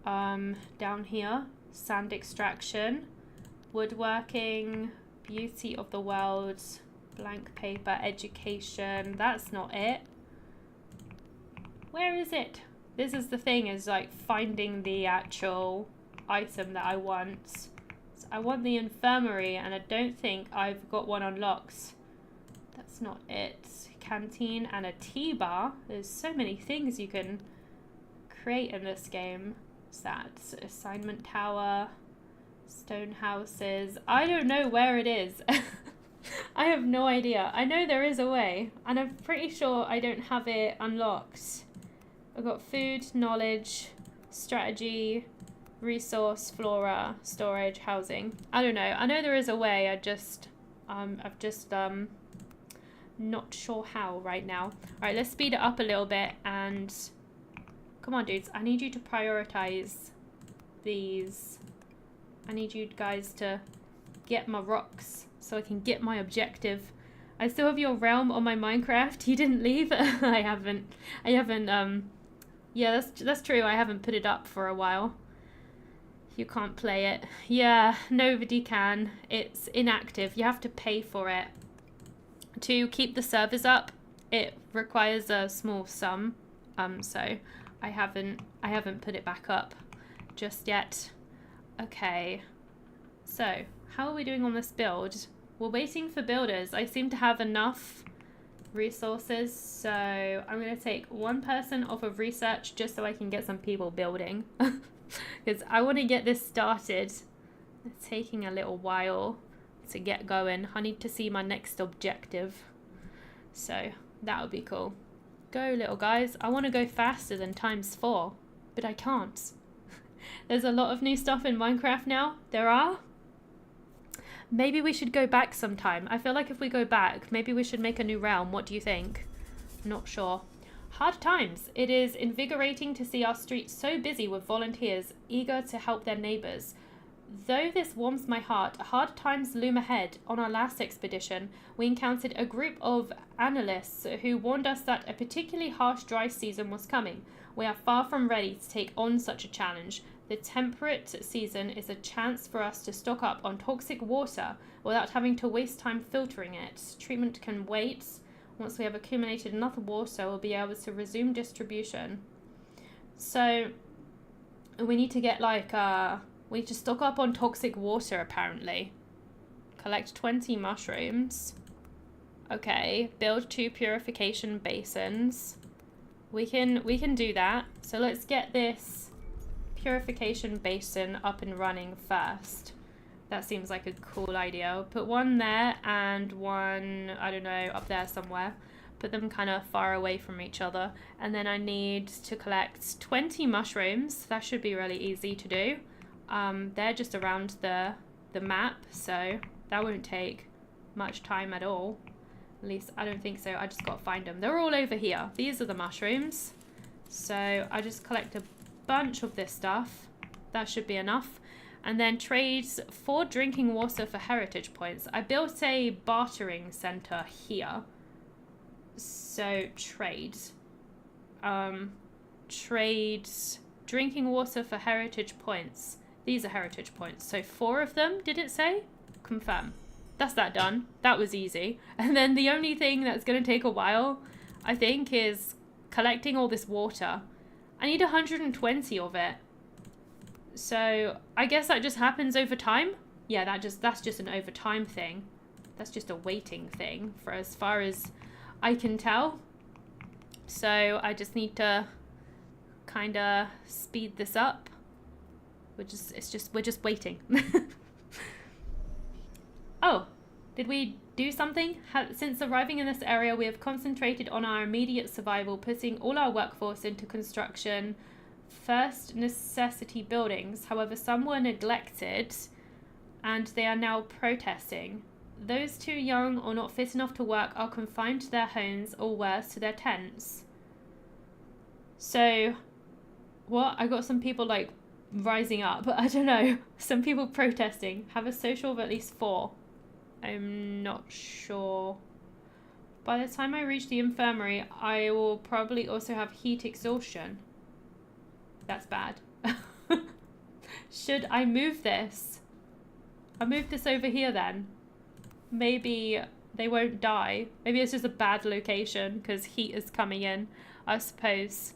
Down here, sand extraction. Woodworking, beauty of the world, blank paper, education. That's not it. Where is it? This is the thing, is like finding the actual item that I want. So I want the infirmary, and I don't think I've got one unlocked. That's not it. Canteen and a tea bar. There's so many things you can create in this game. What's that? Assignment tower. Stone houses. I don't know where it is. I have no idea. I know there is a way, and I'm pretty sure I don't have it unlocked. I've got food, knowledge, strategy, resource, flora, storage, housing. I don't know. I know there is a way. I've just not sure how right now. All right, let's speed it up a little bit, and come on, dudes. I need you to prioritize these. I need you guys to get my rocks so I can get my objective I still have your realm on my Minecraft. You didn't leave? I haven't, yeah, that's true. I haven't put it up for a while. You can't play it. Yeah, nobody can. It's inactive. You have to pay for it. To keep the servers up, it requires a small sum. So I haven't put it back up just yet. Okay. So, how are we doing on this build? We're waiting for builders. I seem to have enough resources, so I'm going to take one person off of research just so I can get some people building. Because I want to get this started. It's taking a little while to get going. I need to see my next objective. So that would be cool. Go, little guys. I want to go faster than ×4, but I can't. There's a lot of new stuff in Minecraft now. There are. Maybe we should go back sometime. I feel like if we go back, maybe we should make a new realm. What do you think? Not sure. Hard times. It is invigorating to see our streets so busy with volunteers eager to help their neighbours. Though this warms my heart, hard times loom ahead. On our last expedition, we encountered a group of analysts who warned us that a particularly harsh dry season was coming. We are far from ready to take on such a challenge. The temperate season is a chance for us to stock up on toxic water without having to waste time filtering it. Treatment can wait. Once we have accumulated enough water, we'll be able to resume distribution. So we need to get we need to stock up on toxic water apparently. Collect 20 mushrooms. Okay, build 2 purification basins. We can do that. So let's get this purification basin up and running first. That seems like a cool idea. I'll put one there and one, I don't know, up there somewhere. Put them kind of far away from each other. And then I need to collect 20 mushrooms. That should be really easy to do. They're just around the map, so that won't take much time at all. At least I don't think so. I just got to find them. They're all over here. These are the mushrooms. So I just collect a bunch of this stuff. That should be enough. And then trades 4 drinking water for heritage points. I built a bartering center here. So trades. Trades drinking water for heritage points. These are heritage points. So 4 of them, did it say? Confirm. That's that done. That was easy. And then the only thing that's going to take a while, I think, is collecting all this water. I need 120 of it. So I guess that just happens over time. Yeah, that's just an over time thing. That's just a waiting thing for as far as I can tell. So I just need to kind of speed this up. We're just waiting. Oh, did we do something? Since arriving in this area, we have concentrated on our immediate survival, putting all our workforce into construction. First necessity buildings. However, some were neglected and they are now protesting. Those too young or not fit enough to work are confined to their homes or worse, to their tents. So, what? I got some people like rising up. I don't know. Some people protesting. Have a social of at least 4. I'm not sure. By the time I reach the infirmary, I will probably also have heat exhaustion. That's bad. Should I move this? I'll move this over here then. Maybe they won't die. Maybe it's just a bad location because heat is coming in, I suppose.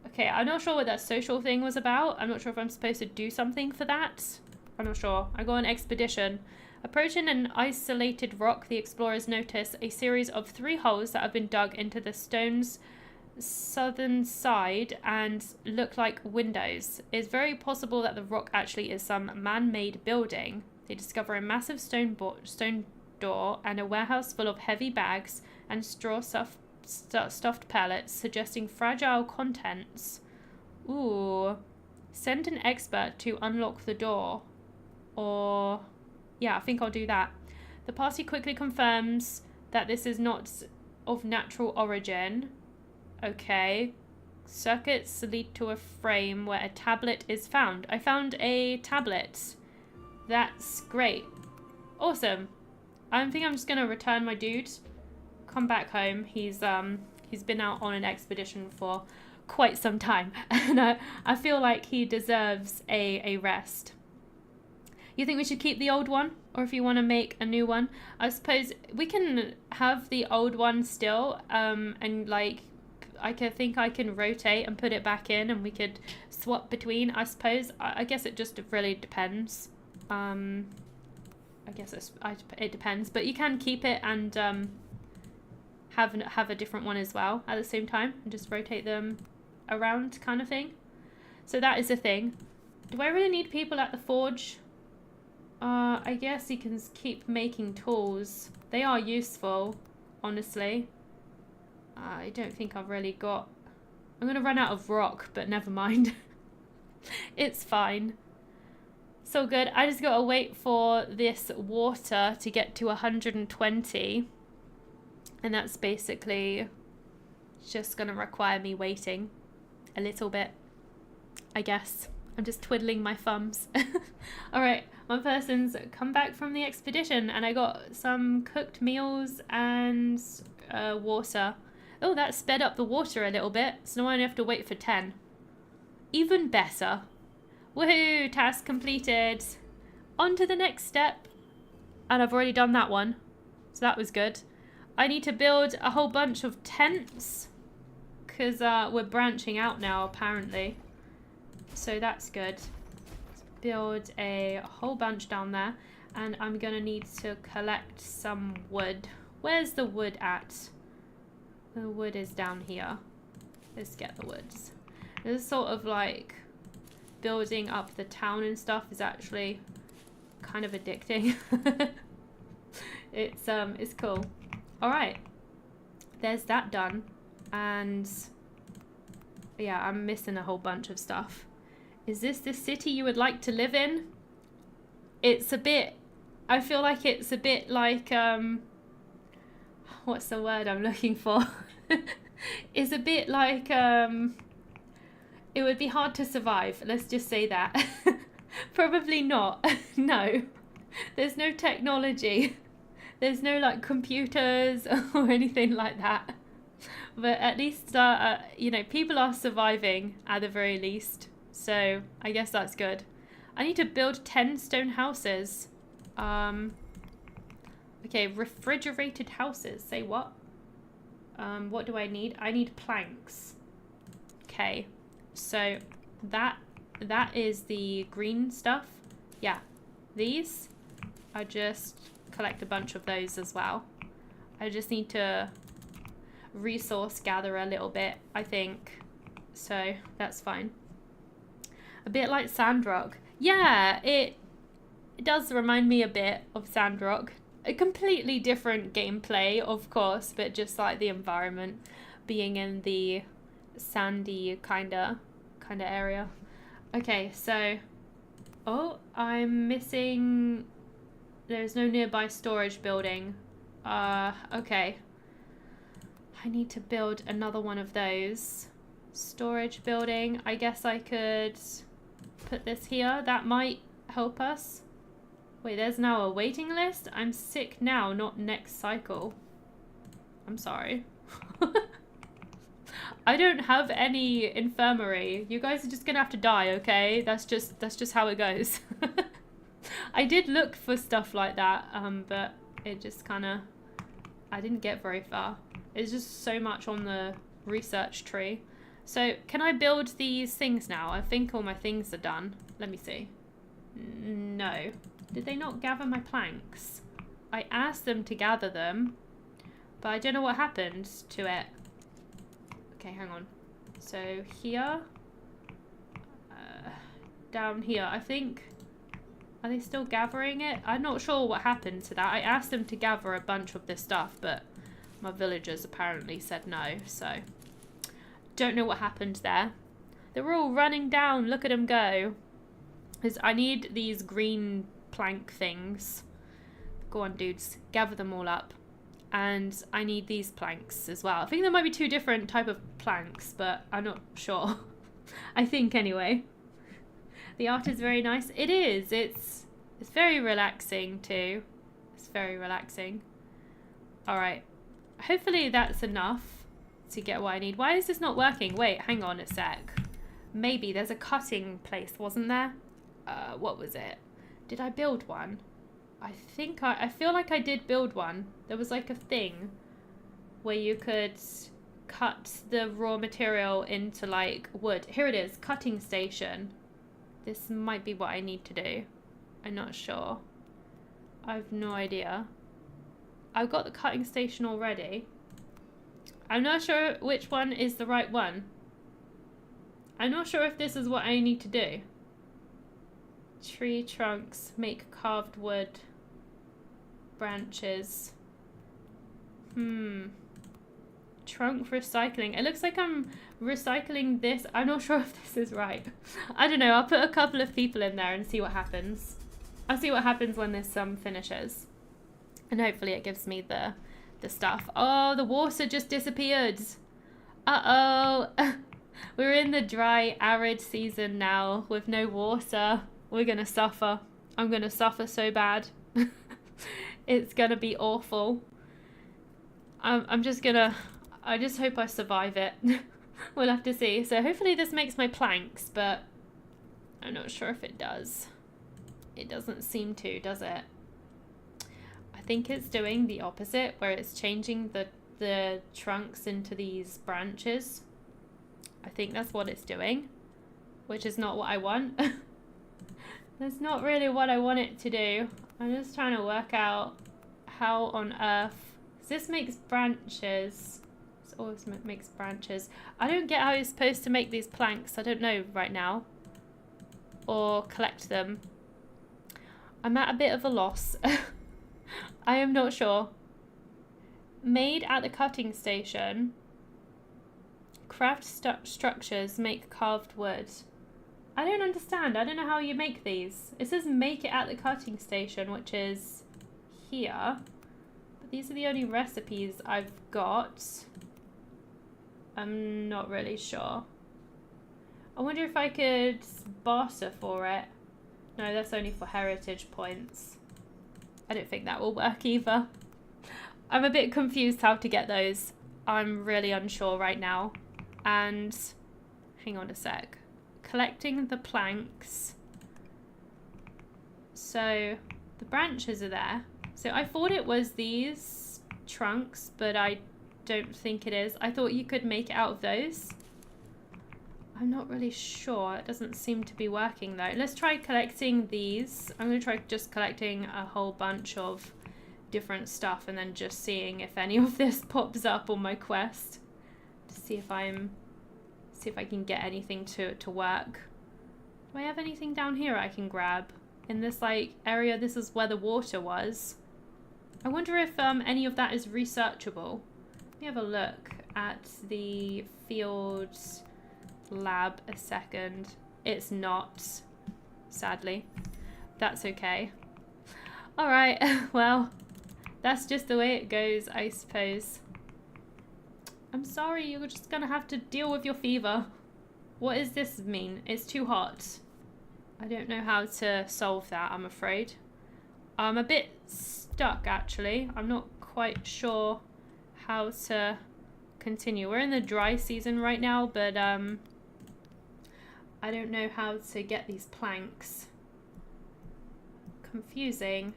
Okay, I'm not sure what that social thing was about. I'm not sure if I'm supposed to do something for that. I'm not sure. I go on expedition. Approaching an isolated rock, the explorers notice a series of 3 holes that have been dug into the stone's southern side and look like windows. It's very possible that the rock actually is some man-made building. They discover a massive stone door and a warehouse full of heavy bags and straw stuffed pallets, suggesting fragile contents. Ooh. Send an expert to unlock the door. Or... yeah, I think I'll do that. The party quickly confirms that this is not of natural origin. Okay. Circuits lead to a frame where a tablet is found. I found a tablet. That's great. Awesome. I think I'm just gonna return my dude. Come back home. He's been out on an expedition for quite some time, and I feel like he deserves a rest. You think we should keep the old one, or if you want to make a new one? I suppose we can have the old one still, and like I think I can rotate and put it back in, and we could swap between. I suppose. I guess it just really depends. I guess it depends, but you can keep it and have a different one as well at the same time, and just rotate them around, kind of thing. So that is a thing. Do I really need people at the forge? I guess you can keep making tools. They are useful, honestly. I don't think I've really got... I'm going to run out of rock, but never mind. It's fine. So good. I just got to wait for this water to get to 120. And that's basically just going to require me waiting a little bit, I guess. I'm just twiddling my thumbs. All right, one person's come back from the expedition and I got some cooked meals and water. Oh, that sped up the water a little bit, so now I only have to wait for 10. Even better. Woohoo, task completed. On to the next step. And I've already done that one, so that was good. I need to build a whole bunch of tents because we're branching out now, apparently. So that's good. Let's build a whole bunch down there. And I'm going to need to collect some wood. Where's the wood at? The wood is down here. Let's get the woods. This is sort of like building up the town and stuff is actually kind of addicting. It's cool. All right. There's that done. And yeah, I'm missing a whole bunch of stuff. Is this the city you would like to live in? It's a bit, I feel like it's a bit like, what's the word I'm looking for? It's a bit like, it would be hard to survive. Let's just say that. Probably not. No. There's no technology. There's no like computers or anything like that. But at least, you know, people are surviving at the very least. So I guess that's good. I need to build 10 stone houses. Okay, refrigerated houses. Say what? What do I need? I need planks. Okay, so that is the green stuff. Yeah, these. I just collect a bunch of those as well. I just need to resource gather a little bit, I think. So that's fine. A bit like Sandrock. Yeah, it does remind me a bit of Sandrock. A completely different gameplay, of course, but just like the environment being in the sandy kinda area. Okay, so I'm missing. There's no nearby storage building. Okay. I need to build another one of those. Storage building. I guess I could put this here. That might help us. Wait, there's now a waiting list? I'm sick now, not next cycle. I'm sorry. I don't have any infirmary. You guys are just gonna have to die, okay? That's just how it goes. I did look for stuff like that, but it just kinda, I didn't get very far. It's just so much on the research tree. So can I build these things now? I think all my things are done. Let me see. No. Did they not gather my planks? I asked them to gather them, but I don't know what happened to it. Okay, hang on. So here, down here, I think, are they still gathering it? I'm not sure what happened to that. I asked them to gather a bunch of this stuff, but my villagers apparently said no, so don't know what happened there. They're all running down. Look at them go. Because I need these green plank things. Go on, dudes. Gather them all up. And I need these planks as well. I think there might be 2 different type of planks, but I'm not sure. I think anyway. The art is very nice. It is. It's very relaxing too. It's very relaxing. All right. Hopefully that's enough to get what I need. Why is this not working? Wait, hang on a sec. Maybe there's a cutting place, wasn't there? What was it? Did I build one? I think I feel like I did build one. There was like a thing where you could cut the raw material into like wood. Here it is, cutting station. This might be what I need to do. I'm not sure. I've no idea. I've got the cutting station already. I'm not sure which one is the right one. I'm not sure if this is what I need to do. Tree trunks, make carved wood, branches. Trunk recycling. It looks like I'm recycling this. I'm not sure if this is right. I don't know. I'll put a couple of people in there and see what happens. I'll see what happens when this finishes. And hopefully it gives me the stuff. Oh, the water just disappeared. Uh-oh. We're in the dry, arid season now with no water. We're going to suffer. I'm going to suffer so bad. It's going to be awful. I just hope I survive it. We'll have to see. So hopefully this makes my planks, but I'm not sure if it does. It doesn't seem to, does it? I think it's doing the opposite, where it's changing the trunks into these branches. I think that's what it's doing, which is not what I want. That's not really what I want it to do. I'm just trying to work out how on earth... This makes branches. This always makes branches. I don't get how you're supposed to make these planks. I don't know right now. Or collect them. I'm at a bit of a loss. I am not sure. Made at the cutting station. Craft structures, make carved wood. I don't understand. I don't know how you make these. It says make it at the cutting station, which is here. But these are the only recipes I've got. I'm not really sure. I wonder if I could barter for it. No, that's only for heritage points. I don't think that will work either. I'm a bit confused how to get those. I'm really unsure right now. And hang on a sec. Collecting the planks. So the branches are there. So I thought it was these trunks, but I don't think it is. I thought you could make it out of those. I'm not really sure. It doesn't seem to be working though. Let's try collecting these. I'm going to try just collecting a whole bunch of different stuff and then just seeing if any of this pops up on my quest to see if I can get anything to work. Do I have anything down here I can grab? In this like area, this is where the water was. I wonder if any of that is researchable. Let me have a look at the field lab a second. It's not, sadly. That's okay. Alright, well, that's just the way it goes, I suppose. I'm sorry, you're just gonna have to deal with your fever. What does this mean? It's too hot. I don't know how to solve that, I'm afraid. I'm a bit stuck, actually. I'm not quite sure how to continue. We're in the dry season right now, but I don't know how to get these planks. Confusing.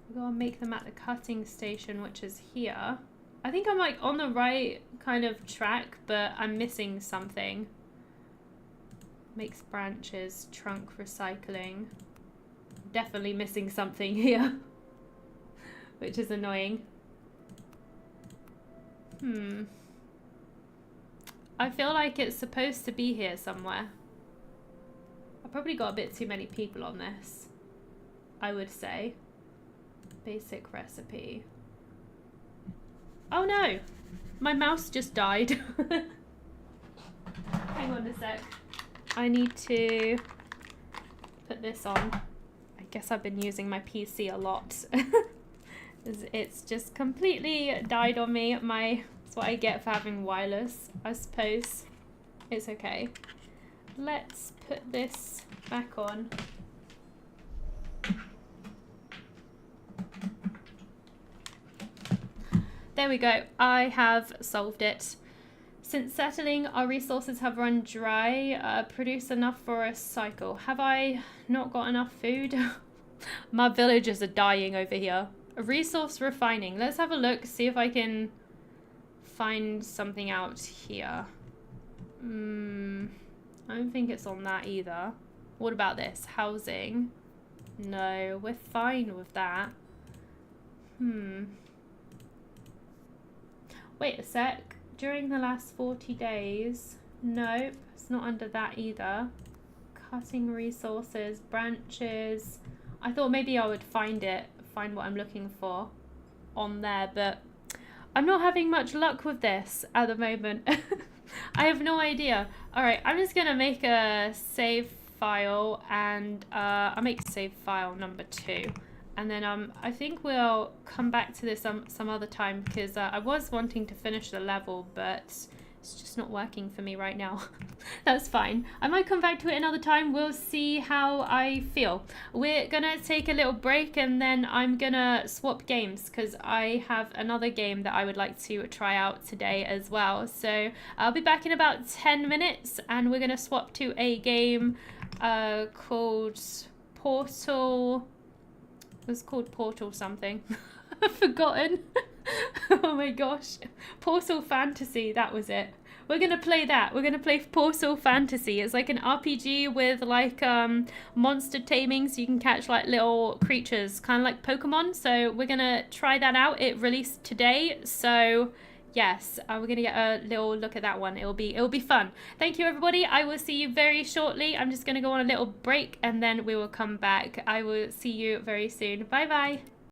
We've got to make them at the cutting station, which is here. I think I'm like on the right kind of track, but I'm missing something. Makes branches, trunk recycling. Definitely missing something here, which is annoying. I feel like it's supposed to be here somewhere. I probably got a bit too many people on this, I would say. Basic recipe. Oh no! My mouse just died. Hang on a sec. I need to put this on. I guess I've been using my PC a lot. It's just completely died on me. That's what I get for having wireless, I suppose. It's okay. Let's put this back on. There we go. I have solved it. Since settling, our resources have run dry. Produce enough for a cycle. Have I not got enough food? My villagers are dying over here. Resource refining. Let's have a look, see if I can find something out here. I don't think it's on that either. What about this? Housing. No, we're fine with that. Wait a sec. During the last 40 days. Nope, it's not under that either. Cutting resources, branches. I thought maybe I would find what I'm looking for on there, but I'm not having much luck with this at the moment. I have no idea. Alright, I'm just gonna make a save file, and I'll make save file number 2. And then I think we'll come back to this some other time, because I was wanting to finish the level, but it's just not working for me right now. That's fine. I might come back to it another time. We'll see how I feel. We're gonna take a little break, and then I'm gonna swap games, because I have another game that I would like to try out today as well. So I'll be back in about 10 minutes, and we're gonna swap to a game called Portal. It was called Portal something. I've forgotten. Oh my gosh. Portal Fantasy, that was it. We're going to play that. We're going to play Portal Fantasy. It's like an RPG with like monster taming, so you can catch like little creatures, kind of like Pokemon. So we're going to try that out. It released today, so yes, we're going to get a little look at that one. It'll be fun. Thank you, everybody. I will see you very shortly. I'm just going to go on a little break, and then we will come back. I will see you very soon. Bye bye.